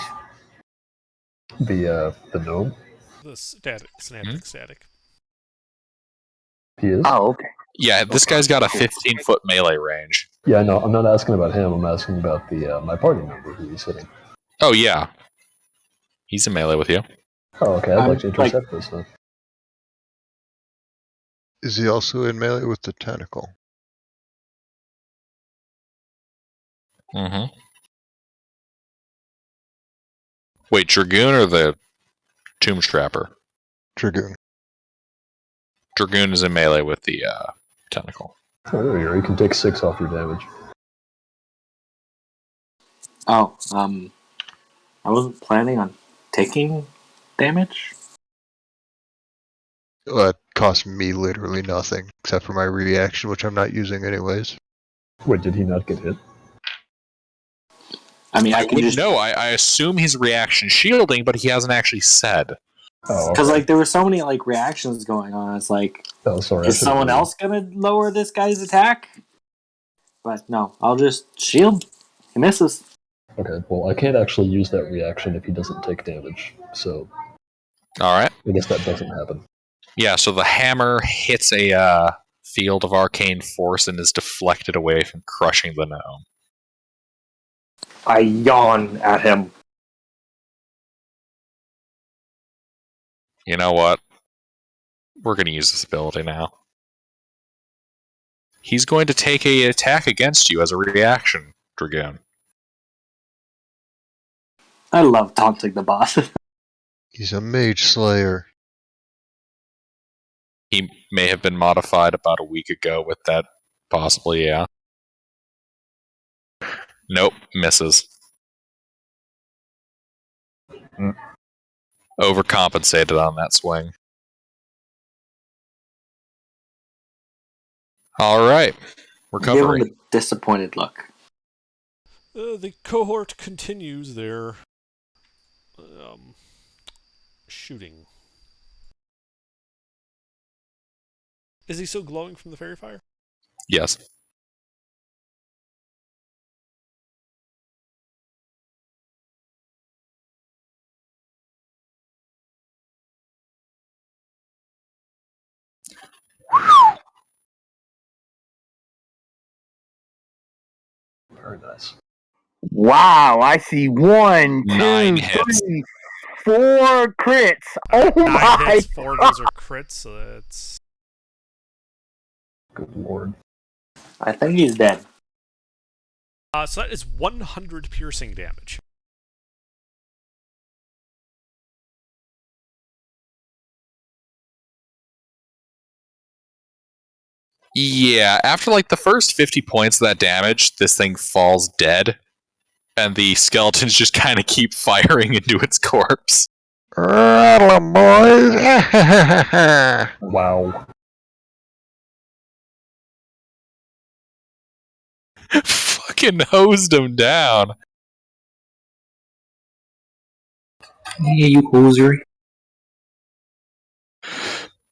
D: The gnome?
A: The synaptic static.
D: He is?
C: Oh, okay.
B: Yeah, this guy's got a 15-foot melee range.
D: Yeah, no, I'm not asking about him. I'm asking about the my party member who he's hitting.
B: Oh yeah, he's in melee with you.
D: Oh, okay. I'd like to
H: Like-
D: intercept this then.
G: Is he also in melee with the tentacle?
B: Mm-hmm. Wait, dragoon or the tomb trapper?
G: Dragoon.
B: Dragoon is in melee with the tentacle.
D: Oh, there you go. You can take 6 off your damage.
H: Oh, I wasn't planning on taking damage.
G: Well, that cost me literally nothing, except for my reaction, which I'm not using anyways.
D: Wait, did he not get hit?
H: I mean, I can
B: wouldn't
H: just
B: know. I assume he's reaction shielding, but he hasn't actually said.
D: Oh,
H: because
D: okay.
H: like there were so many like reactions going on. It's like,
D: Oh, sorry. I
H: is
D: should've
H: someone
D: known.
H: else gonna lower this guy's attack? But no, I'll just shield. He misses.
D: Okay, well, I can't actually use that reaction if he doesn't take damage, so
B: All right.
D: I guess that doesn't happen.
B: Yeah. So the hammer hits a field of arcane force and is deflected away from crushing the gnome.
E: I yawn at him.
B: You know what? We're going to use this ability now. He's going to take a attack against you as a reaction, Dragoon.
H: I love taunting the boss.
G: He's a mage slayer.
B: He may have been modified about a week ago with that, possibly, yeah. Nope, misses. Overcompensated on that swing. All right, we're
H: Give him
B: covering.
H: a disappointed look.
A: The cohort continues their shooting. Is he still glowing from the fairy fire?
B: Yes.
D: Very nice.
C: Wow, I see 1, 2,
B: 9 hits.
C: 3, 4 crits. Oh
A: 9
C: my!
A: hits, 4 of those are crits, so that's...
D: Good lord.
H: I think he's dead.
A: So that is 100 piercing damage.
B: Yeah, after like the first 50 points of that damage, this thing falls dead, and the skeletons just kind of keep firing into its corpse.
G: Rattle 'em, boys!
D: Wow.
B: Fucking hosed him down.
H: Yeah, you hosery.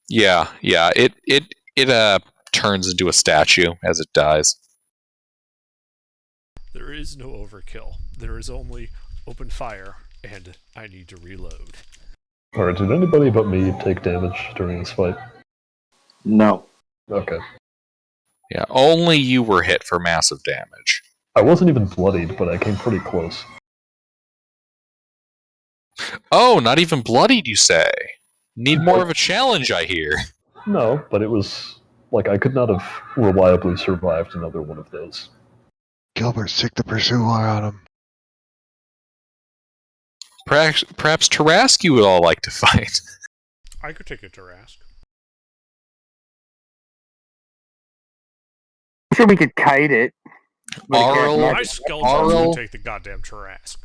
B: Yeah. It turns into a statue as it dies.
A: There is no overkill. There is only open fire, and I need to reload.
D: Alright, did anybody but me take damage during this fight?
H: No.
D: Okay.
B: Yeah, only you were hit for massive damage.
D: I wasn't even bloodied, but I came pretty close.
B: Oh, not even bloodied, you say? Need more of a challenge, I hear.
D: No, but it was like I could not have reliably survived another one of those.
G: Gilbert, stick the pursuer on him.
B: Perhaps Tarask you would all like to fight.
A: I could take a Tarask.
C: I'm sure we could kite it. but it can't
B: Arl,
C: fly.
A: My skeleton
B: Arl-
A: would take the goddamn Tarask.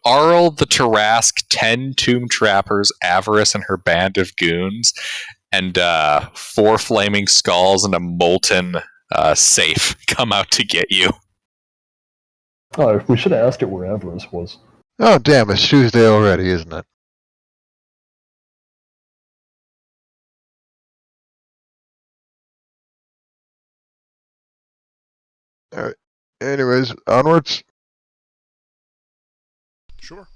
B: Arl the Tarask, 10 tomb trappers, Avarice and her band of goons, and 4 flaming skulls and a molten safe come out to get you.
D: Oh, we should have asked it where Avarice was.
G: Oh, damn, it's Tuesday already, isn't it? Alright. Anyways, onwards.
A: Sure.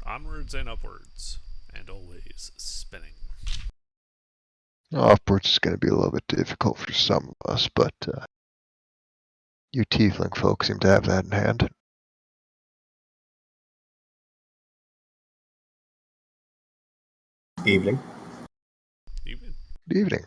A: Onwards and upwards, and always spinning.
G: Upwards is going to be a little bit difficult for some of us, but you tiefling folks seem to have that in hand.
F: Evening.
A: Even.
G: Good evening.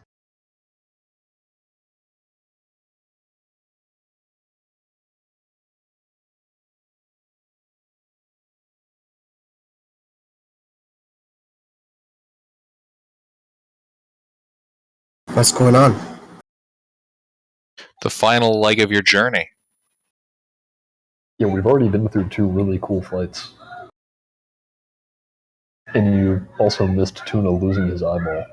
F: What's going on?
B: The final leg of your journey.
D: Yeah, we've already been through 2 really cool fights. And you also missed Tuna losing his eyeball.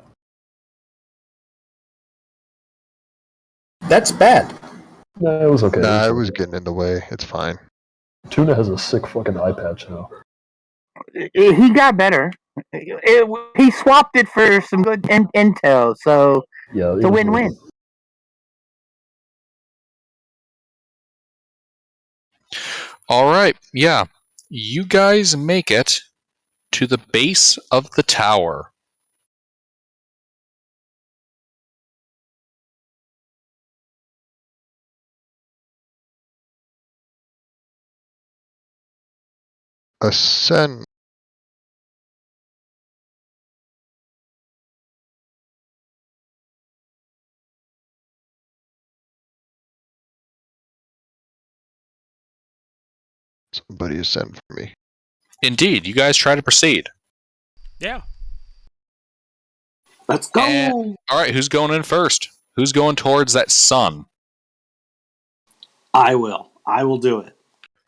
F: That's bad.
D: No, it was okay.
G: Nah,
D: it
G: it
D: was
G: was
D: okay.
G: getting in the way. It's fine.
D: Tuna has a sick fucking eye patch now.
C: He got better. He swapped it for some good intel, so
D: Yeah,
C: it's a win-win.
B: Alright, yeah. You guys make it to the base of the tower.
G: Ascend. Somebody ascend for me.
B: Indeed, you guys try to proceed.
A: Yeah.
H: Let's go.
B: Alright, who's going in first? Who's going towards that sun?
H: I will. I will do it.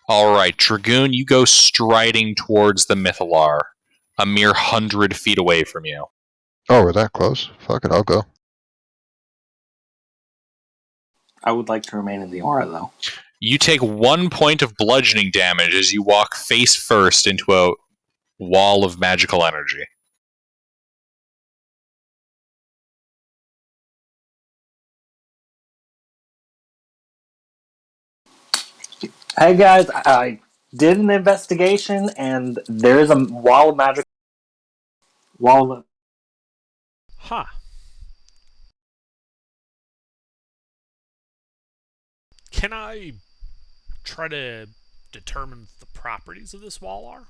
B: Alright, Dragoon, you go striding towards the Mythalar, a mere 100 feet away from you.
G: Oh, we're that close? Fuck it, I'll go.
H: I would like to remain in the aura, though.
B: You take 1 point of bludgeoning damage as you walk face first into a wall of magical energy.
H: Hey guys, I did an investigation, and there is a wall of magic. Wall of.
A: Huh. Can I try to determine the properties of this wall are?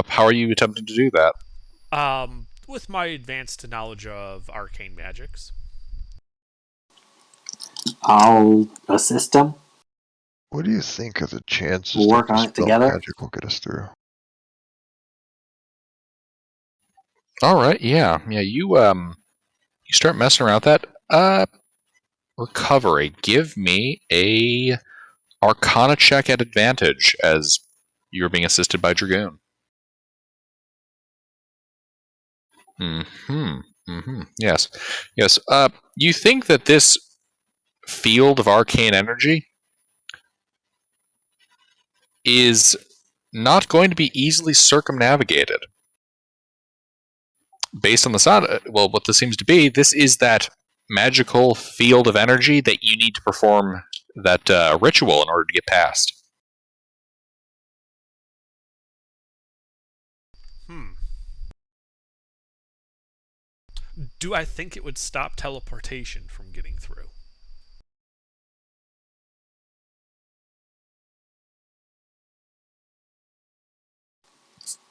B: How are you attempting to do that?
A: With my advanced knowledge of arcane magics.
H: I'll assist him.
G: What do you think of the chances
H: We'll work
G: that
H: on
G: the
H: it
G: spell
H: together.
G: magic will get us through?
B: Alright, yeah. Yeah, you start messing around with that. Recovery. Give me a Arcana check at advantage as you're being assisted by Dragoon. Yes. Yes. You think that this field of arcane energy is not going to be easily circumnavigated. Based on the sound, well, what this seems to be, this is that magical field of energy that you need to perform that ritual in order to get past.
A: Do I think it would stop teleportation from getting through?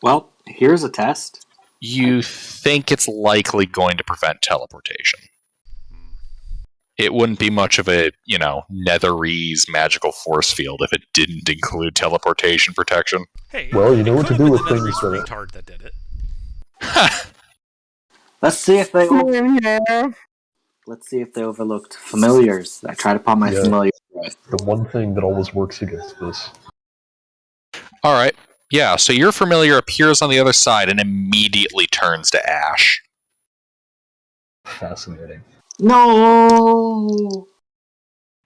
H: Well, here's a test.
B: You think it's likely going to prevent teleportation. It wouldn't be much of a, Netherese magical force field if it didn't include teleportation protection.
A: Hey,
D: Well, you know
A: it
D: what
A: could
D: to
A: have
D: do
A: been
D: with
A: the
D: things
A: Netherese
D: that-
A: retard that did it.
H: Let's see if they
C: Yeah.
H: let's see if they overlooked familiars. I try to pop my
D: Yeah.
H: familiar.
D: The one thing that always works against this.
B: All right. Yeah, so your familiar appears on the other side and immediately turns to ash.
D: Fascinating.
H: No.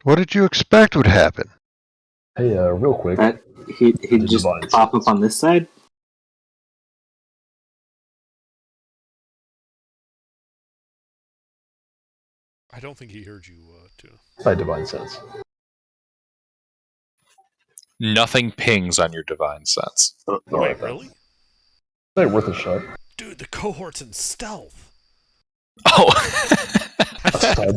G: What did you expect would happen?
D: Hey, real quick.
H: That he'd
D: The
H: just
D: divine
H: pop
D: sense.
H: up on this side.
A: I don't think he heard you, Tuna.
D: By divine sense.
B: Nothing pings on your divine sense.
A: Wait, really?
D: Hey, worth a shot.
A: Dude, the cohort's in stealth.
B: Oh.
D: Aside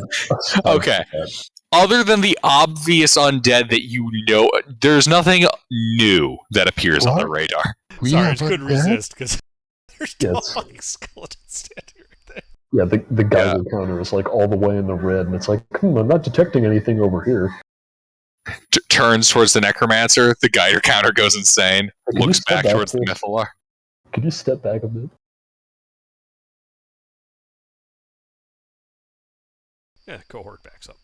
B: Okay.
D: from that,
B: Other than the obvious undead that you know, there's nothing new that appears on the
G: What?
B: radar.
G: We
A: Sorry, I
G: have
A: just couldn't
G: undead?
A: resist because there's
D: Yes.
A: 12 fucking skeletons standing right there.
D: Yeah, the Geiger counter is like all the way in the red, and it's like, I'm not detecting anything over here.
B: Turns towards the necromancer. The Geiger counter goes insane.
D: Could you
B: Looks
D: step
B: back
D: back,
B: towards the
D: please?
B: Mythalar.
D: Could you step back a bit?
A: Yeah, cohort backs up.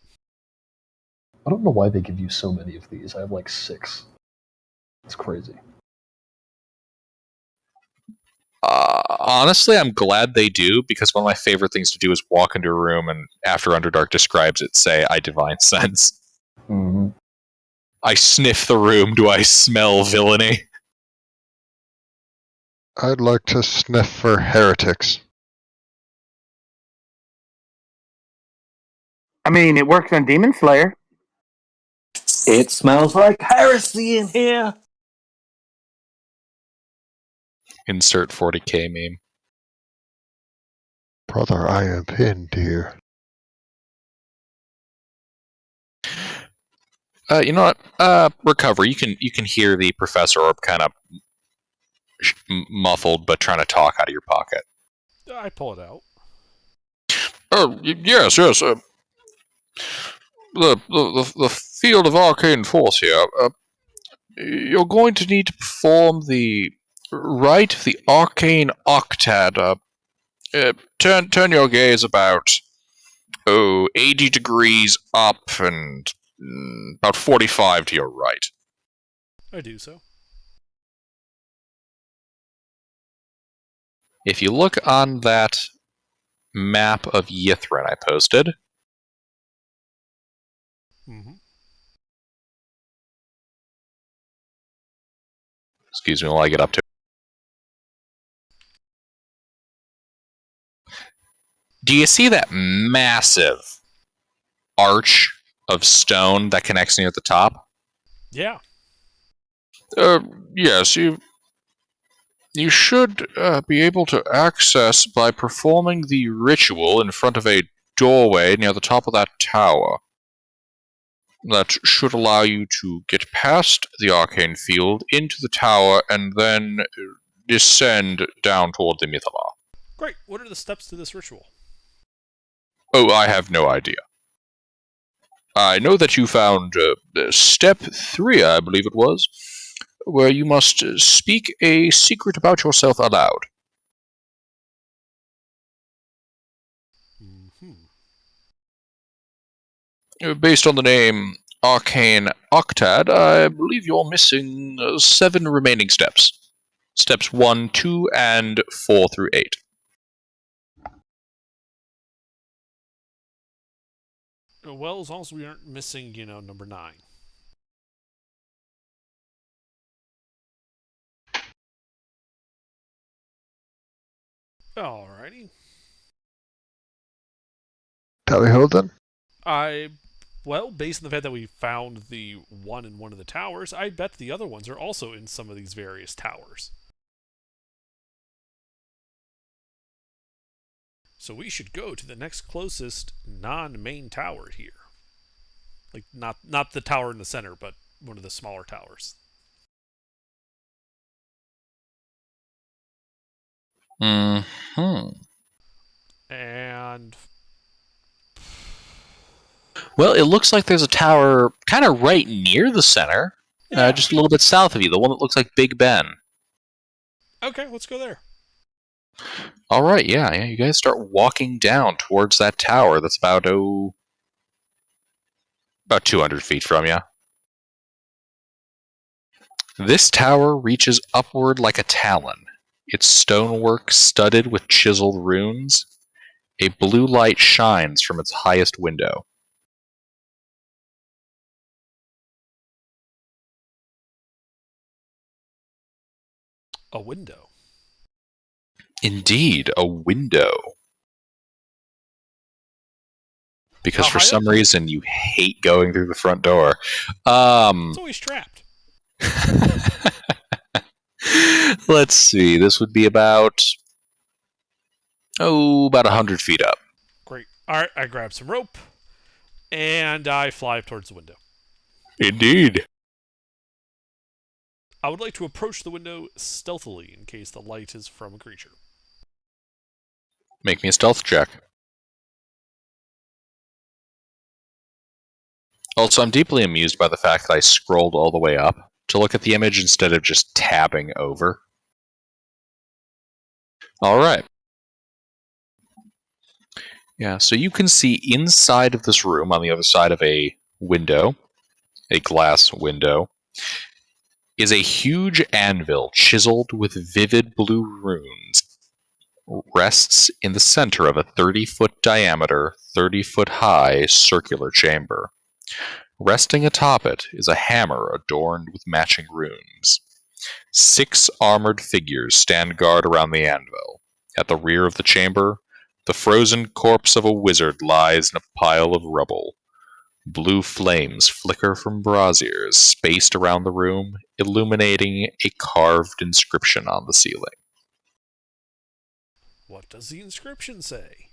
D: I don't know why they give you so many of these. I have like 6. It's crazy.
B: Honestly, I'm glad they do, because one of my favorite things to do is walk into a room and after Underdark describes it, say, I divine sense.
D: Mm-hmm.
B: I sniff the room. Do I smell villainy?
G: I'd like to sniff for heretics.
C: I mean, it works on Demon Slayer.
H: It smells like heresy in here.
B: Insert 40k meme.
G: Brother, I am pinned here.
B: You know what? Recover. You can hear the Professor Orb kind of muffled, but trying to talk out of your pocket.
A: I pull it out.
B: Yes. The field of arcane force here. You're going to need to perform the rite of the arcane octad. Turn your gaze about 80 degrees up and about 45 to your right.
A: I do so.
B: If you look on that map of Yithrin I posted,
A: Mm-hmm.
B: excuse me while I get up to it. Do you see that massive arch of stone that connects near the top?
A: Yeah.
B: Yes, you should be able to access by performing the ritual in front of a doorway near the top of that tower. That should allow you to get past the arcane field into the tower and then descend down toward the Mythalar.
A: Great. What are the steps to this ritual?
B: Oh, I have no idea. I know that you found step 3, I believe it was, where you must speak a secret about yourself aloud.
A: Mm-hmm.
B: Based on the name Arcane Octad, I believe you're missing 7 remaining steps. Steps 1, 2, and 4 through 8.
A: Well, as long as we aren't missing, number 9. Alrighty.
G: That we hold then?
A: Well, based on the fact that we found the one in one of the towers, I bet the other ones are also in some of these various towers. So we should go to the next closest non-main tower here. Like, not the tower in the center, but one of the smaller towers.
B: Mm-hmm.
A: And
B: Well, it looks like there's a tower kind of right near the center,
A: Yeah.
B: just a little bit south of you, the one that looks like Big Ben.
A: Okay, let's go there.
B: All right, yeah, you guys start walking down towards that tower that's about 200 feet from you. This tower reaches upward like a talon, its stonework studded with chiseled runes. A blue light shines from its highest window.
A: A window.
B: Indeed, a window. Because
A: How
B: for
A: high
B: some
A: up?
B: reason you hate going through the front door.
A: It's always trapped.
B: Let's see. This would be about 100 feet up.
A: Great. All right, I grab some rope, and I fly up towards the window.
B: Indeed.
A: I would like to approach the window stealthily in case the light is from a creature.
B: Make me a stealth check. Also, I'm deeply amused by the fact that I scrolled all the way up to look at the image instead of just tabbing over. All right. Yeah, so you can see inside of this room on the other side of a window, a glass window, is a huge anvil chiseled with vivid blue runes. Rests in the center of a 30-foot diameter, 30-foot high circular chamber. Resting atop it is a hammer adorned with matching runes. 6 armored figures stand guard around the anvil. At the rear of the chamber, the frozen corpse of a wizard lies in a pile of rubble. Blue flames flicker from braziers spaced around the room, illuminating a carved inscription on the ceiling.
A: What does the inscription say?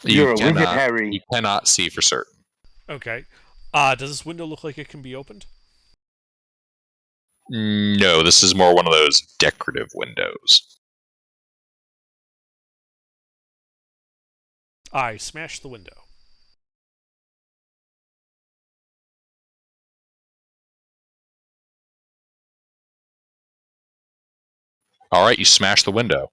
C: You're a wizard, Harry.
B: You cannot see for certain.
A: Okay. Does this window look like it can be opened?
B: No, this is more one of those decorative windows.
A: I smash the window.
B: Alright, you smash the window.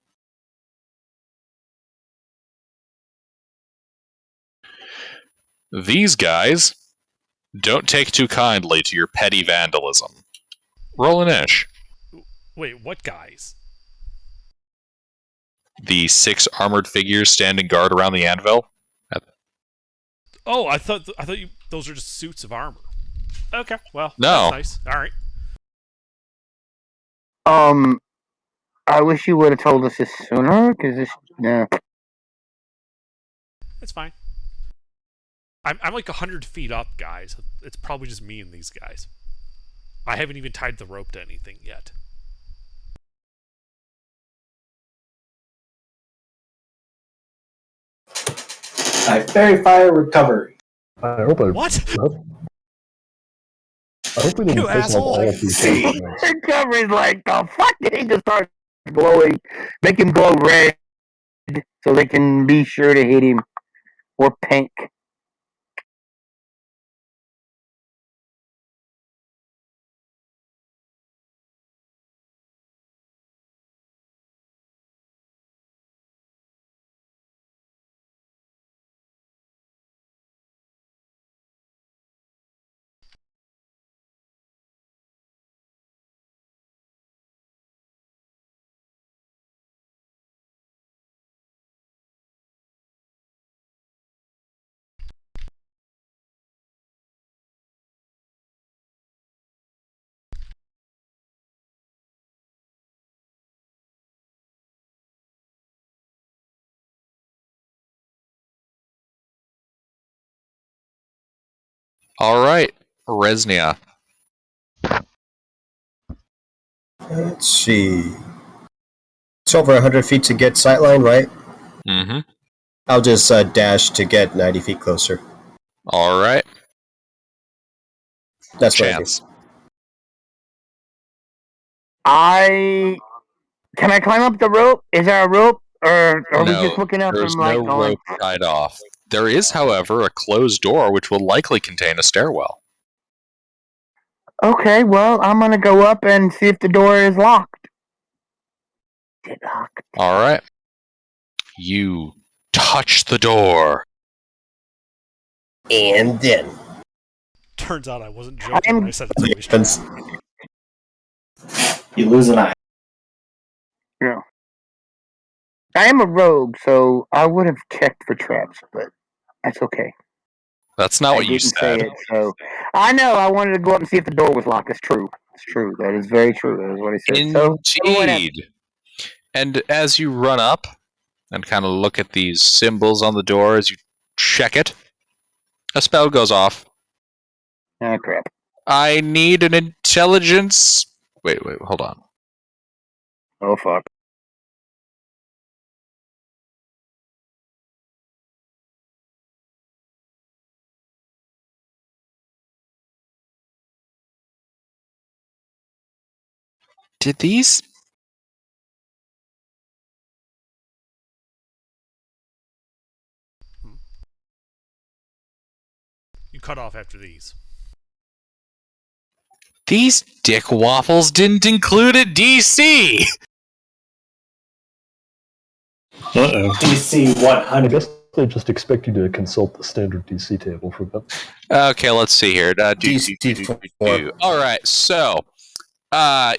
B: These guys don't take too kindly to your petty vandalism. Roll an ish.
A: Wait, what guys?
B: The 6 armored figures standing guard around the anvil.
A: Oh, I thought those are just suits of armor. Okay, well,
B: No.
A: that's nice. All right.
C: I wish you would have told us this sooner, because this, yeah.
A: It's fine. I'm like 100 feet up, guys. It's probably just me and these guys. I haven't even tied the rope to anything yet.
H: I fairy fire recovery.
D: I hope I.
A: What?
D: I hope we didn't
A: You
D: piss off
A: asshole.
D: all of these guys.
C: Recovery's like, the fuck? Did he just start glowing? Make him glow red so they can be sure to hit him. Or pink.
B: Alright, Resnia.
I: Let's see. It's over 100 feet to get sightline, right?
B: Mm-hmm.
I: I'll just dash to get 90 feet closer.
B: Alright.
I: That's what I do.
B: Chance.
C: Can I climb up the rope? Is there a rope? Or are we
B: No,
C: just looking up
B: there's
C: and like
B: no
C: going?
B: rope tied off. There is, however, a closed door which will likely contain a stairwell.
C: Okay, well, I'm gonna go up and see if the door is locked. Is it locked?
B: All right. You touch the door.
I: And then.
A: Turns out I wasn't joking when I said it's always
I: Happens.
H: You lose an eye.
C: Yeah. I am a rogue, so I would have checked for traps, but that's okay.
B: That's not what
C: I
B: you
C: didn't
B: said.
C: say it, so I know. I wanted to go up and see if the door was locked. It's true. It's true. That is very true. That is what he said. So whatever.
B: Indeed. And as you run up and kind of look at these symbols on the door as you check it, a spell goes off.
C: Ah, crap.
B: I need an intelligence. Wait, hold on.
C: Oh fuck.
B: Did these?
A: You cut off after these.
B: These dick waffles didn't include a DC!
F: Uh-oh.
H: DC
D: I
H: 100.
D: guess they just expect you to consult the standard DC table for them.
B: Okay, let's see here.
I: DC4.
B: Alright, so,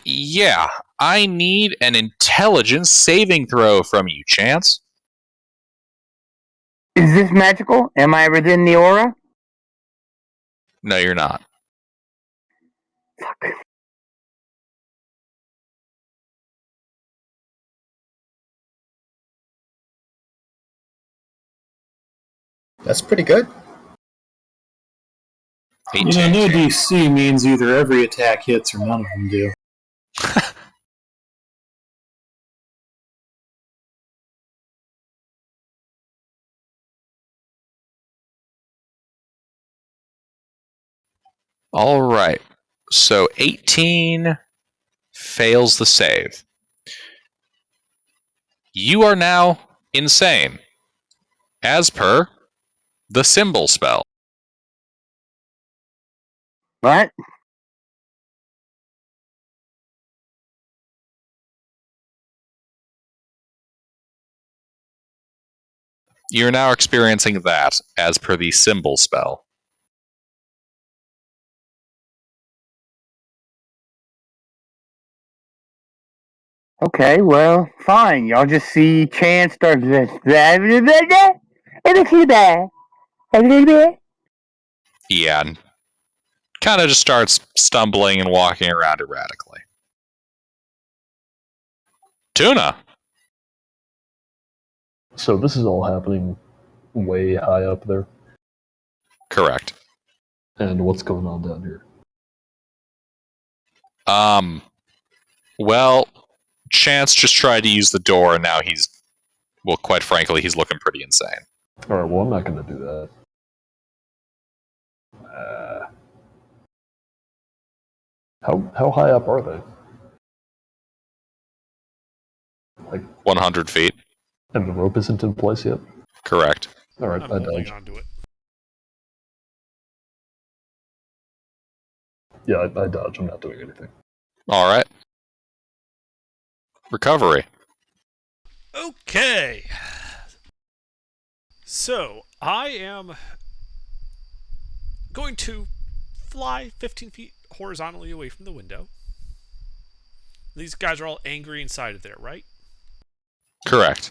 B: yeah. I need an intelligence saving throw from you, Chance.
C: Is this magical? Am I within the aura?
B: No, you're not.
C: Fuck.
I: That's pretty good.
F: You know, no DC means either every attack hits or none of them do.
B: Alright, so 18 fails the save. You are now insane, as per the symbol spell.
C: What?
B: You're now experiencing that as per the symbol spell.
C: Okay, well, fine. Y'all just see Chance start this.
B: Yeah, and kind of just starts stumbling and walking around erratically. Tuna!
D: So this is all happening way high up there.
B: Correct.
D: And what's going on down here?
B: Well, Chance just tried to use the door, and now well, quite frankly, he's looking pretty insane.
D: Alright, well, I'm not going to do that. How high up are they? Like
B: 100 feet.
D: And the rope isn't in place yet?
B: Correct.
D: Alright,
A: I'm
D: I
A: holding
D: dodge.
A: onto it.
D: Yeah, I dodge. I'm not doing anything.
B: Alright. Recovery.
A: Okay. So, I am going to fly 15 feet horizontally away from the window. These guys are all angry inside of there, right?
B: Correct.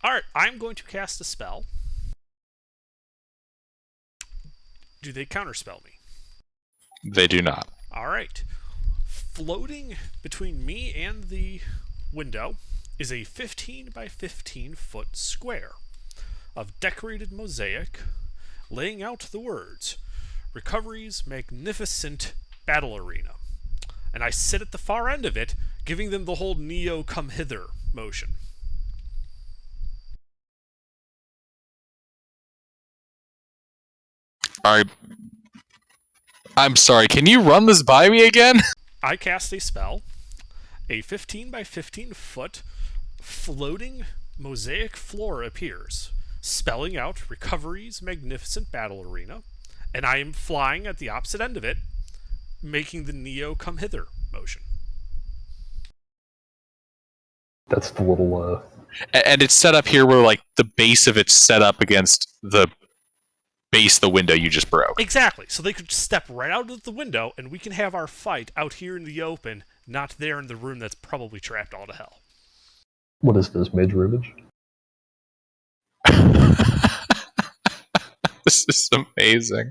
A: Alright, I'm going to cast a spell. Do they counterspell me?
B: They do not.
A: Alright. Floating between me and the window is a 15 by 15 foot square of decorated mosaic laying out the words, Recovery's Magnificent Battle Arena. And I sit at the far end of it, giving them the whole Neo come hither motion.
B: I'm sorry, can you run this by me again?
A: I cast a spell. A 15 by 15 foot floating mosaic floor appears, spelling out Recovery's magnificent battle arena, and I am flying at the opposite end of it, making the Neo come hither motion.
D: That's the little.
B: And it's set up here where like the base of it's set up against the base of the window you just broke.
A: Exactly. So they could step right out of the window, and we can have our fight out here in the open, not there in the room that's probably trapped all to hell.
D: What is this, major image?
B: This is amazing.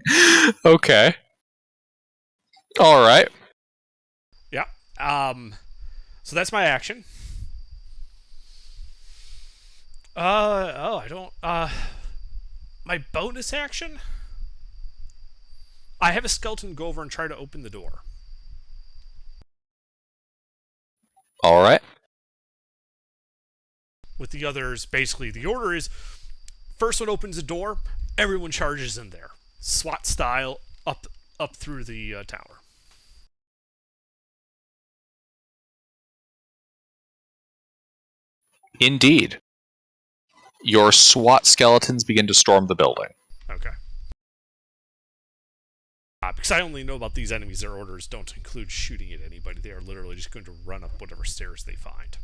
B: Okay. All right.
A: Yeah. So that's my action. I don't. My bonus action? I have a skeleton go over and try to open the door.
B: All right.
A: With the others, basically, the order is first one opens the door, everyone charges in there. SWAT style, up through the tower.
B: Indeed. Your SWAT skeletons begin to storm the building.
A: Okay. Because I only know about these enemies, their orders don't include shooting at anybody. They are literally just going to run up whatever stairs they find.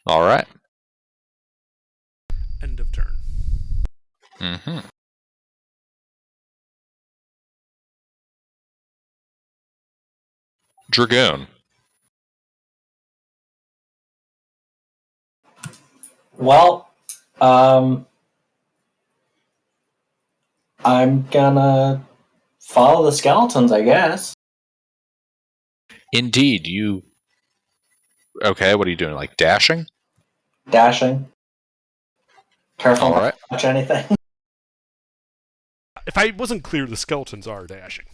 B: All right.
A: End of turn.
B: Mm-hmm. Dragoon.
H: Well, I'm gonna follow the skeletons, I guess.
B: Indeed, you... Okay, what are you doing? Like dashing?
H: Dashing. Careful
B: All
H: not
B: right.
H: to touch anything.
A: If I wasn't clear, the skeletons are dashing.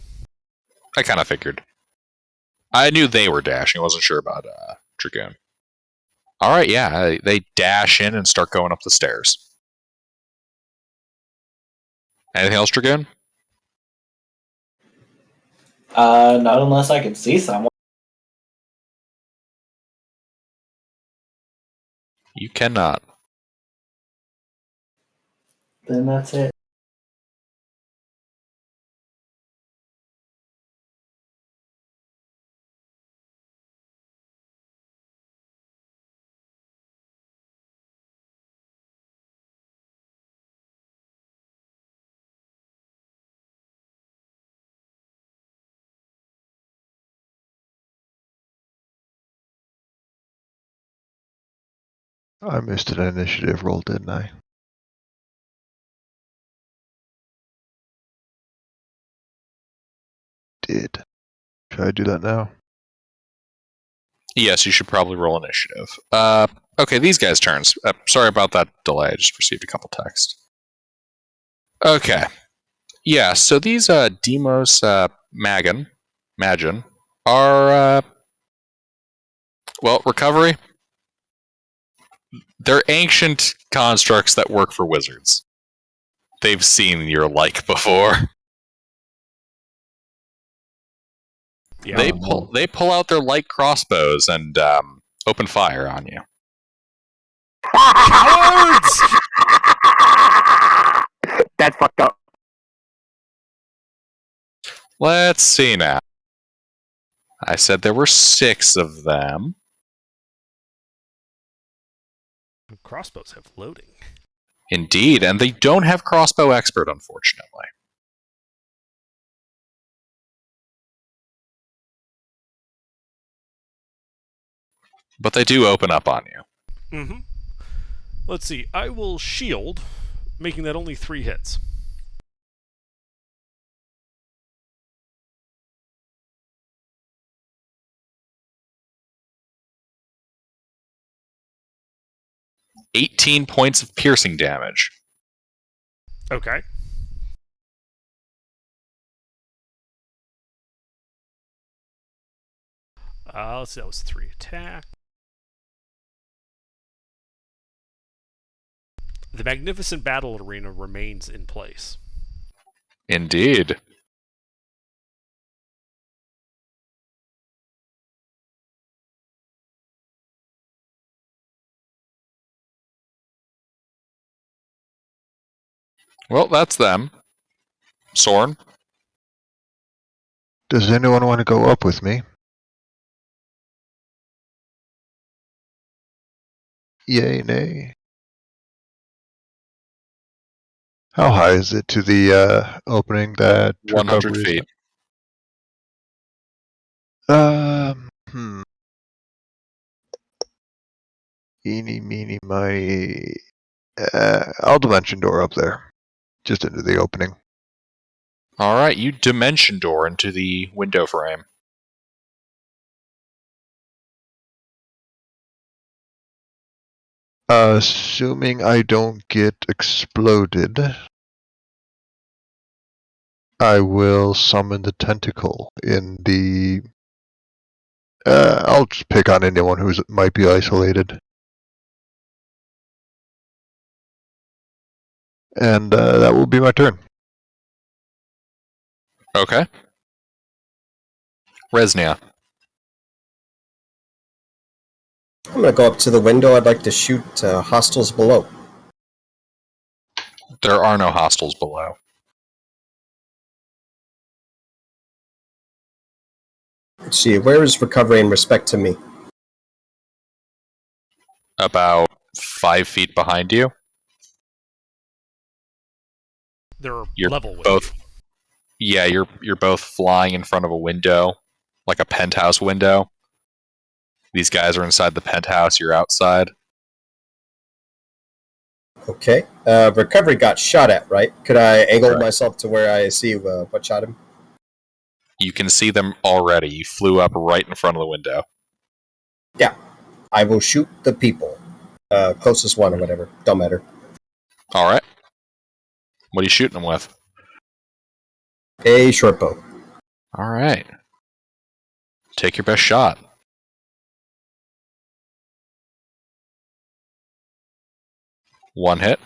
B: I kind of figured. I knew they were dashing. I wasn't sure about Dragoon. All right, yeah. They dash in and start going up the stairs. Anything else, Dragoon?
H: Not unless I can see someone.
B: You cannot.
H: Then that's it.
G: I missed an initiative roll, didn't I? Did. Should I do that now?
B: Yes, you should probably roll initiative. Okay, these guys' turns. Sorry about that delay. I just received a couple texts. Okay. Yeah, so these Demos Magin are, well, recovery. They're ancient constructs that work for wizards. They've seen your like before.
A: Yeah.
B: They pull out their light crossbows and open fire on you.
A: Cowards!
C: That's fucked up.
B: Let's see now. I said there were 6 of them.
A: Crossbows have loading.
B: Indeed, and they don't have crossbow expert, unfortunately. But they do open up on you.
A: Mm-hmm. Let's see. I will shield, making that only 3 hits.
B: "18 points of piercing damage."
A: Okay. Let's see. That was 3 attack. The magnificent battle arena remains in place.
B: Indeed. Well, that's them. Soren?
G: Does anyone want to go up with me? Yay, nay. How high is it to the opening that
B: 100
G: recovery is
B: feet.
G: at? Eeny, meeny, miny. I'll dimension door up there. Just into the opening.
B: Alright, you dimension door into the window frame.
G: Assuming I don't get exploded, I will summon the tentacle in the... I'll just pick on anyone who might be isolated. And that will be my turn.
B: Okay. Resnia.
I: I'm gonna go up to the window. I'd like to shoot hostiles below.
B: There are no hostiles below.
I: Let's see, where is recovery in respect to me?
B: About 5 feet behind you.
A: They're
B: You're
A: level with
B: both.
A: you.
B: Yeah, you're both flying in front of a window, like a penthouse window. These guys are inside the penthouse. You're outside.
I: Okay. Recovery got shot at, right? Could I angle
B: Correct.
I: myself to where I see what shot him?
B: You can see them already. You flew up right in front of the window.
I: Yeah. I will shoot the people. Closest one or whatever. Don't matter.
B: All right. What are you shooting them with?
I: A short bow.
B: All right. Take your best shot. One hit.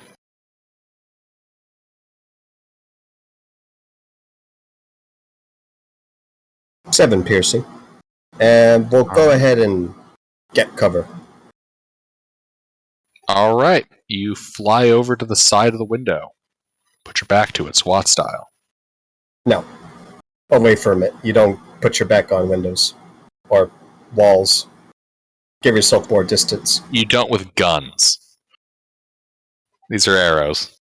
I: Seven piercing. And we'll go
B: Alright.
I: ahead and get cover.
B: All right. You fly over to the side of the window. Put your back to it, SWAT style.
I: No. Away from it. You don't put your back on windows or walls. Give yourself more distance.
B: You don't with guns. These are arrows.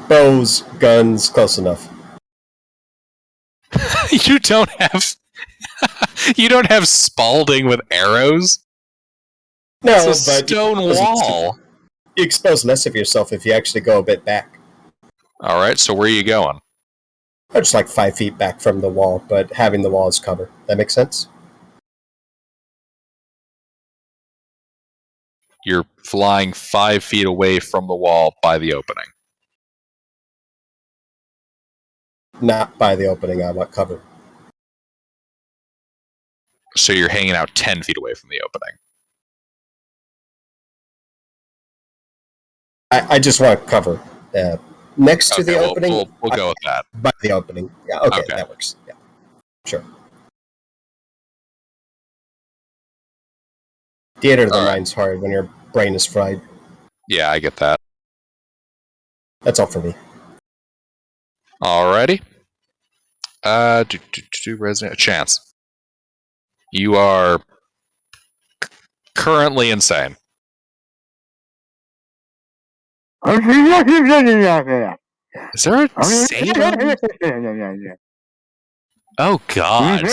I: Bows, guns, close enough.
B: You don't have. You don't have Spalding with arrows.
I: No,
B: It's a
I: but
B: stone wall.
I: you expose less of yourself if you actually go a bit back.
B: All right. So where are you going?
I: I'm just like 5 feet back from the wall, but having the wall as cover. That makes sense?
B: You're flying 5 feet away from the wall by the opening.
I: Not by the opening. I want cover.
B: So you're hanging out 10 feet away from the opening.
I: I just want cover. Next to
B: Okay,
I: the opening.
B: We'll go with that.
I: By the opening. Yeah, okay,
B: Okay.
I: that works. Yeah, sure. Theater of the
B: All right.
I: mind's hard when your brain is fried.
B: Yeah, I get that.
I: That's all for me.
B: Alrighty. Resident chance. You are currently insane. Is there a save? Oh god.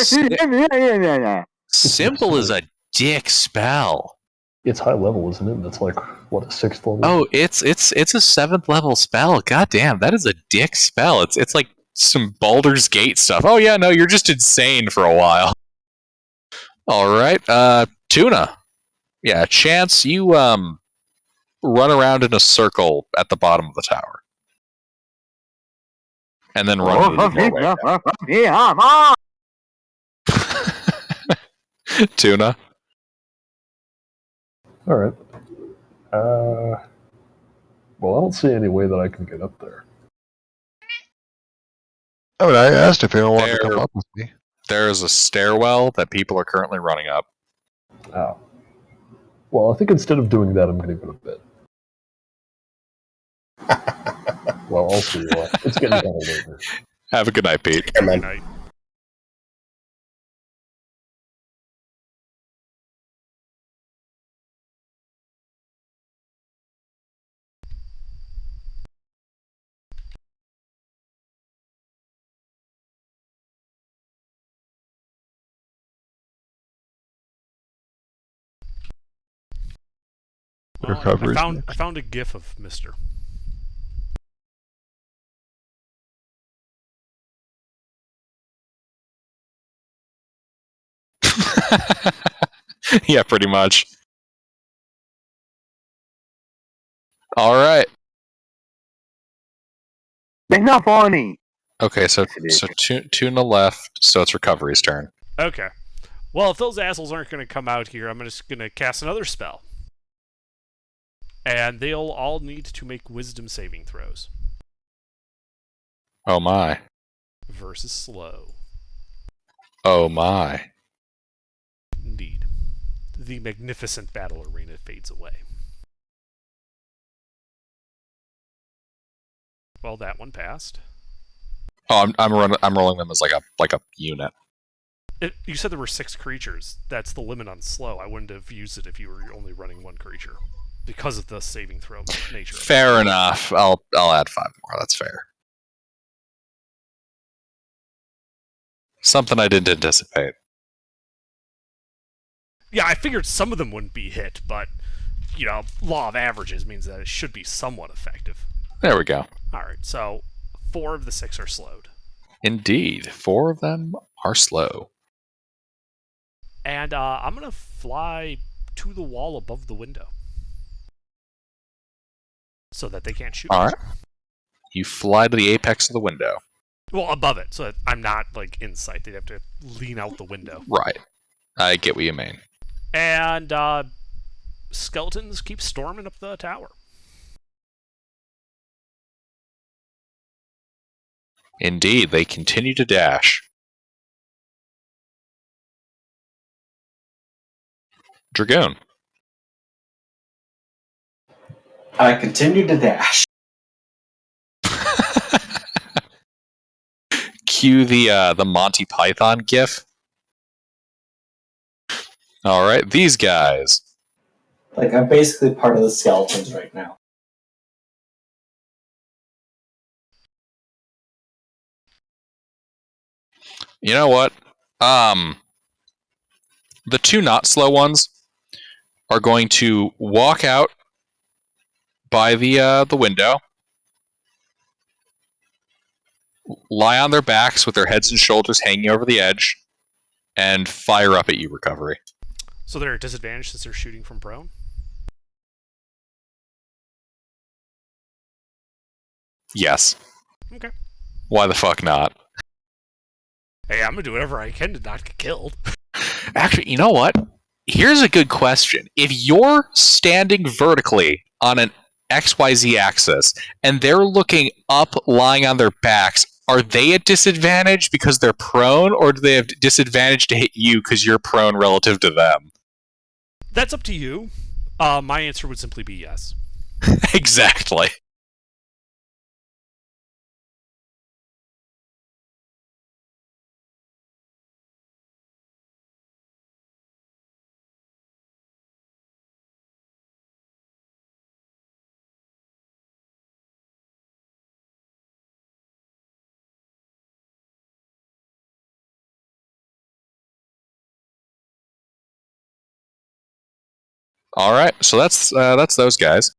B: Simple is a dick spell.
D: It's high level, isn't it? That's like, what, a 6th level?
B: Oh, it's a 7th level spell. God damn, that is a dick spell. It's like some Baldur's Gate stuff. Oh yeah, no, you're just insane for a while. Alright, Tuna. Yeah, Chance, you run around in a circle at the bottom of the tower. And then run into the doorway. Tuna.
D: Alright. Well, I don't see any way that I can get up there.
G: Oh, and I asked if anyone wanted to come up with me.
B: There is a stairwell that people are currently running up.
D: Oh. Well, I think instead of doing that, I'm going to go to bed. Well, I'll see you. It's getting kind of later.
B: Have a good night, Pete.
I: Yeah, man.
A: Good night. Well, I
G: Recovery's
A: found
G: next.
A: I found a GIF of Mister.
B: Yeah, pretty much. All right.
C: It's not funny.
B: Okay, so
C: Yes, it is.
B: two on the left, so it's Recovery's turn.
A: Okay. Well, if those assholes aren't going to come out here, I'm just going to cast another spell. And they'll all need to make wisdom saving throws.
B: Oh my.
A: Versus slow.
B: Oh my.
A: Indeed. The magnificent battle arena fades away. Well, that one passed.
B: Oh, I'm rolling them as like a unit.
A: You said there were 6 creatures. That's the limit on slow. I wouldn't have used it if you were only running 1 creature. Because of the saving throw nature.
B: Fair enough. I'll add 5 more. That's fair. Something I didn't anticipate.
A: Yeah, I figured some of them wouldn't be hit, but, law of averages means that it should be somewhat effective.
B: There we go.
A: Alright, so 4 of the 6 are slowed.
B: Indeed. 4 of them are slow.
A: And I'm going to fly to the wall above the window. So that they can't shoot me.
B: All right. You fly to the apex of the window.
A: Well, above it, so that I'm not, in sight. They'd have to lean out the window.
B: Right. I get what you mean.
A: And skeletons keep storming up the tower.
B: Indeed, they continue to dash. Dragoon.
H: I continue to dash.
B: Cue the Monty Python gif. All right, these guys.
H: Like, I'm basically part of the skeletons right now.
B: You know what? The 2 not slow ones are going to walk out by the window, lie on their backs with their heads and shoulders hanging over the edge, and fire up at you, Recovery.
A: So they're at disadvantage since they're shooting from prone?
B: Yes.
A: Okay.
B: Why the fuck not?
A: Hey, I'm going to do whatever I can to not get killed.
B: Actually, you know what? Here's a good question. If you're standing vertically on an XYZ axis and they're looking up, lying on their backs, are they at disadvantage because they're prone, or do they have disadvantage to hit you because you're prone relative to them?
A: That's up to you. My answer would simply be yes.
B: Exactly. All right, so that's those guys.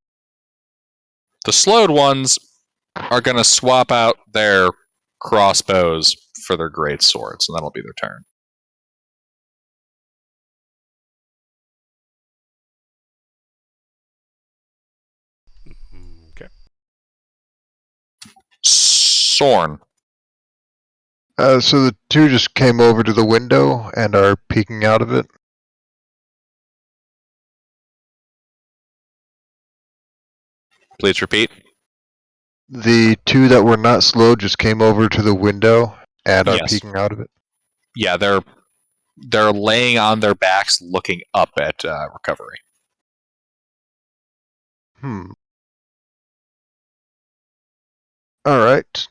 B: The slowed ones are going to swap out their crossbows for their great swords, and that'll be their turn.
A: Okay.
B: Sorn.
G: So the 2 just came over to the window and are peeking out of it.
B: Please repeat.
G: The 2 that were not slow just came over to the window and are
B: Yes.
G: peeking out of it.
B: Yeah, they're laying on their backs, looking up at Recovery.
G: All right.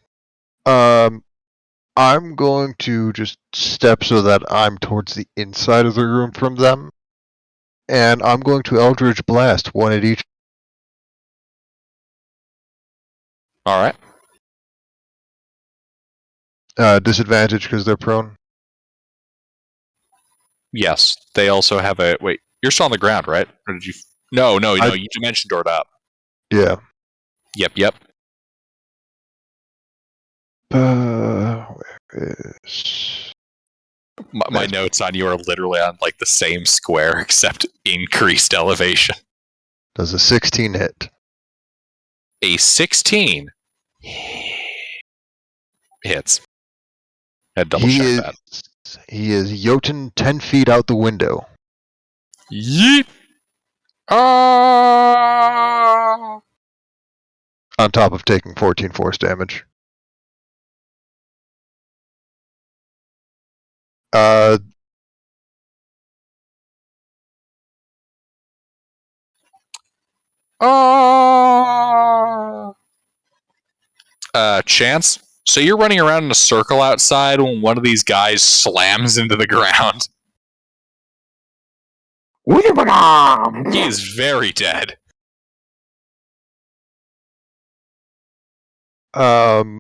G: I'm going to just step so that I'm towards the inside of the room from them, and I'm going to Eldritch Blast, one at each.
B: All right.
G: Disadvantage because they're prone.
B: Yes, they also have a. Wait, you're still on the ground, right? Or did you? No, you dimension doored up.
G: Yeah.
B: Yep.
G: Where is...
B: My notes on you are literally on like the same square except increased elevation.
G: Does a 16 hit?
B: A 16 hits. Had double check that.
G: He is Jotun 10 feet out the window.
B: Yeet.
G: On top of taking 14 force damage.
B: Chance. So you're running around in a circle outside when one of these guys slams into the ground. He is very dead.
G: And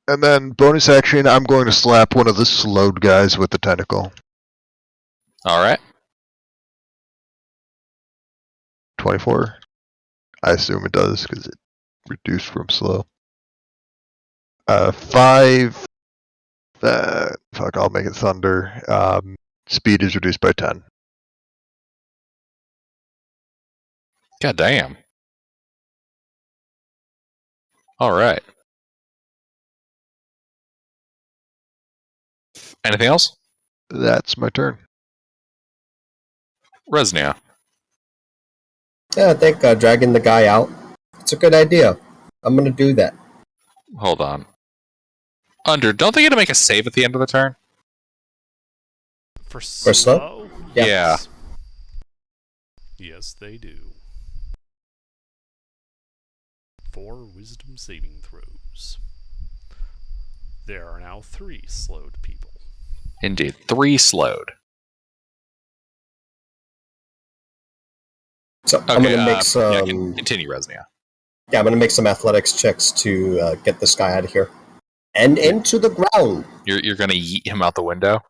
G: then bonus action, I'm going to slap one of the slowed guys with the tentacle.
B: All right.
G: 24. I assume it does because it reduced from slow. 5. Fuck, I'll make it thunder. Speed is reduced by 10.
B: God damn. All right. Anything else?
G: That's my turn.
B: Resnia.
I: Yeah, I think dragging the guy out, it's a good idea. I'm going to do that.
B: Hold on. Don't they get to make a save at the end of the turn?
A: For
I: slow?
A: slow?
I: Yeah.
A: Yes. Yes, they do. 4 wisdom saving throws. There are now 3 slowed people.
B: Indeed. 3 slowed.
I: So
B: Okay,
I: I'm going to make some.
B: continue, Resnia.
I: Yeah, I'm going to make some athletics checks to get this guy out of here and into the ground.
B: You're going to yeet him out the window?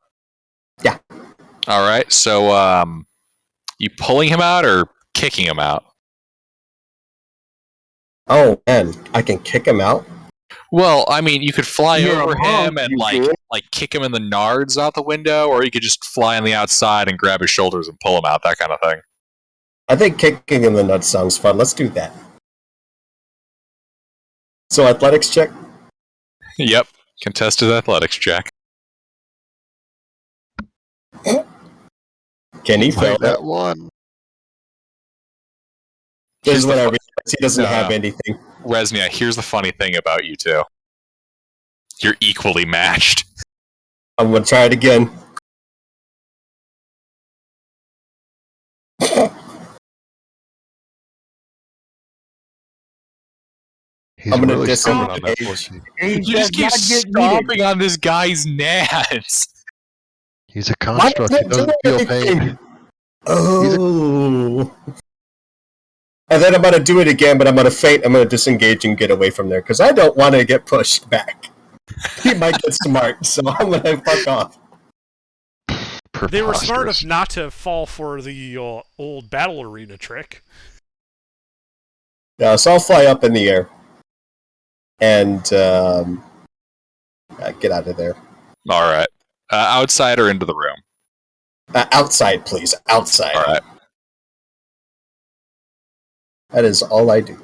I: Yeah.
B: All right. So, you pulling him out or kicking him out?
I: Oh man, I can kick him out.
B: Well, I mean, you could fly
C: You're
B: over
C: a monk,
B: him and
C: you
B: like
C: could.
B: kick him in the nards out the window, or you could just fly on the outside and grab his shoulders and pull him out, that kind of thing.
I: I think kicking in the nuts sounds fun. Let's do that. So athletics check.
B: Yep. Contested athletics check.
I: Can he fail
G: that
I: that?
G: one?
I: This is
B: Here's
I: what
B: the
I: I
B: fu-
I: realized. He doesn't
B: No,
I: have
B: no.
I: anything.
B: Resnia, here's the funny thing about you two. You're equally matched.
I: I'm going to try it again.
G: He's
I: I'm gonna
G: really strong on that
I: disengage.
G: 14.
C: He
B: You
C: does
B: just keep
C: not get
B: stomping on this guy's nads.
G: He's a
I: Why
G: construct.
I: does
G: He
I: it do
G: doesn't feel
I: anything?
G: pain.
I: Oh. And then I'm going to do it again, but I'm going to feint. I'm going to disengage and get away from there because I don't want to get pushed back. He might get smart, so I'm going to fuck off.
A: They were smart
G: Preposterous.
A: enough not to fall for the old battle arena trick.
I: Yeah, so I'll fly up in the air and get out of there.
B: All right. Outside or into the room?
I: Outside, please. Outside.
B: All right.
I: That is all I do.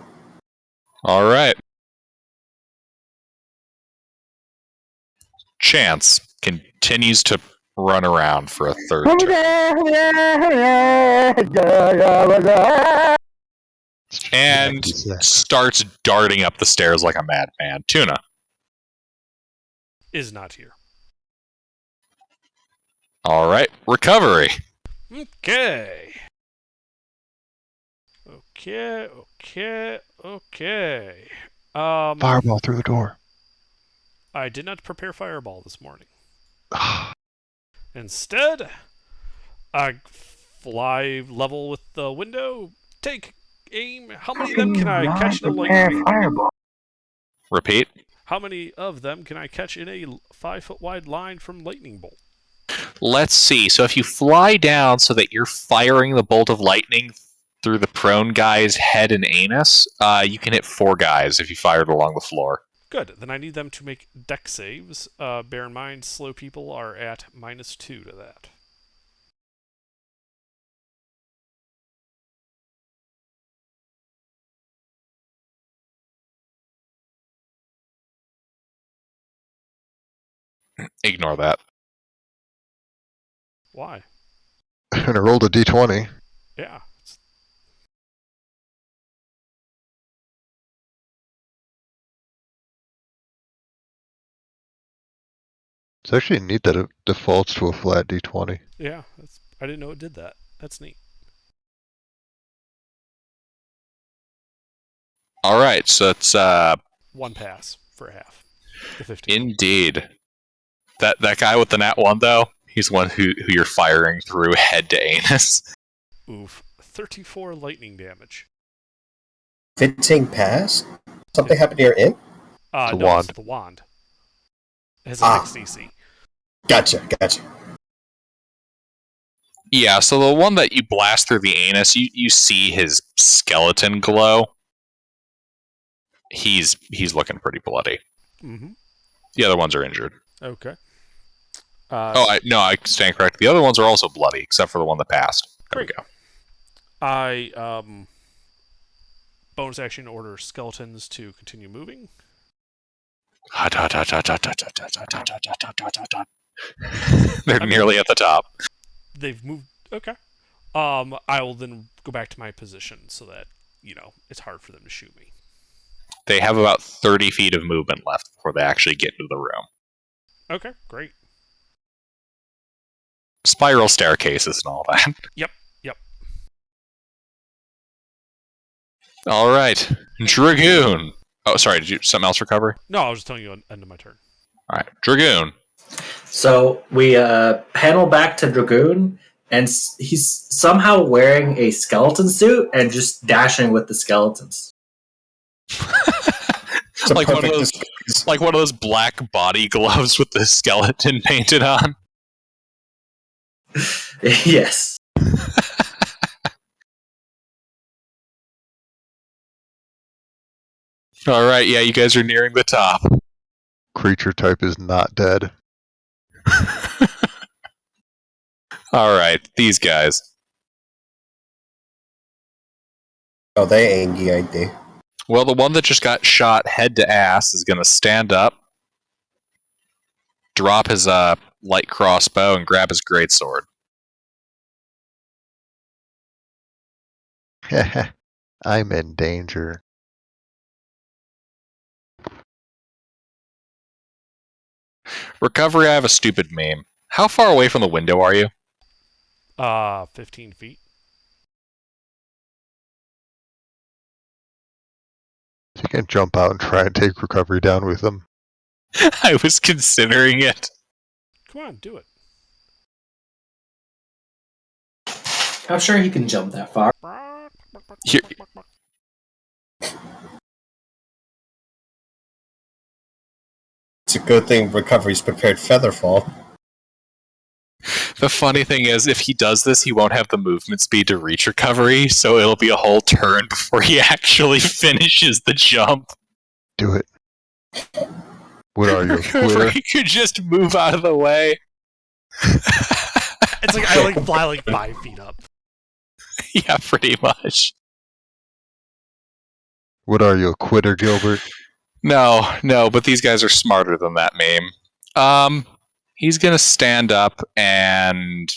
B: All right. Chance continues to run around for a third turn and starts darting up the stairs like a madman. Tuna.
A: Is not here.
B: All right. Recovery.
A: Okay. Okay.
G: Fireball through the door.
A: I did not prepare fireball this morning. Instead, I fly level with the window, take aim. How many of them can I catch in a lightning bolt?
B: Repeat.
A: How many of them can I catch in a 5-foot wide line from lightning bolt?
B: Let's see. So if you fly down so that you're firing the bolt of lightning through the prone guy's head and anus, you can hit 4 guys if you fire it along the floor.
A: Good. Then I need them to make deck saves. Bear in mind, slow people are at -2 to that.
B: Ignore that.
A: Why?
G: And I rolled a d20.
A: Yeah.
G: It's actually neat that it defaults to a flat d20.
A: Yeah. I didn't know it did that. That's neat.
B: All right, so it's
A: 1 pass for half. The 15.
B: indeed that guy with the nat 1 though. He's one who you're firing through head to anus.
A: Oof. 34 lightning damage.
I: Fitting pass? Something happened to your imp?
G: The
A: No,
G: wand.
A: it's the wand. It has a fixed DC.
I: Gotcha.
B: Yeah, so the one that you blast through the anus, you see his skeleton glow. He's looking pretty bloody.
A: Mm-hmm.
B: The other ones are injured.
A: Okay.
B: I stand correct. The other ones are also bloody, except for the one that passed. There
A: Great.
B: we go.
A: I bonus action order skeletons to continue moving.
B: They're nearly at the top.
A: They've moved. Okay. I will then go back to my position so that it's hard for them to shoot me.
B: They have about 30 feet of movement left before they actually get into the room.
A: Okay, great.
B: Spiral staircases and all that.
A: Yep.
B: All right, Dragoon. Oh, sorry. Did you something else recover?
A: No, I was just telling you end of my turn.
B: All right, Dragoon.
H: So we panel back to Dragoon, and he's somehow wearing a skeleton suit and just dashing with the skeletons.
B: like one of those black body gloves with the skeleton painted on.
H: Yes.
B: All right, yeah, you guys are nearing the top.
G: Creature type is not dead.
B: All right, these guys.
I: Oh, they angry, ain't they?
B: Well, the one that just got shot head to ass is going to stand up, drop his light crossbow, and grab his greatsword.
G: I'm in danger.
B: Recovery, I have a stupid meme. How far away from the window are you?
A: 15 feet.
G: So you can jump out and try and take recovery down with them.
B: I was considering it.
A: Come on, do it.
H: I'm sure he can jump that far.
B: Here-
I: It's a good thing recovery's prepared Featherfall.
B: The funny thing is, if he does this, he won't have the movement speed to reach recovery, so it'll be a whole turn before he actually finishes the jump.
G: Do it. What are you, a quitter?
B: Recovery could just move out of the way.
A: It's like I fly 5 feet up.
B: Yeah, pretty much.
G: What are you, a quitter, Gilbert?
B: No, but these guys are smarter than that meme. He's gonna stand up and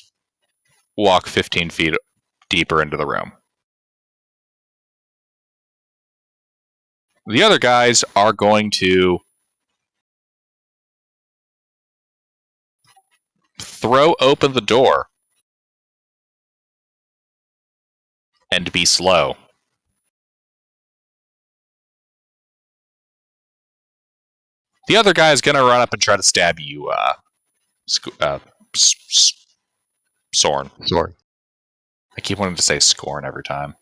B: walk 15 feet deeper into the room. The other guys are going to throw open the door and be slow. The other guy is going to run up and try to stab you, Sorn.
G: Sorry.
B: I keep wanting to say Scorn every time.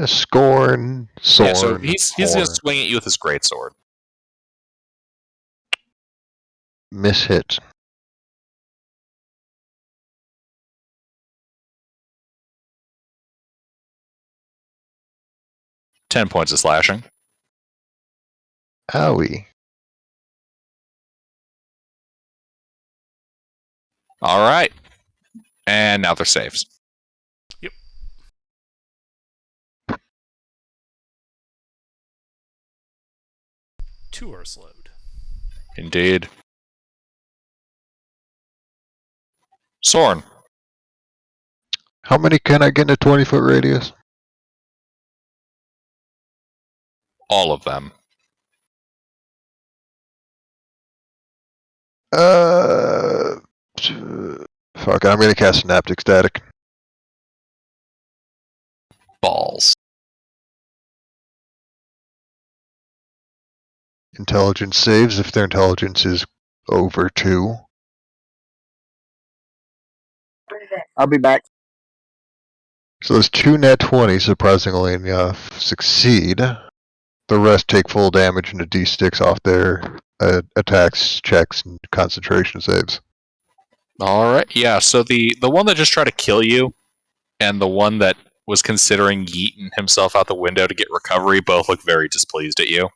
G: Scorn, Sorn.
B: Yeah, so he's going to
G: Horn.
B: swing at you with his greatsword.
G: Miss hit.
B: .10 points of slashing.
G: Owie.
B: All right. And now they're saves.
A: Yep. Two are slowed.
B: Indeed. Sorn.
G: How many can I get in a 20-foot radius?
B: All of them.
G: Fuck, I'm gonna cast Synaptic Static.
B: Balls.
G: Intelligence saves if their intelligence is over 2.
C: I'll be back.
G: So those 2 nat 20 surprisingly enough succeed. The rest take full damage and a d6 off their attacks, checks, and concentration saves.
B: All right. Yeah, so the one that just tried to kill you and the one that was considering yeeting himself out the window to get recovery both look very displeased at you.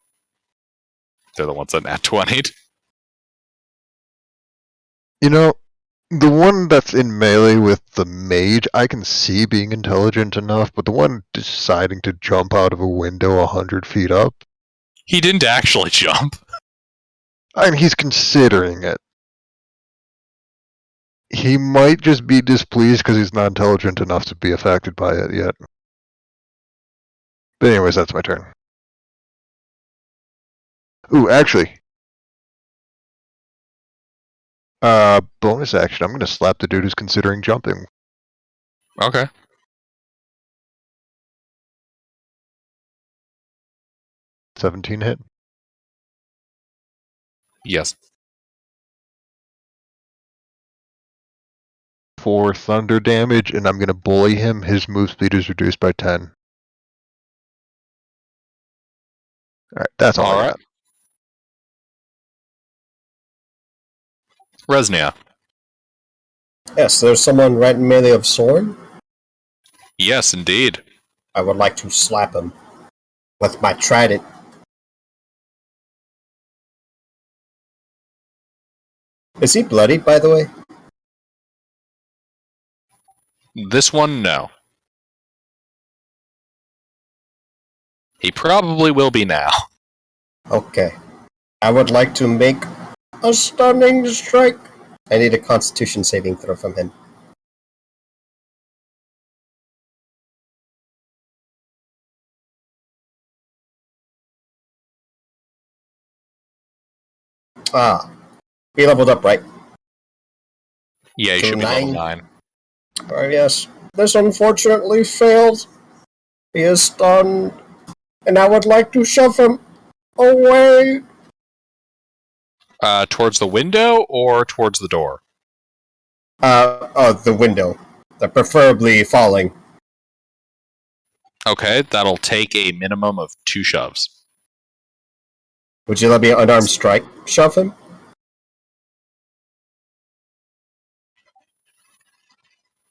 B: They're the ones that nat 20'd.
G: You know, the one that's in melee with the mage, I can see being intelligent enough, but the one deciding to jump out of a window 100 feet up,
B: He didn't actually jump.
G: I mean, he's considering it. He might just be displeased because he's not intelligent enough to be affected by it yet. But anyways, that's my turn. Ooh, actually. Bonus action. I'm gonna slap the dude who's considering jumping.
B: Okay.
G: $17 hit.
B: Yes.
G: For thunder damage, and I'm gonna bully him. His move speed is reduced by 10. Alright, that's all I got.
B: Resnia.
I: Yes, there's someone right in melee of Soren.
B: Yes, indeed.
I: I would like to slap him with my trident. Is he bloody, by the way?
B: This one, no. He probably will be now.
I: Okay. I would like to make a stunning strike. I need a constitution saving throw from him. Ah. He leveled up, right?
B: Yeah, he
I: So
B: should be level
I: 9.
B: 9.
I: Oh, yes. This unfortunately failed. He is stunned. And I would like to shove him away.
B: Towards the window or towards the door?
I: The window. Preferably falling.
B: Okay, that'll take a minimum of 2 shoves.
I: Would you let me unarmed strike shove him?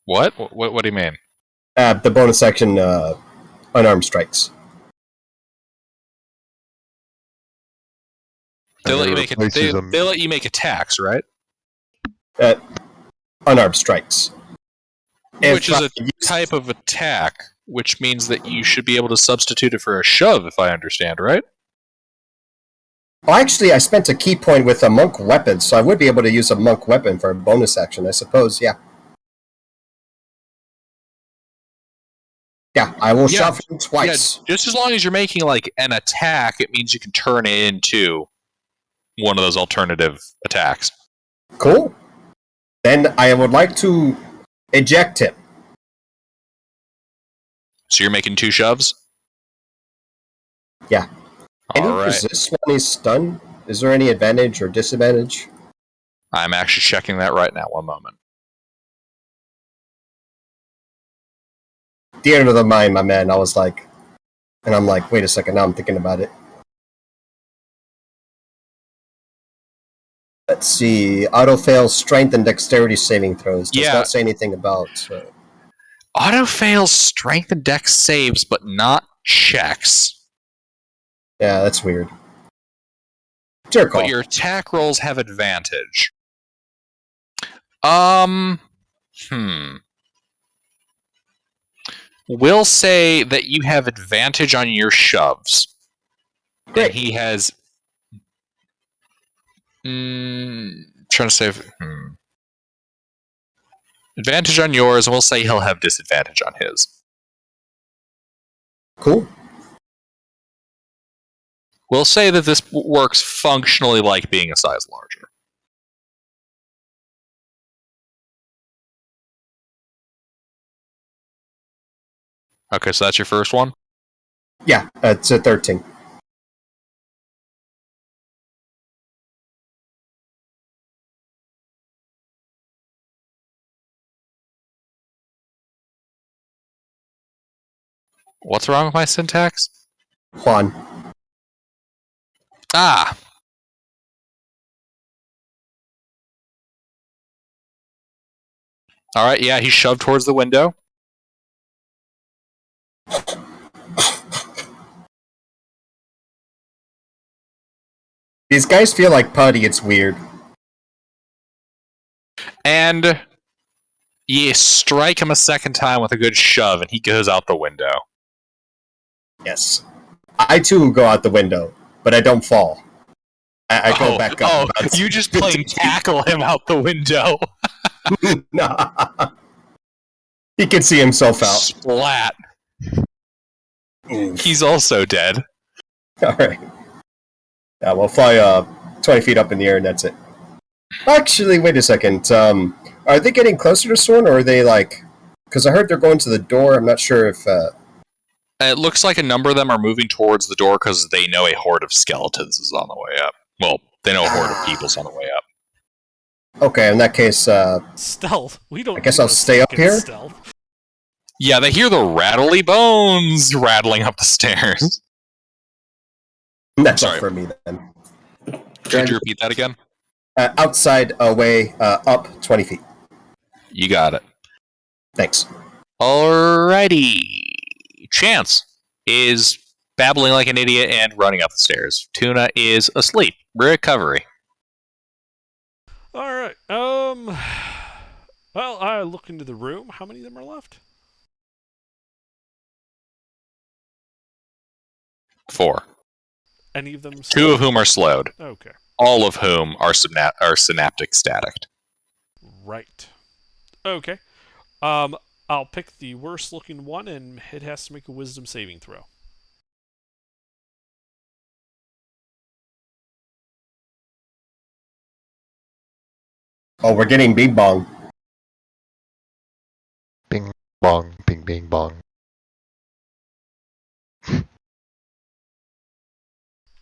B: What? What do you mean?
I: The bonus action, unarmed strikes.
B: They let you make
G: replaces
B: they let you make attacks, right?
I: Unarmed strikes.
B: Which is a type of attack, which means that you should be able to substitute it for a shove, if I understand, right?
I: Well, actually, I spent a key point with a monk weapon, so I would be able to use a monk weapon for a bonus action, I suppose, yeah. Yeah, I will shove him twice.
B: Yeah, just as long as you're making, like, an attack, it means you can turn it into one of those alternative attacks.
I: Cool. Then I would like to eject him.
B: So you're making 2 shoves?
I: Yeah. Can he
B: All right.
I: resist when he's stunned? Is there any advantage or disadvantage?
B: I'm actually checking that right now. One moment.
I: Theater of the mind, my man. I was like, and I'm like, wait a second. Now I'm thinking about it. Let's see. Auto fails strength and dexterity saving throws. Does not say anything about.
B: Auto fails strength and dex saves, but not checks.
I: Yeah, that's weird. It's your call.
B: But your attack rolls have advantage. We'll say that you have advantage on your shoves.
I: Great.
B: And he has. Trying to save. Advantage on yours, and we'll say he'll have disadvantage on his.
I: Cool.
B: We'll say that this works functionally like being a size larger. Okay, so that's your first one?
I: Yeah, it's a 13.
B: What's wrong with my syntax?
I: Juan.
B: Ah! Alright, yeah, he's shoved towards the window.
I: These guys feel like putty. It's weird.
B: And you strike him a second time with a good shove, and he goes out the window.
I: Yes. I too go out the window, but I don't fall. I go back up.
B: Oh, you just plain tackle him out the window.
I: Nah. He can see himself out.
B: Splat. He's also dead.
I: Alright. Yeah, we'll fly 20 feet up in the air and that's it. Actually, wait a second. Are they getting closer to Sorn, or are they like... Because I heard they're going to the door. I'm not sure if...
B: It looks like a number of them are moving towards the door because they know a horde of skeletons is on the way up. Well, they know a horde of people's on the way up.
I: Okay, in that case...
A: Stealth. We don't.
I: I guess I'll stay up here?
A: Stealth.
B: Yeah, they hear the rattly bones rattling up the stairs.
I: That's
B: Sorry.
I: all for me, then.
B: Could you repeat that again?
I: Outside, away, up 20 feet.
B: You got it.
I: Thanks.
B: Alrighty. Chance is babbling like an idiot and running up the stairs. Tuna is asleep. Recovery.
A: Alright. Well, I look into the room. How many of them are left?
B: 4.
A: Any of them?
B: 2 of whom are slowed.
A: Okay.
B: All of whom are synaptic static.
A: Right. Okay. I'll pick the worst looking one, and it has to make a wisdom saving throw.
I: Oh, we're getting bing bong.
G: Bing bong, bing bing bong.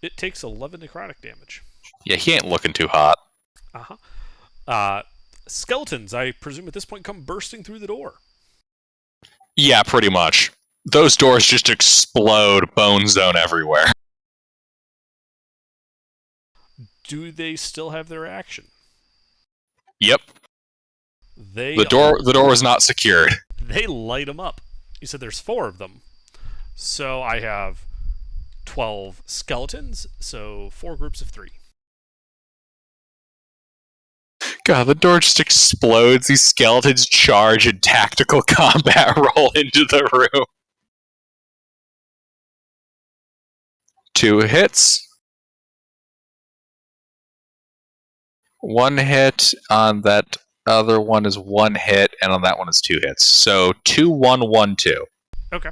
A: It takes 11 necrotic damage.
B: Yeah, he ain't looking too hot.
A: Skeletons, I presume at this point, come bursting through the door.
B: Yeah, pretty much. Those doors just explode, bone zone everywhere.
A: Do they still have their action?
B: Yep.
A: The
B: door was not secured.
A: They light them up. You said there's 4 of them. So I have 12 skeletons, so 4 groups of 3.
B: God, the door just explodes. These skeletons charge in tactical combat roll into the room. 2 hits. 1 hit on that other one is 1 hit, and on that one is 2 hits. So 2, 1, 1, 2.
A: Okay.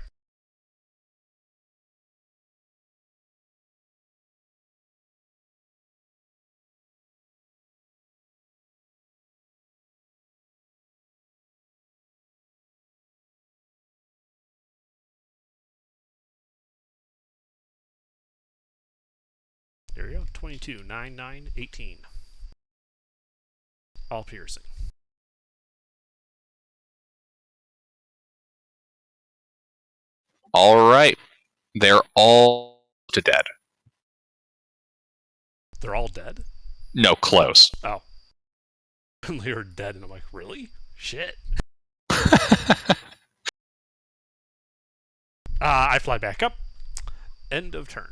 A: There you go. 22, 9, 9, 18. All piercing.
B: All right. They're all to dead.
A: They're all dead?
B: No, close.
A: Oh. They're dead, and I'm like, really? Shit. I fly back up. End of turn.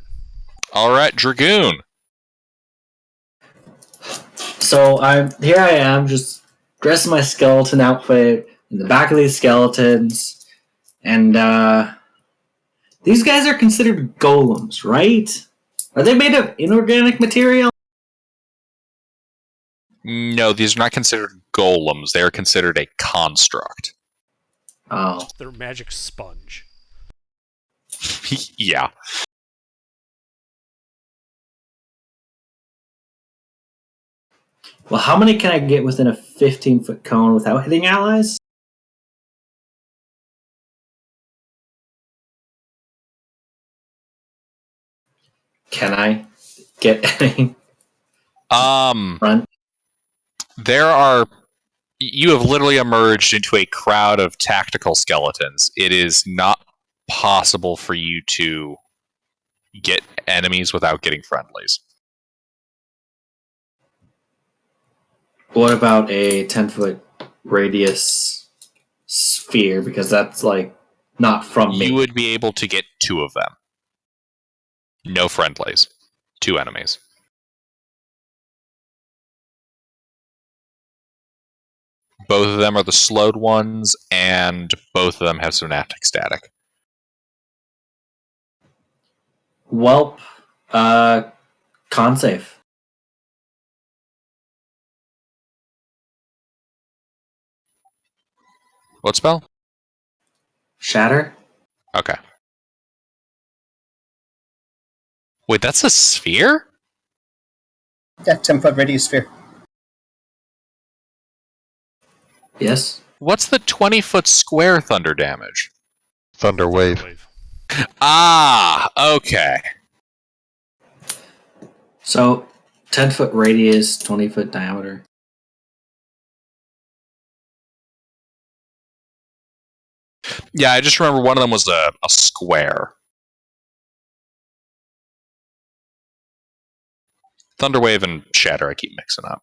B: All right, Dragoon.
H: So I am just dressed in my skeleton outfit in the back of these skeletons, and these guys are considered golems, right? Are they made of inorganic material?
B: No, these are not considered golems. They are considered a construct.
H: Oh,
A: They're magic sponge.
B: Yeah.
H: well, how many can I get within a 15-foot cone without hitting allies? Can I get any front?
B: There are. You have literally emerged into a crowd of tactical skeletons. It is not possible for you to get enemies without getting friendlies.
H: What about a 10-foot radius sphere? Because that's like not from me.
B: You would be able to get 2 of them. No friendlies. 2 enemies. Both of them are the slowed ones, and both of them have synaptic static.
H: Welp, con save.
B: What spell?
H: Shatter?
B: Okay. Wait, that's a sphere?
I: Yeah, 10-foot radius sphere.
H: Yes.
B: What's the 20-foot square thunder damage?
G: Thunder wave.
B: Ah, okay.
H: So, 10-foot radius, 20-foot diameter.
B: Yeah, I just remember one of them was a square. Thunderwave and Shatter I keep mixing up.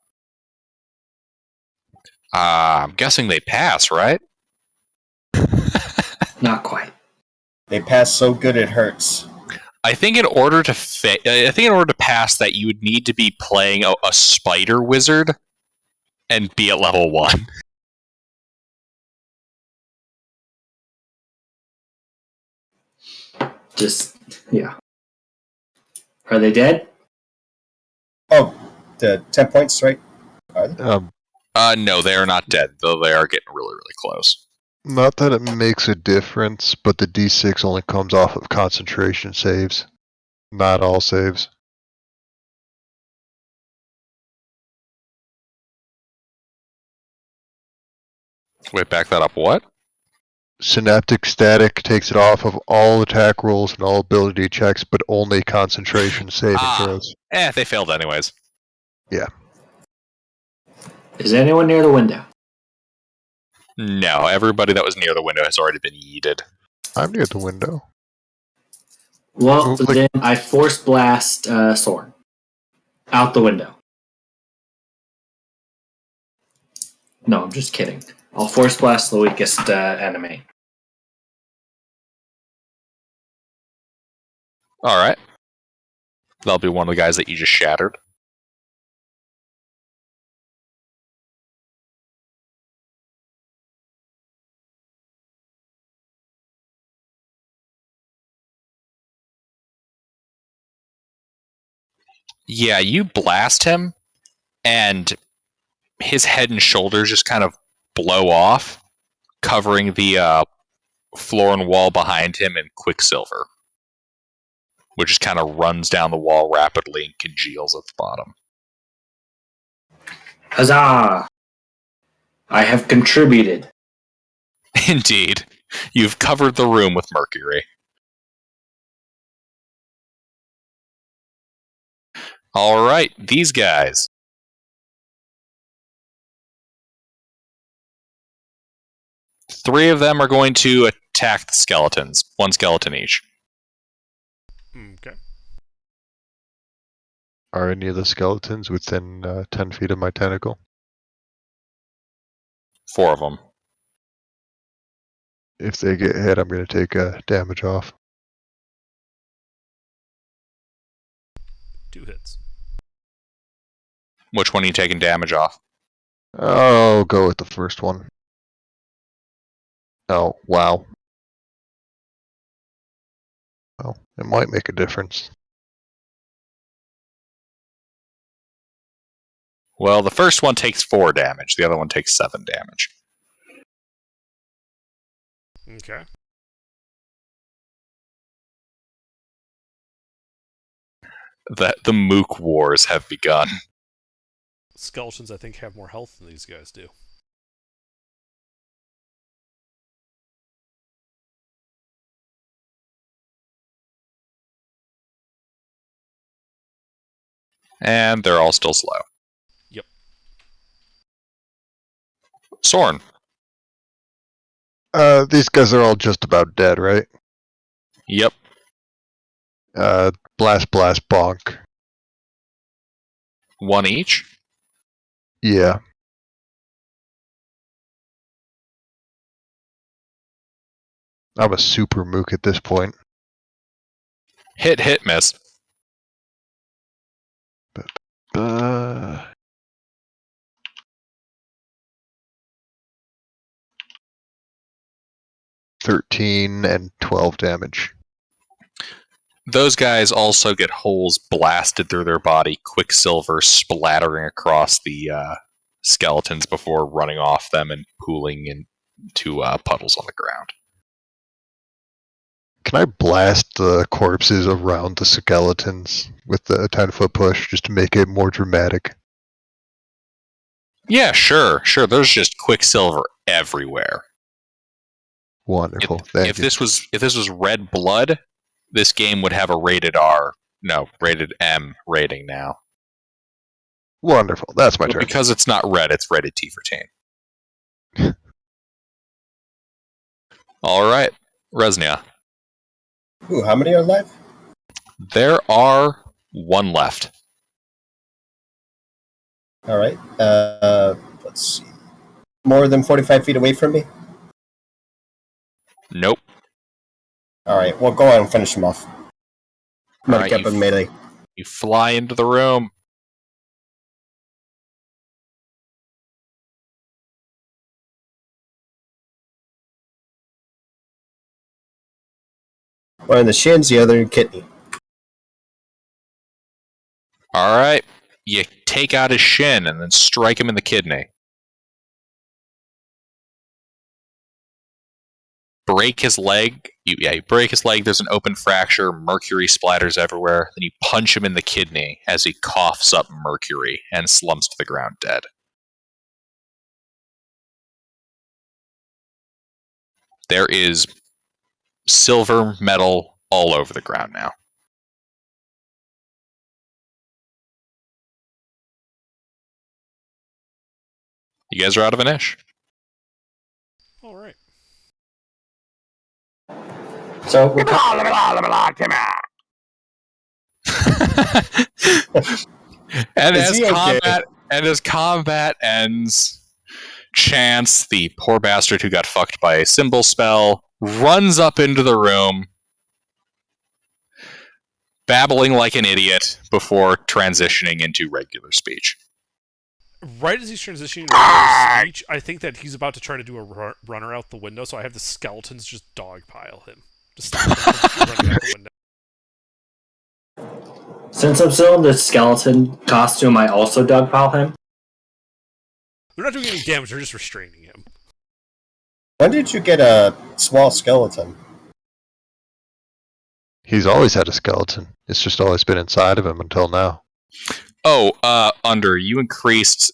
B: I'm guessing they pass, right?
H: Not quite.
I: They pass so good it hurts.
B: I think in order to pass that, you would need to be playing a spider wizard and be at level 1.
H: Just, yeah. Are they dead?
I: Oh, the 10 points, right? Are they?
B: No, they are not dead, though they are getting really, really close.
G: Not that it makes a difference, but the D6 only comes off of concentration saves. Not all saves.
B: Wait, back that up. What?
G: Synaptic static takes it off of all attack rolls and all ability checks, but only concentration saving throws.
B: They failed anyways.
G: Yeah.
H: Is anyone near the window?
B: No, everybody that was near the window has already been yeeted.
G: I'm near the window.
H: Well,
G: Move like-
H: then I force blast Soren out the window. No, I'm just kidding. I'll force blast the weakest enemy.
B: Alright. That'll be one of the guys that you just shattered. Yeah, you blast him, and his head and shoulders just kind of blow off, covering the floor and wall behind him in quicksilver, which just kind of runs down the wall rapidly and congeals at the bottom.
H: Huzzah! I have contributed.
B: Indeed. You've covered the room with mercury. Alright, these guys. Three of them are going to attack the skeletons. One skeleton each.
A: Okay.
G: Are any of the skeletons within 10 feet of my tentacle?
B: Four of them.
G: If they get hit, I'm going to take damage off.
A: 2 hits.
B: Which one are you taking damage off?
G: I'll go with the first one. Oh, wow. Well, it might make a difference.
B: Well, the first one takes 4 damage. The other one takes 7 damage.
A: Okay.
B: The Mook Wars have begun.
A: Skeletons, I think, have more health than these guys do.
B: And they're all still slow.
A: Yep.
B: Sorn.
G: These guys are all just about dead, right?
B: Yep.
G: Blast, bonk.
B: 1 each?
G: Yeah. I'm a super mook at this point.
B: Hit, miss.
G: 13 and 12 damage.
B: Those guys also get holes blasted through their body, quicksilver splattering across the skeletons before running off them and pooling into puddles on the ground.
G: Can I blast the corpses around the skeletons with the 10-foot push just to make it more dramatic?
B: Yeah, sure. There's just quicksilver everywhere.
G: Wonderful. Thank
B: If
G: you.
B: this was Red Blood, this game would have a rated M rating now.
G: Wonderful. That's my
B: But
G: turn.
B: because it's not red, it's rated T for teen. Alright, Resnia.
I: Ooh, how many are left?
B: There are 1 left.
I: All right. Let's see. More than 45 feet away from me?
B: Nope.
I: All right. Well, go on and finish him off. I'm going
B: Alright,
I: to get him melee.
B: You fly into the room.
I: One in the shins, the other in kidney.
B: Alright. You take out his shin and then strike him in the kidney. Break his leg. You break his leg. There's an open fracture. Mercury splatters everywhere. Then you punch him in the kidney as he coughs up mercury and slumps to the ground dead. There is silver metal all over the ground now. You guys are out of an ish.
A: Alright.
H: So we're
B: and
I: Is
B: as
I: he okay?
B: combat ends, Chance, the poor bastard who got fucked by a symbol spell, runs up into the room, babbling like an idiot before transitioning into regular speech.
A: Right as he's transitioning to regular speech, I think that he's about to try to do a runner out the window, so I have the skeletons just dogpile him. Just stop him from running out the window.
H: Since I'm still in the skeleton costume, I also dogpile him.
A: They're not doing any damage, they're just restraining him.
I: When did you get a small skeleton?
G: He's always had a skeleton. It's just always been inside of him until now.
B: Oh, you increased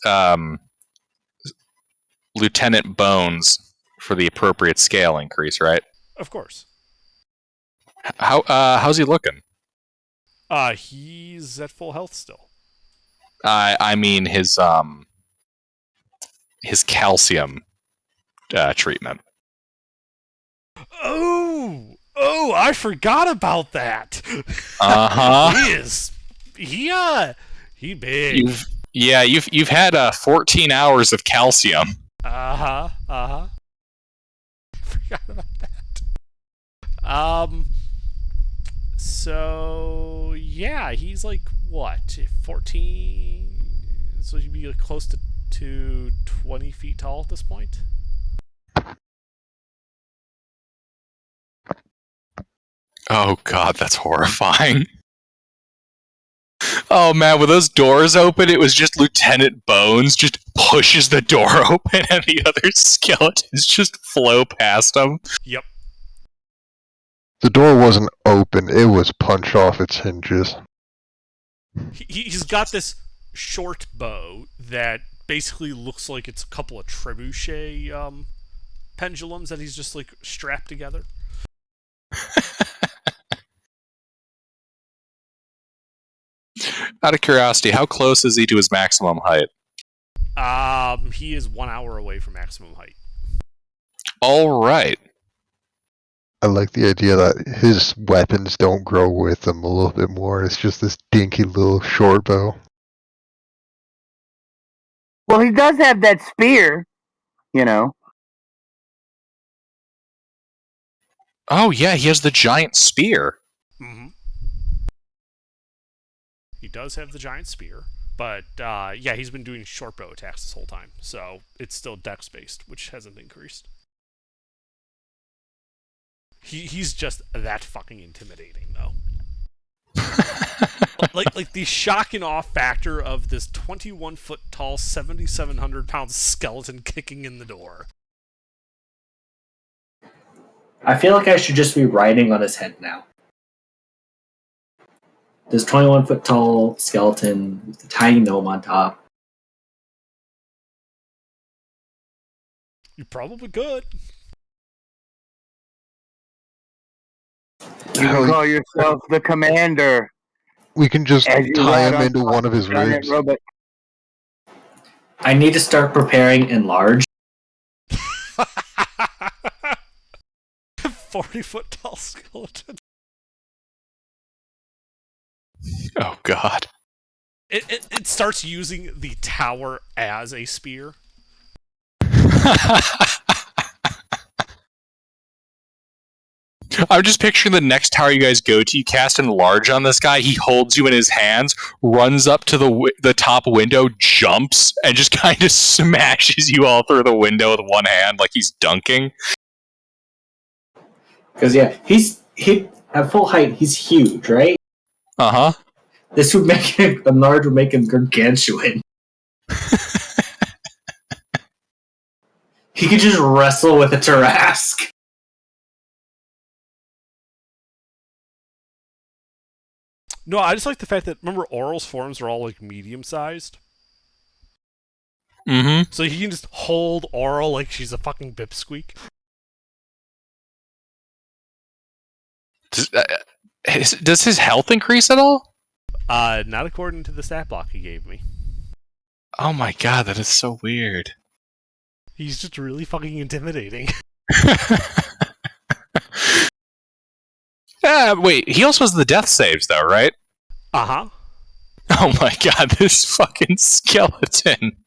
B: Lieutenant Bones for the appropriate scale increase, right?
A: Of course.
B: How's he looking?
A: He's at full health still.
B: I mean his calcium treatment.
A: Oh, I forgot about that. He big.
B: You've had 14 hours of calcium.
A: Forgot about that. So yeah, he's like what, 14? So he'd be like close to 20 feet tall at this point.
B: Oh god, that's horrifying. Oh man, with those doors open, it was just Lieutenant Bones just pushes the door open and the other skeletons just flow past him.
A: Yep.
G: The door wasn't open, it was punched off its hinges.
A: He's got this short bow that basically looks like it's a couple of trebuchet pendulums that he's just like strapped together.
B: Out of curiosity, how close is he to his maximum height?
A: He is 1 hour away from maximum height.
B: Alright.
G: I like the idea that his weapons don't grow with him a little bit more. It's just this dinky little short bow.
C: Well, he does have that spear, you know.
B: Oh yeah, he has the giant spear.
A: Mm-hmm. He does have the giant spear, but yeah, he's been doing short bow attacks this whole time, so it's still dex based, which hasn't increased. He's just that fucking intimidating, though. like the shock and awe factor of this 21-foot tall, 7,700-pound skeleton kicking in the door.
H: I feel like I should just be riding on his head now. This 21-foot tall skeleton with the tiny gnome on top.
A: You probably could.
C: You can call yourself the commander.
G: We can just tie him into one of his ribs.
C: Robot.
H: I need to start preparing enlarge.
A: 40-foot tall skeleton.
B: Oh god.
A: It starts using the tower as a spear.
B: I'm just picturing the next tower you guys go to. You cast enlarge on this guy. He holds you in his hands, runs up to the top window, jumps, and just kind of smashes you all through the window with one hand, like he's dunking.
H: Because yeah, he at full height. He's huge, right?
B: Uh huh.
H: This would make him enlarge. Would make him gargantuan. He could just wrestle with a Tarrasque.
A: No, I just like the fact that, remember, Oral's forms are all like medium-sized?
B: Mm-hmm.
A: So he can just hold Oral like she's a fucking bipsqueak.
B: Does his health increase at all?
A: Not according to the stat block he gave me.
B: Oh my god, that is so weird.
A: He's just really fucking intimidating.
B: Wait, he also has the death saves, though, right?
A: Uh-huh.
B: Oh my god, this fucking skeleton.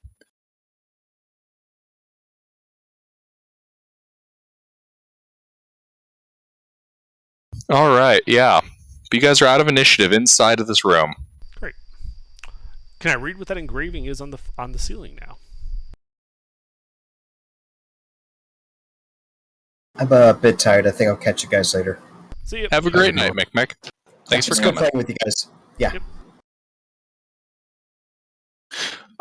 B: Alright, yeah. But you guys are out of initiative inside of this room.
A: Great. Can I read what that engraving is on the ceiling now?
I: I'm a bit tired. I think I'll catch you guys later.
A: See you.
B: Have a great night, Mick. Thanks for
I: It's good
B: coming.
I: playing with you guys. Yeah.
A: Yep.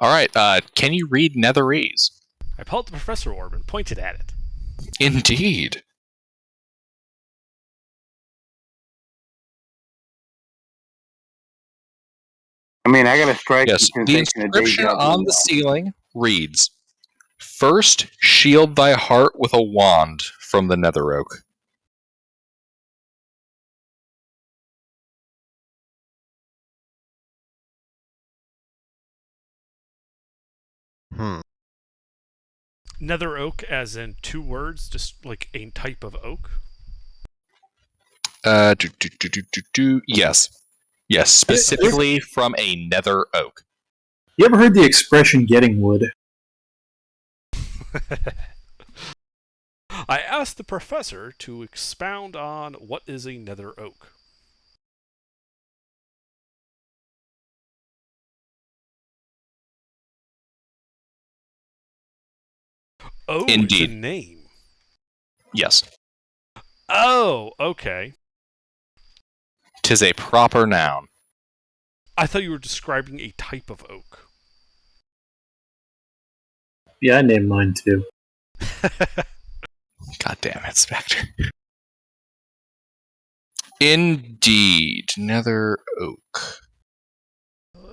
B: Alright, can you read Netherese?
A: I pulled out the Professor Orb and pointed at it.
B: Indeed.
C: I mean, I got a striking
B: Yes, the
C: sensation of
B: inscription
C: deja vu
B: on the
C: now.
B: ceiling reads, "First, shield thy heart with a wand from the Nether Oak."
A: Nether oak, as in 2 words, just like a type of oak.
B: Yes. Yes, specifically from a nether oak.
F: You ever heard the expression "getting wood"?
A: I asked the professor to expound on what is a nether oak. Oh, it's a
B: Indeed.
A: name.
B: Yes.
A: Oh, okay.
B: 'Tis a proper noun.
A: I thought you were describing a type of oak.
F: Yeah, I named mine too.
B: God damn it, Spectre. Indeed. Nether oak.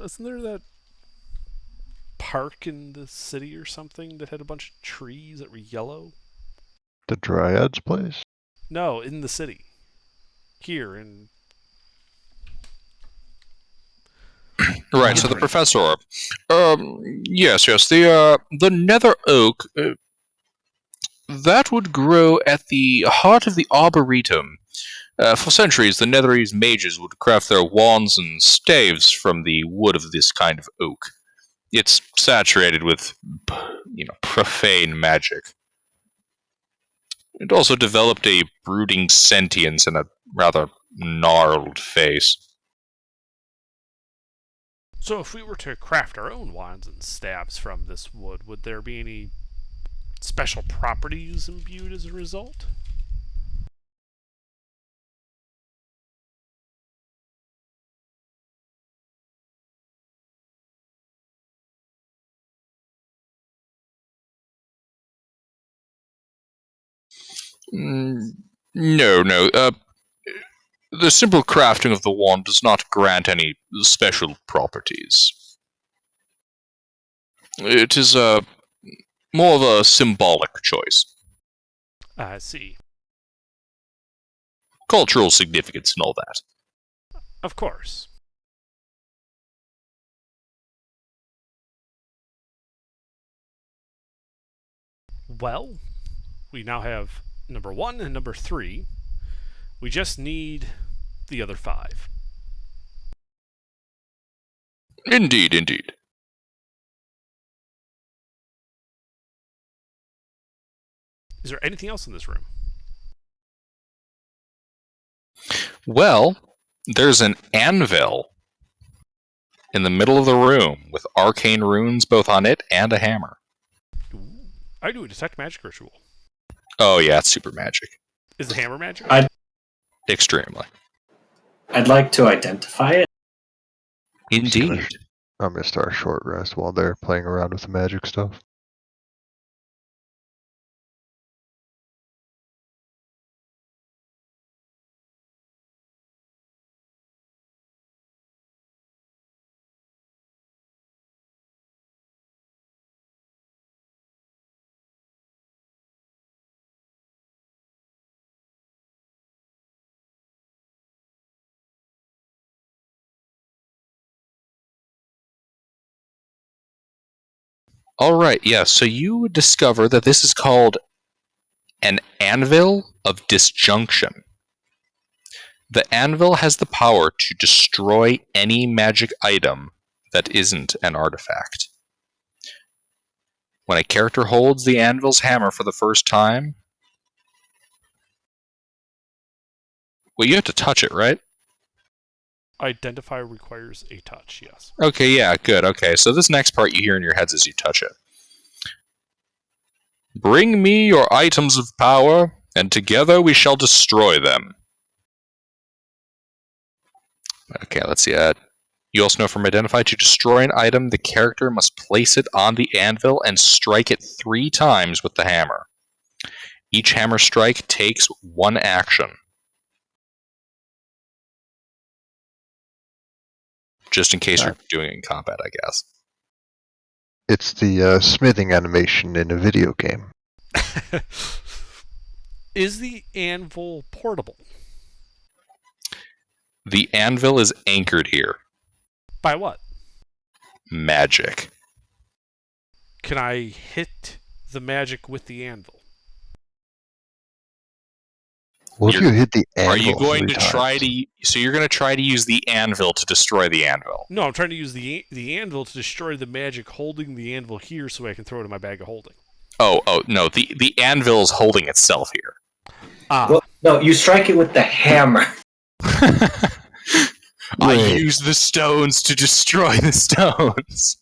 A: Isn't there that park in the city or something that had a bunch of trees that were yellow?
G: The Dryad's place?
A: No, in the city. Here in.
B: Right, so the professor. Yes. The nether oak. That would grow at the heart of the arboretum. For centuries, the Netherese mages would craft their wands and staves from the wood of this kind of oak. It's saturated with, profane magic. It also developed a brooding sentience and a rather gnarled face.
A: So, if we were to craft our own wands and staves from this wood, would there be any special properties imbued as a result?
B: No. The simple crafting of the wand does not grant any special properties. It is more of a symbolic choice.
A: I see.
B: Cultural significance and all that.
A: Of course. Well, we now have number 1 and number 3. We just need the other 5.
B: Indeed.
A: Is there anything else in this room?
B: Well, there's an anvil in the middle of the room with arcane runes both on it and a hammer.
A: Ooh. I do a detect magic ritual.
B: Oh yeah, it's super magic.
A: Is the hammer magic?
B: Extremely.
H: I'd like to identify it.
B: Indeed.
G: I'm gonna start a short rest while they're playing around with the magic stuff.
B: Alright, yeah, so you discover that this is called an anvil of disjunction. The anvil has the power to destroy any magic item that isn't an artifact. When a character holds the anvil's hammer for the first time, well, you have to touch it, right?
A: Identify requires a touch, yes.
B: Okay, yeah, good. Okay, so this next part you hear in your heads as you touch it. Bring me your items of power, and together we shall destroy them. Okay, let's see. You also know from Identify, to destroy an item, the character must place it on the anvil and strike it 3 times with the hammer. Each hammer strike takes 1 action. Just in case you're doing it in combat, I guess.
G: It's the smithing animation in a video game.
A: Is the anvil portable?
B: The anvil is anchored here.
A: By what?
B: Magic.
A: Can I hit the magic with the anvil.
G: What if you hit the anvil
B: Are you going
G: 3
B: to
G: times?
B: try to? So you're going to try to use the anvil to destroy the anvil?
A: No, I'm trying to use the anvil to destroy the magic holding the anvil here, so I can throw it in my bag of holding.
B: Oh no! The anvil is holding itself here.
H: Well, no, you strike it with the hammer.
B: I use the stones to destroy the stones.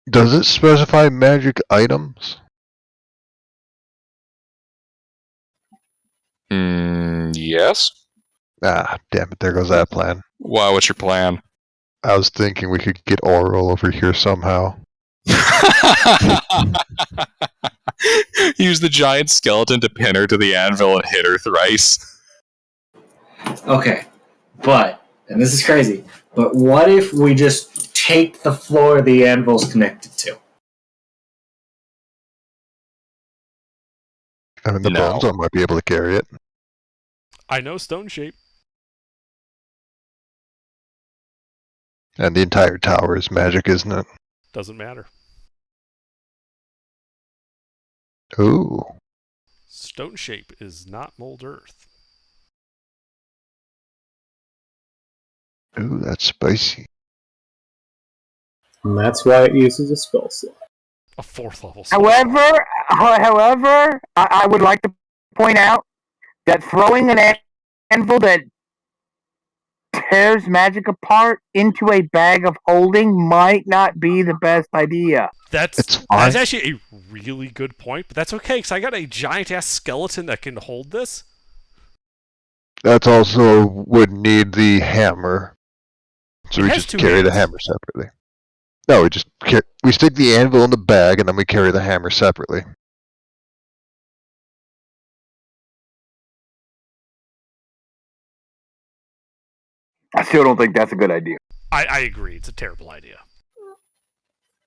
G: Does it specify magic items?
B: Yes.
G: Ah, damn it! There goes that plan.
B: Wow, what's your plan?
G: I was thinking we could get Oral over here somehow.
B: Use the giant skeleton to pin her to the anvil and hit her thrice.
H: Okay, and this is crazy, but what if we just take the floor the anvil's connected to?
G: I mean, the
B: No.
G: Bronze One might be able to carry it.
A: I know stone shape.
G: And the entire tower is magic, isn't it?
A: Doesn't matter.
G: Ooh.
A: Stone shape is not mold earth.
G: Ooh, that's spicy.
F: And that's why it uses a spell slot.
A: A 4th level spell.
C: However, I would like to point out that throwing an anvil that tears magic apart into a bag of holding might not be the best idea.
A: That's actually a really good point, but that's okay, because I got a giant-ass skeleton that can hold this.
G: That's also would need the hammer. So we just carry the hammer separately. No, we just we stick the anvil in the bag and then we carry the hammer separately.
C: I still don't think that's a good idea.
A: I agree. It's a terrible idea.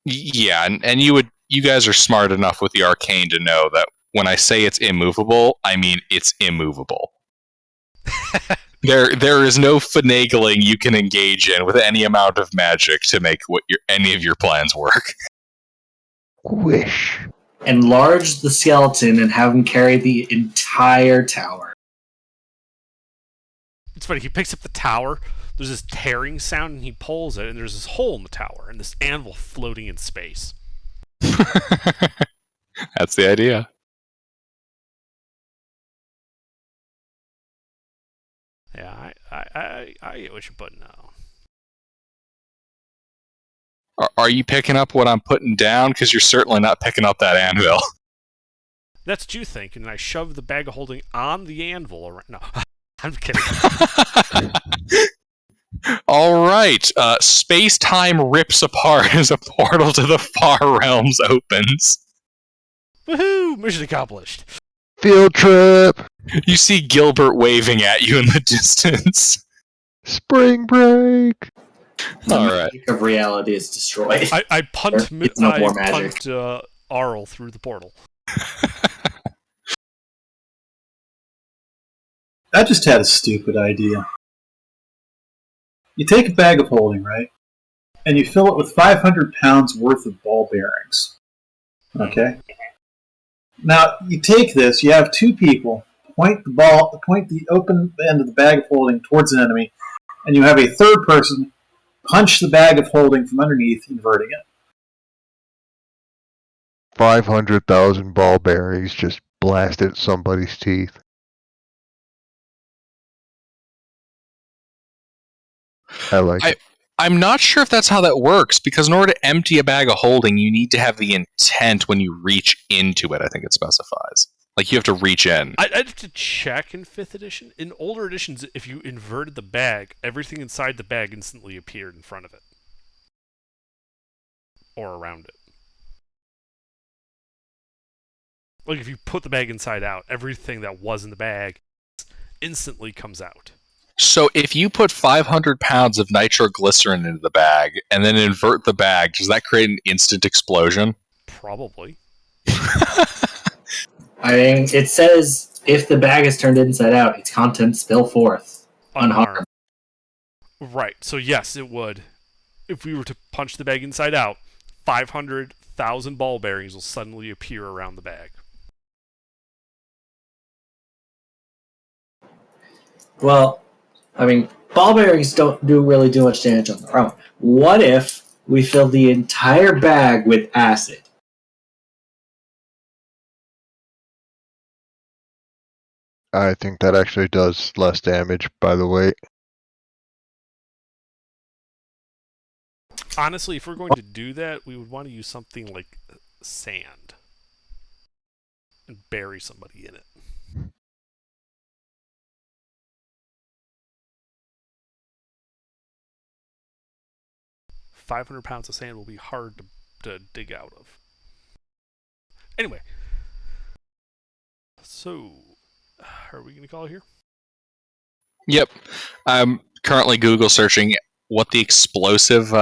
B: Yeah, and you guys are smart enough with the arcane to know that when I say it's immovable, I mean it's immovable. There is no finagling you can engage in with any amount of magic to make any of your plans work.
G: Wish.
H: Enlarge the skeleton and have him carry the entire tower.
A: It's funny, he picks up the tower, there's this tearing sound, and he pulls it, and there's this hole in the tower, and this anvil floating in space.
B: That's the idea.
A: Yeah, I get what you're putting down.
B: Are you picking up what I'm putting down? Because you're certainly not picking up that anvil.
A: That's what you think, and I shove the bag of holding on the anvil. No, I'm kidding.
B: All right. Space-time rips apart as a portal to the far realms opens.
A: Woohoo! Mission accomplished.
G: Field trip!
B: You see Gilbert waving at you in the distance.
G: Spring break!
B: All right.
H: The magic of reality is destroyed.
A: I punt Arl through the portal.
F: I just had a stupid idea. You take a bag of holding, right? And you fill it with 500 pounds worth of ball bearings. Okay? Now, you take this, you have two people point the open end of the bag of holding towards an enemy, and you have a third person punch the bag of holding from underneath, inverting it.
G: 500,000 ball bearings just blasted somebody's teeth. I like it.
B: I'm not sure if that's how that works, because in order to empty a bag of holding, you need to have the intent when you reach into it, I think it specifies. Like, you have to reach in.
A: I'd have to check in 5th edition. In older editions, if you inverted the bag, everything inside the bag instantly appeared in front of it. Or around it. Like, if you put the bag inside out, everything that was in the bag instantly comes out.
B: So if you put 500 pounds of nitroglycerin into the bag and then invert the bag, does that create an instant explosion?
A: Probably.
H: I mean, it says if the bag is turned inside out, its contents spill forth unharmed.
A: Right. So yes, it would. If we were to punch the bag inside out, 500 1,000 ball bearings will suddenly appear around the bag.
H: Well, I mean, ball bearings don't really do much damage on their own. What if we fill the entire bag with acid?
G: I think that actually does less damage, by the way.
A: Honestly, if we're going to do that, we would want to use something like sand and bury somebody in it. £500 of sand will be hard to dig out of. Anyway, so are we going to call it here?
B: Yep. I'm currently Google searching what the explosive